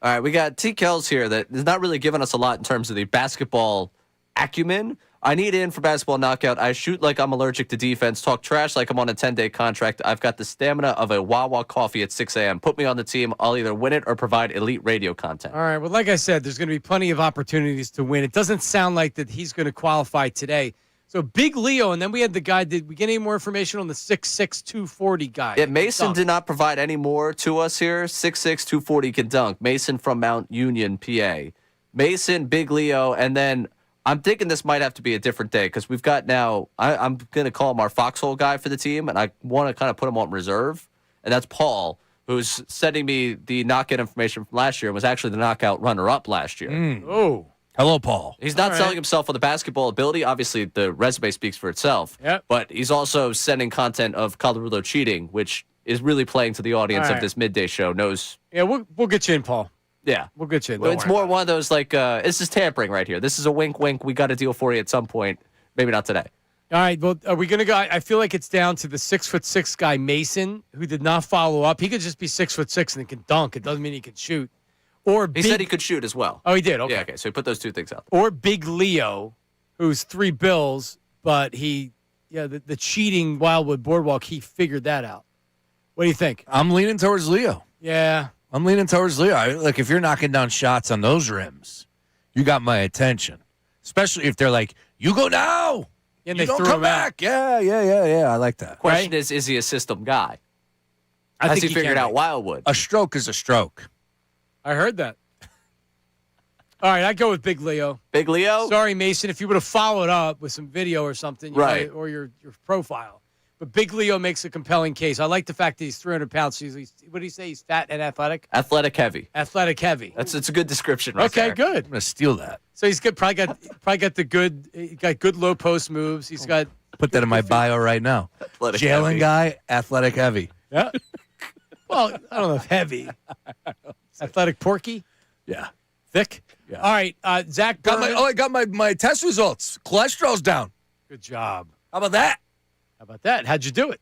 All right, we got T. Kells here that is not really giving us a lot in terms of the basketball acumen. I need in for basketball knockout. I shoot like I'm allergic to defense, talk trash like I'm on a 10-day contract. I've got the stamina of a Wawa coffee at 6 a.m. Put me on the team. I'll either win it or provide elite radio content. All right, well, like I said, there's going to be plenty of opportunities to win. It doesn't sound like that he's going to qualify today. So Big Leo, and then we had the guy. Did we get any more information on the 6'6", 240 guy? Yeah, Mason did not provide any more to us here. 6'6", 240 can dunk. Mason from Mount Union, PA. Mason, Big Leo, and then I'm thinking this might have to be a different day because we've got now, I'm going to call him our foxhole guy for the team, and I want to kind of put him on reserve, and that's Paul, who's sending me the knockout information from last year and was actually the knockout runner-up last year. Oh. Hello, Paul. He's not selling himself on the basketball ability. Obviously, the resume speaks for itself. Yep. But he's also sending content of Colorado cheating, which is really playing to the audience of this midday show. Yeah, we'll get you in, Paul. Yeah. We'll get you in. Well, it's more one of those this is tampering right here. This is a wink, wink. We got a deal for you at some point. Maybe not today. All right. Well, are we going to go? I feel like it's down to the 6'6" guy, Mason, who did not follow up. He could just be 6'6" and can dunk. It doesn't mean he can shoot. Or he said he could shoot as well. Oh, he did? Okay. Yeah, okay. So he put those 2 things out. Or Big Leo, who's 3 bills, but the cheating Wildwood Boardwalk, he figured that out. What do you think? I'm leaning towards Leo. Yeah. I'm leaning towards Leo. If you're knocking down shots on those rims, you got my attention. Especially if they're like, you go now. And you they don't threw come him back. out. Yeah. I like that. Question is he a system guy? I Has think he figured out Wildwood? A stroke is a stroke. I heard that. All right, I go with Big Leo. Big Leo? Sorry, Mason, if you would have followed up with some video or something, right, or your profile. But Big Leo makes a compelling case. I like the fact that he's 300 pounds. What did he say? He's fat and athletic? Athletic heavy. Athletic heavy. It's a good description right there. Okay, good. I'm going to steal that. So he's probably got the good low post moves. He's got. Put that in my bio right now. Athletic Jalen heavy. guy, athletic heavy. Yeah. Well, I don't know if heavy. Athletic porky? Yeah. Thick? Yeah. All right, Zach Berman. I got my test results. Cholesterol's down. Good job. How about that? How'd you do it?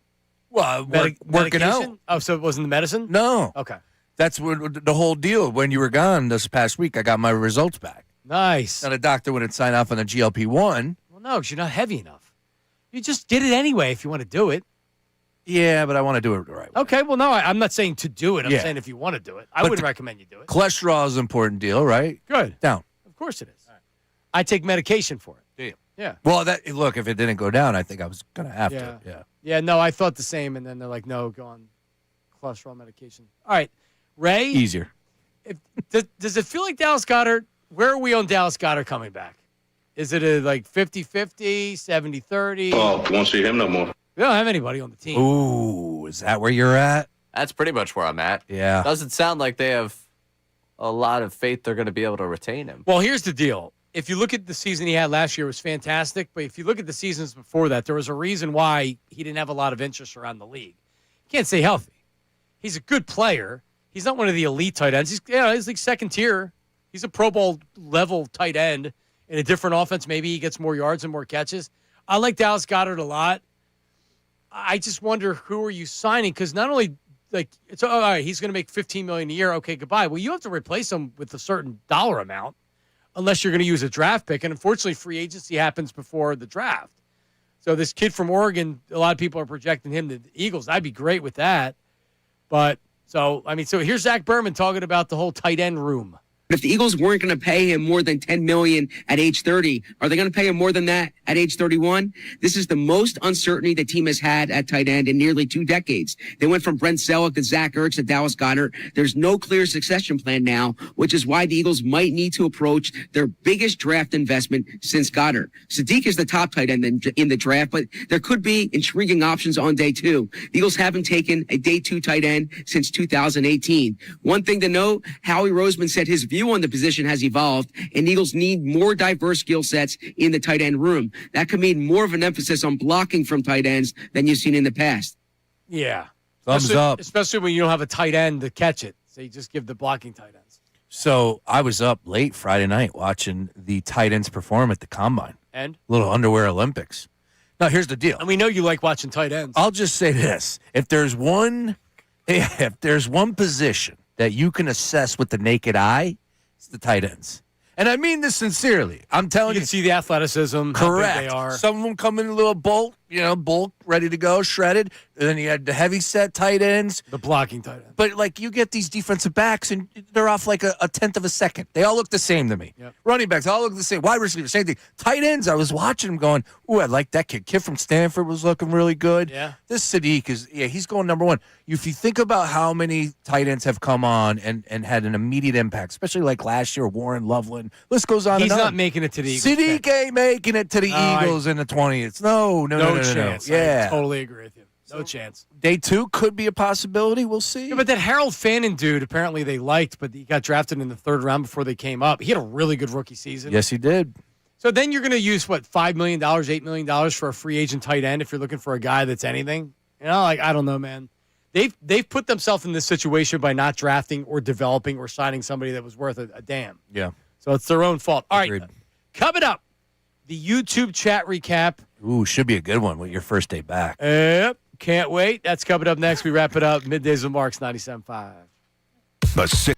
Well, working medication? out. Oh, so it wasn't the medicine? No. Okay. That's what the whole deal. When you were gone this past week, I got my results back. Nice. Now, the doctor wouldn't sign off on the GLP-1. Well, no, because you're not heavy enough. You just did it anyway if you want to do it. Yeah, but I want to do it the right way. Okay, well, no, I'm not saying to do it. I'm Yeah. saying if you want to do it. I But wouldn't recommend you do it. Cholesterol is an important deal, right? Good. Down. Of course it is. I take medication for it. Do you? Yeah. Well, look, if it didn't go down, I think I was going to have to. Yeah. Yeah, no, I thought the same, and then they're like, no, go on cholesterol medication. All right, Ray? Easier. Does it feel like Dallas Goedert? Where are we on Dallas Goedert coming back? Is it a 50-50, 70-30? Oh, won't see him no more. We don't have anybody on the team. Ooh, is that where you're at? That's pretty much where I'm at. Yeah. Doesn't sound like they have a lot of faith they're going to be able to retain him. Well, here's the deal. If you look at the season he had last year, it was fantastic. But if you look at the seasons before that, there was a reason why he didn't have a lot of interest around the league. He can't stay healthy. He's a good player. He's not one of the elite tight ends. He's like second tier. He's a Pro Bowl level tight end in a different offense. Maybe he gets more yards and more catches. I like Dallas Goedert a lot. I just wonder, who are you signing? Because not only it's all right, he's going to make $15 million a year. Okay, goodbye. Well, you have to replace him with a certain dollar amount, unless you're going to use a draft pick. And unfortunately, free agency happens before the draft. So this kid from Oregon, a lot of people are projecting him to the Eagles. I'd be great with that. But so here's Zach Berman talking about the whole tight end room. If the Eagles weren't going to pay him more than $10 million at age 30, are they going to pay him more than that at age 31? This is the most uncertainty the team has had at tight end in nearly 2 decades. They went from Brent Selleck to Zach Ertz to Dallas Goedert. There's no clear succession plan now, which is why the Eagles might need to approach their biggest draft investment since Goedert. Sadiq is the top tight end in the draft, but there could be intriguing options on day 2. The Eagles haven't taken a day 2 tight end since 2018. One thing to note, Howie Roseman said his view on the position has evolved, and Eagles need more diverse skill sets in the tight end room. That could mean more of an emphasis on blocking from tight ends than you've seen in the past. Yeah. Thumbs up. Especially when you don't have a tight end to catch it. So you just give the blocking tight ends. So I was up late Friday night watching the tight ends perform at the Combine. And? Little underwear Olympics. Now, here's the deal. And we know you like watching tight ends. I'll just say this. If there's one position that you can assess with the naked eye, it's the tight ends. And I mean this sincerely. I'm telling you. You can see the athleticism. Correct. How big they are. Some of them come in a little bulk, ready to go, shredded. And then you had the heavy set tight ends. The blocking tight ends. But, you get these defensive backs, and they're off like a tenth of a second. They all look the same to me. Yep. Running backs, all look the same. Wide receivers, same thing. Tight ends, I was watching them going, ooh, I like that kid. Kid from Stanford was looking really good. Yeah. This Sadiq he's going number 1. If you think about how many tight ends have come on and had an immediate impact, especially like last year, Warren, Loveland, list goes on He's and on. not making it to the Eagles. Sadiq ain't making it to the Eagles in the 20th. No chance. Yeah. I totally agree with you. No chance. Day 2 could be a possibility. We'll see. Yeah, but that Harold Fannin dude, apparently they liked, but he got drafted in the 3rd round before they came up. He had a really good rookie season. Yes, he did. So then you're going to use, $5 million, $8 million for a free agent tight end if you're looking for a guy that's anything? I don't know, man. They've put themselves in this situation by not drafting or developing or signing somebody that was worth a damn. Yeah. So it's their own fault. All Agreed. right, coming up, the YouTube chat recap. Ooh, should be a good one with your first day back. Yep, can't wait. That's coming up next. We wrap it up. Middays with Marks, 97.5. The six.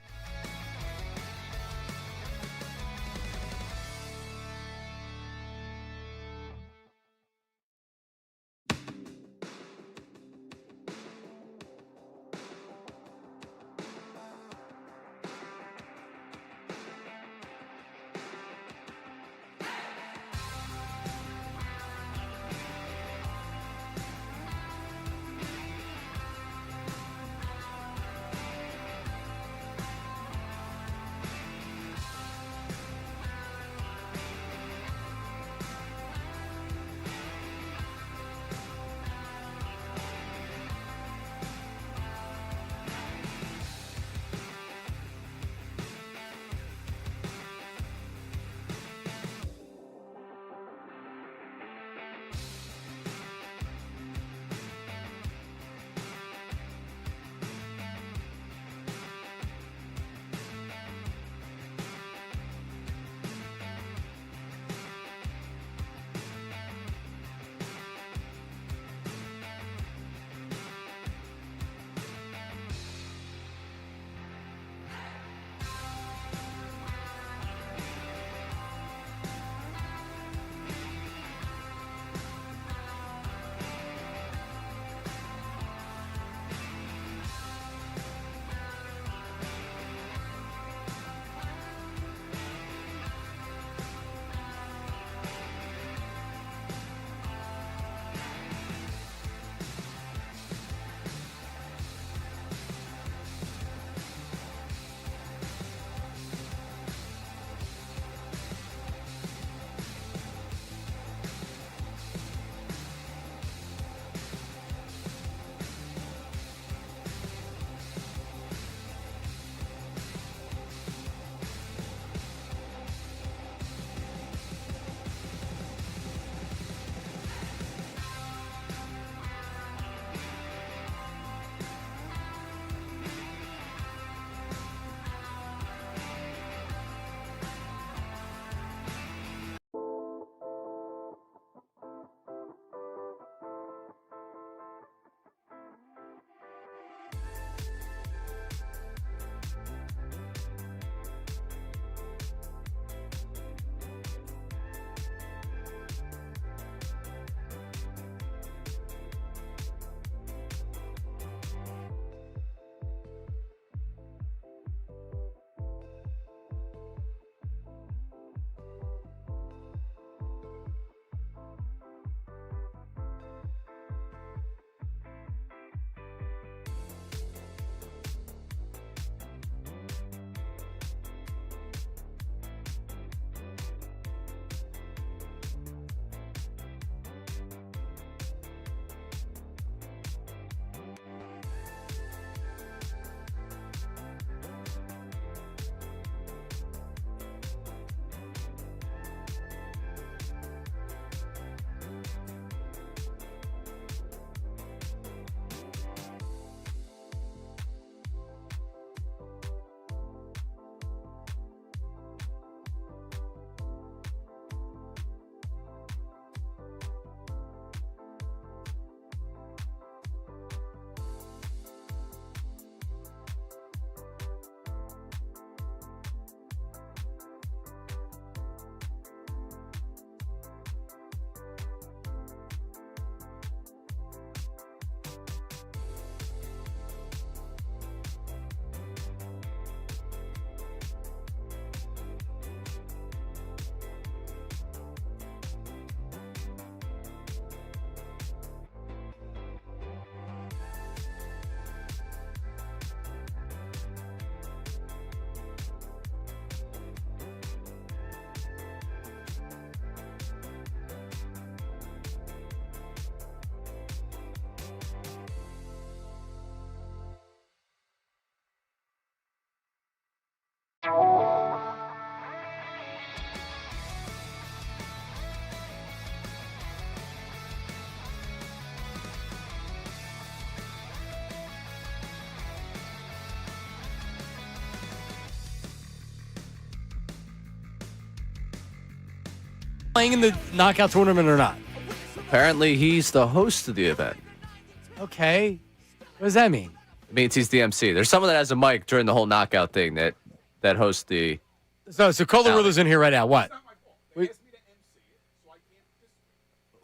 playing in the knockout tournament or not? Apparently, he's the host of the event. Okay. What does that mean? It means he's the MC. There's someone that has a mic during the whole knockout thing that hosts the. So Colarulo's in here right now. What?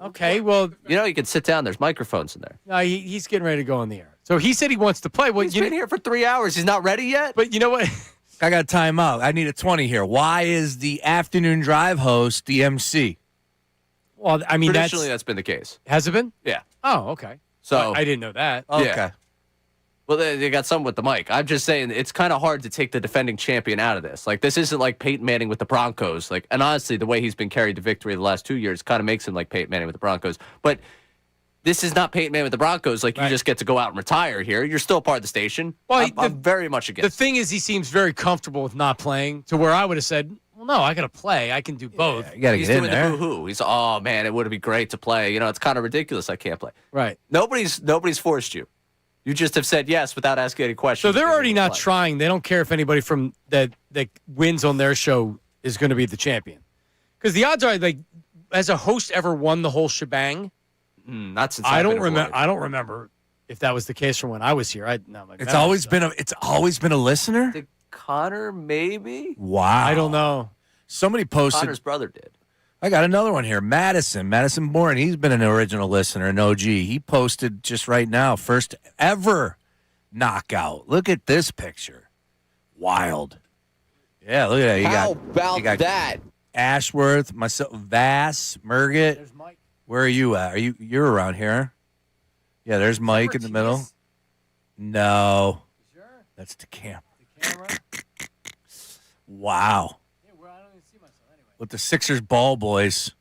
Okay, well, you can sit down. There's microphones in there. No, he's getting ready to go on the air. So he said he wants to play. Well, He's been here for 3 hours. He's not ready yet. But you know what? I got a timeout. I need a 20 here. Why is the afternoon drive host the MC? Well, I mean, Traditionally, that's been the case. Has it been? Yeah. Oh, okay. So I didn't know that. Okay. Yeah. Well, they got someone with the mic. I'm just saying it's kind of hard to take the defending champion out of this. Like, this isn't like Peyton Manning with the Broncos. Like, and honestly, the way he's been carried to victory the last 2 years kind of makes him like Peyton Manning with the Broncos. But this is not Peyton Manning with the Broncos. Like, you just get to go out and retire here. You're still part of the station. Well, I'm very much against The thing is, he seems very comfortable with not playing to where I would have said, well, no, I got to play. I can do both. You got to He's get in doing there. the boo-hoo. He's, oh, man, it would be great to play. It's kind of ridiculous I can't play. Right. Nobody's forced you. You just have said yes without asking any questions. So they're already not trying. They don't care if anybody from that wins on their show is going to be the champion. Because the odds are, like, has a host ever won the whole shebang? Not since I don't remember. I don't remember if that was the case from when I was here. It's always been a listener. Did Connor maybe? Wow. I don't know. Somebody posted. Connor's brother did. I got another one here. Madison Bourne. He's been an original listener, an OG. He posted just right now, first ever knockout. Look at this picture. Wild. Yeah, look at that. How about that? Ashworth, myself, Vass, Murgett. There's Mike. Where are you at? You're around here? Yeah, there's Mike in the middle. No. Sure? That's the camera. The camera? Wow. With the Sixers ball boys.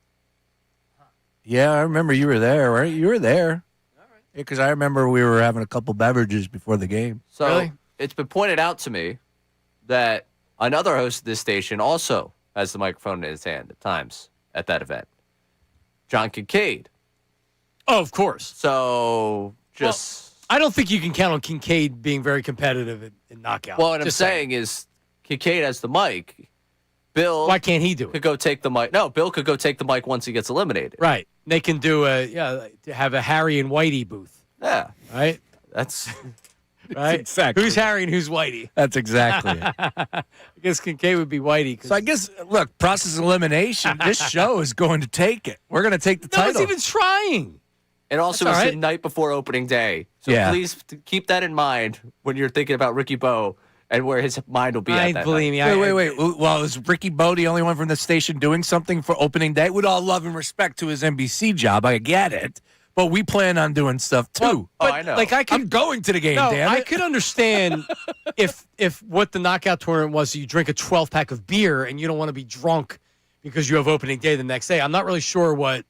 Yeah, I remember you were there, right? You were there. All right. Because I remember we were having a couple beverages before the game. So It's been pointed out to me that another host of this station also has the microphone in his hand at times at that event. John Kincade. Oh, of course. So I don't think you can count on Kincade being very competitive in knockout. Well, what I'm saying is Kincade has the mic. Bill, why can't he do it? Could go take the mic. No, Bill could go take the mic once he gets eliminated. Right. They can do have a Harry and Whitey booth. Yeah. Right. That's right. Exactly. Who's Harry and who's Whitey? That's exactly it. I guess Kincade would be Whitey. So I guess, look, process elimination. This show is going to take it. We're going to take the title. No one's even trying. It also is the night before opening day. So please keep that in mind when you're thinking about Ricky Bo and where his mind will be at that believe night. me. Wait. Well, is Ricky Bo the only one from the station doing something for opening day? With all love and respect to his NBC job, I get it. But we plan on doing stuff, too. Well, I know. Like I'm going to the game, damn it. I could understand if what the knockout tournament was, you drink a 12-pack of beer and you don't want to be drunk because you have opening day the next day. I'm not really sure what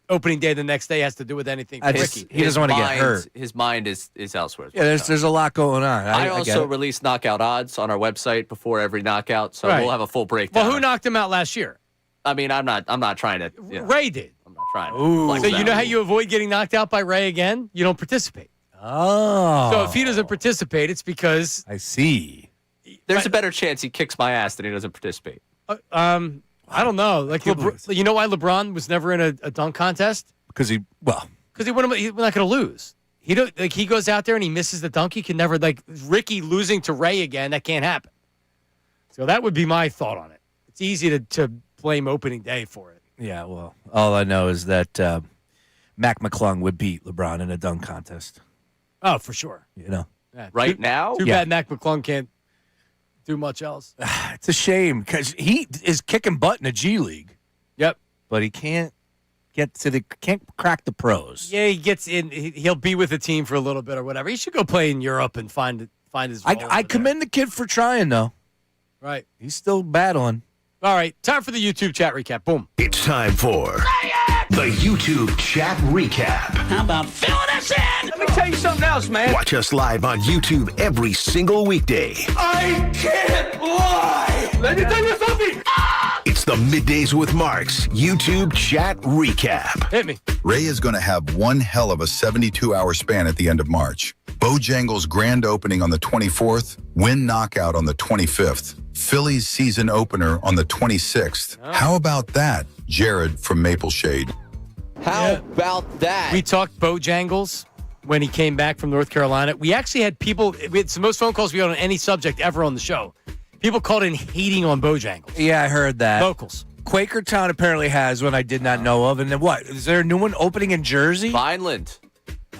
opening day the next day has to do with anything for Ricky. He doesn't want to get hurt. His mind is elsewhere. Yeah, there's a lot going on. I also release knockout odds on our website before every knockout, so we'll have a full breakdown. Well, who knocked him out last year? I mean, I'm not trying to. Ray did. I'm not trying to. So you know how you avoid getting knocked out by Ray again? You don't participate. Oh. So if he doesn't participate, it's because I see. There's a better chance he kicks my ass than he doesn't participate. I don't know. Like you know why LeBron was never in a dunk contest? Because he's not going to lose. He goes out there and he misses the dunk. He can never Ricky losing to Ray again. That can't happen. So that would be my thought on it. It's easy to blame opening day for it. Yeah, well, all I know is that Mac McClung would beat LeBron in a dunk contest. Oh, for sure. You know, right now. Too bad Mac McClung can't do much else. It's a shame because he is kicking butt in the G League. Yep, but he can't crack the pros. Yeah, he gets in. He'll be with the team for a little bit or whatever. He should go play in Europe and find his role. I commend the kid for trying though. Right, he's still battling. All right, time for the YouTube chat recap. Boom. It's time for the YouTube chat recap. How about filling us in? Let me tell you something else, man. Watch us live on YouTube every single weekday. I can't lie. Let me tell you something. It's the Middays with Marks YouTube chat recap. Hit me. Ray is going to have one hell of a 72-hour span at the end of March. Bojangles grand opening on the 24th, win knockout on the 25th. Phillies season opener on the 26th. How about that, Jared from Maple Shade? How about that? We talked Bojangles when he came back from North Carolina. We actually had people, we had the most phone calls we had on any subject ever on the show. People called in hating on Bojangles. Yeah, I heard that. Locals. Quakertown apparently has one I did not know of. And then what? Is there a new one opening in Jersey? Vineland.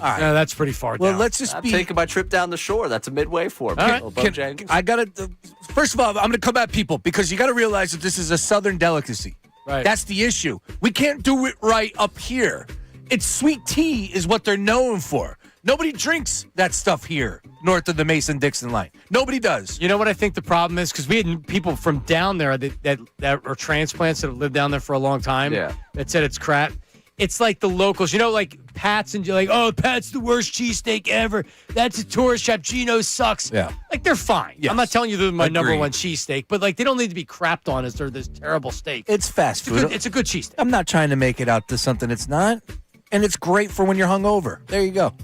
All right. No, that's pretty far Well, down. let's just I'm be. taking my trip down the shore. That's a midway for me. All right. Bojangles. I got to. First of all, I'm going to come at people because you got to realize that this is a Southern delicacy. Right. That's the issue. We can't do it right up here. It's sweet tea is what they're known for. Nobody drinks that stuff here north of the Mason-Dixon line. Nobody does. You know what I think the problem is? Because we had people from down there that are transplants that have lived down there for a long time that said it's crap. It's like the locals, like Pat's, and you're like, oh, Pat's the worst cheesesteak ever. That's a tourist shop. Gino's sucks. Yeah. Like, they're fine. Yes. I'm not telling you they're my number Agreed. one cheesesteak, but, like, they don't need to be crapped on as they're this terrible steak. It's fast food. It's a good cheesesteak. I'm not trying to make it out to something it's not. And it's great for when you're hungover. There you go.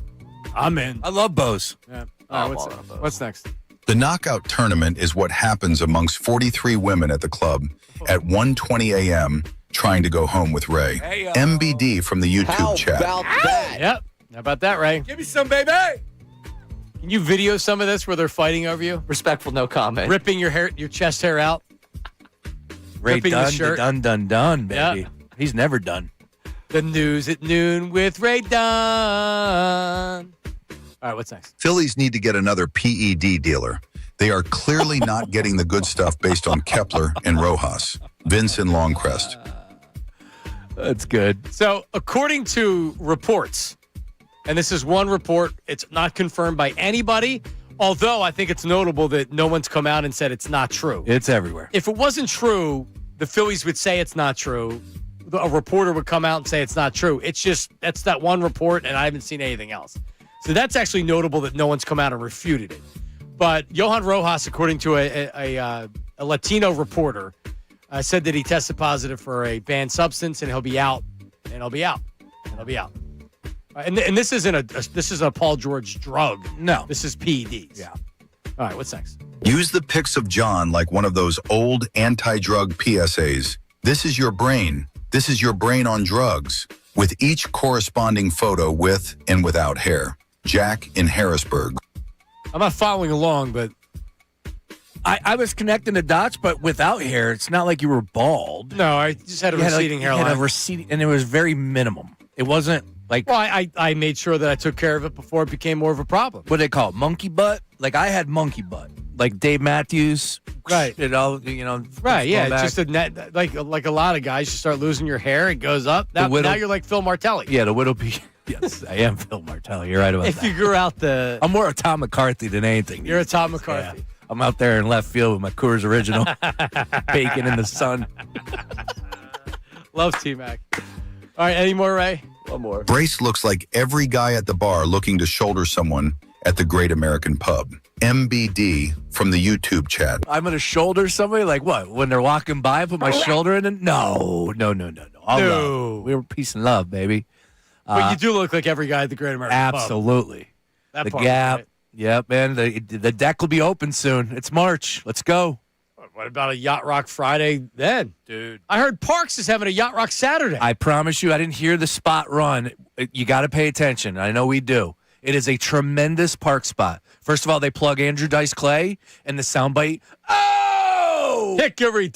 I'm in. I love Bo's. Yeah. All right, what's next? The knockout tournament is what happens amongst 43 women at the club at 1:20 a.m. trying to go home with Ray. Hey, MBD from the YouTube How chat. about that? Yep. How about that, Ray? Give me some, baby. Can you video some of this where they're fighting over you? Respectful, no comment. Ripping your chest hair out? Ray Ripping the Dunn, shirt? done, baby. Yeah. He's never done. The news at noon with Ray Dunn. All right, what's next? Phillies need to get another PED dealer. They are clearly not getting the good stuff based on Kepler and Rojas. Vince in Longcrest. That's good. So, according to reports, and this is one report, it's not confirmed by anybody, although I think it's notable that no one's come out and said it's not true. It's everywhere. If it wasn't true, the Phillies would say it's not true. A reporter would come out and say it's not true. It's just, that's that one report, and I haven't seen anything else. So that's actually notable that no one's come out and refuted it. But Johan Rojas, according to a Latino reporter, said that he tested positive for a banned substance, and he'll be out, and he'll be out, and he'll be out. And this isn't a Paul George drug. No. This is PEDs. Yeah. All right, what's next? Use the pics of John like one of those old anti-drug PSAs. This is your brain. This is your brain on drugs. With each corresponding photo with and without hair. Jack in Harrisburg. I'm not following along, but I was connecting the dots, but without hair, it's not like you were bald. no, I just had a receding hairline. You had a receding, and it was very minimum. It wasn't like, Well, I made sure that I took care of it before it became more of a problem. what do they call it, monkey butt? Like I had monkey butt. Like Dave Matthews. Right. It all, Right, yeah. going It's back. just a net, like a lot of guys, you start losing your hair, it goes up. Now, widow- now you're like Phil Martelli. Yeah, the widow pea. Yes, I am Phil Martelli. You're right about If that. you grew out the, I'm more a Tom McCarthy than anything. you're a Tom McCarthy. Yeah. I'm out there in left field with my Coors Original, baking in the sun. Love T-Mac. All right, any more, Ray? One more. Bryce looks like every guy at the bar looking to shoulder someone at the Great American Pub. MBD from the YouTube chat. I'm going to shoulder somebody like what? When they're walking by, I put my shoulder in it? No. All love. We were peace and love, baby. But you do look like every guy at the Great American Pub. Absolutely. That The part, Gap. right? Yep, man. The deck will be open soon. It's March. Let's go. What about a Yacht Rock Friday then? Dude. I heard Parks is having a Yacht Rock Saturday. I promise you, I didn't hear the spot run. You got to pay attention. I know we do. It is a tremendous park spot. First of all, they plug Andrew Dice Clay and the soundbite. Oh! Dickory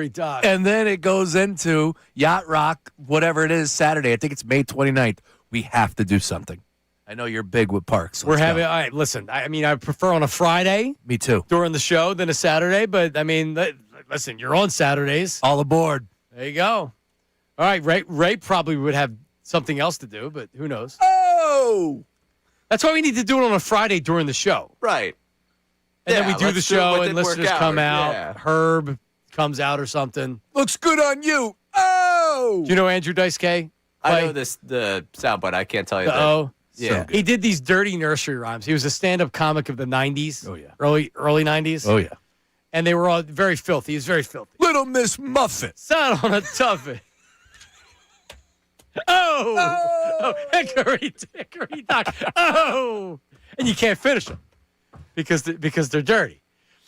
dock. And then it goes into Yacht Rock, whatever it is, Saturday. I think it's May 29th. We have to do something. I know you're big with parks. So We're let's having, go. all right, listen, I mean, I prefer on a Friday Me too. during the show than a Saturday, but I mean, listen, you're on Saturdays. All aboard. There you go. All right, Ray probably would have something else to do, but who knows? Oh! That's why we need to do it on a Friday during the show. Right. And Yeah, then we do let's the do it show when and it work listeners out, come out. yeah. Herb comes out or something. Looks good on you. Oh! Do you know Andrew Dice K? I know the sound, but I can't tell you The that. O. Yeah. He did these dirty nursery rhymes. He was a stand-up comic of the 90s. Oh, yeah. Early 90s. Oh, yeah. And they were all very filthy. He was very filthy. Little Miss Muffet. Sat on a tuffet. Oh! Hickory dickory dock. Oh! And you can't finish them because they're dirty.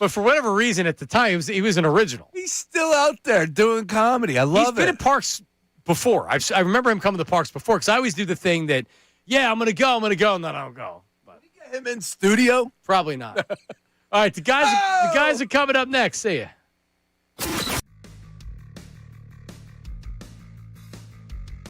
But for whatever reason, at the time, he was an original. He's still out there doing comedy. I love He's been at Parks before. I remember him coming to Parks before because I always do the thing that, I'm going to go, and then I don't go. But him in studio? Probably not. All right, the guys are coming up next. See ya.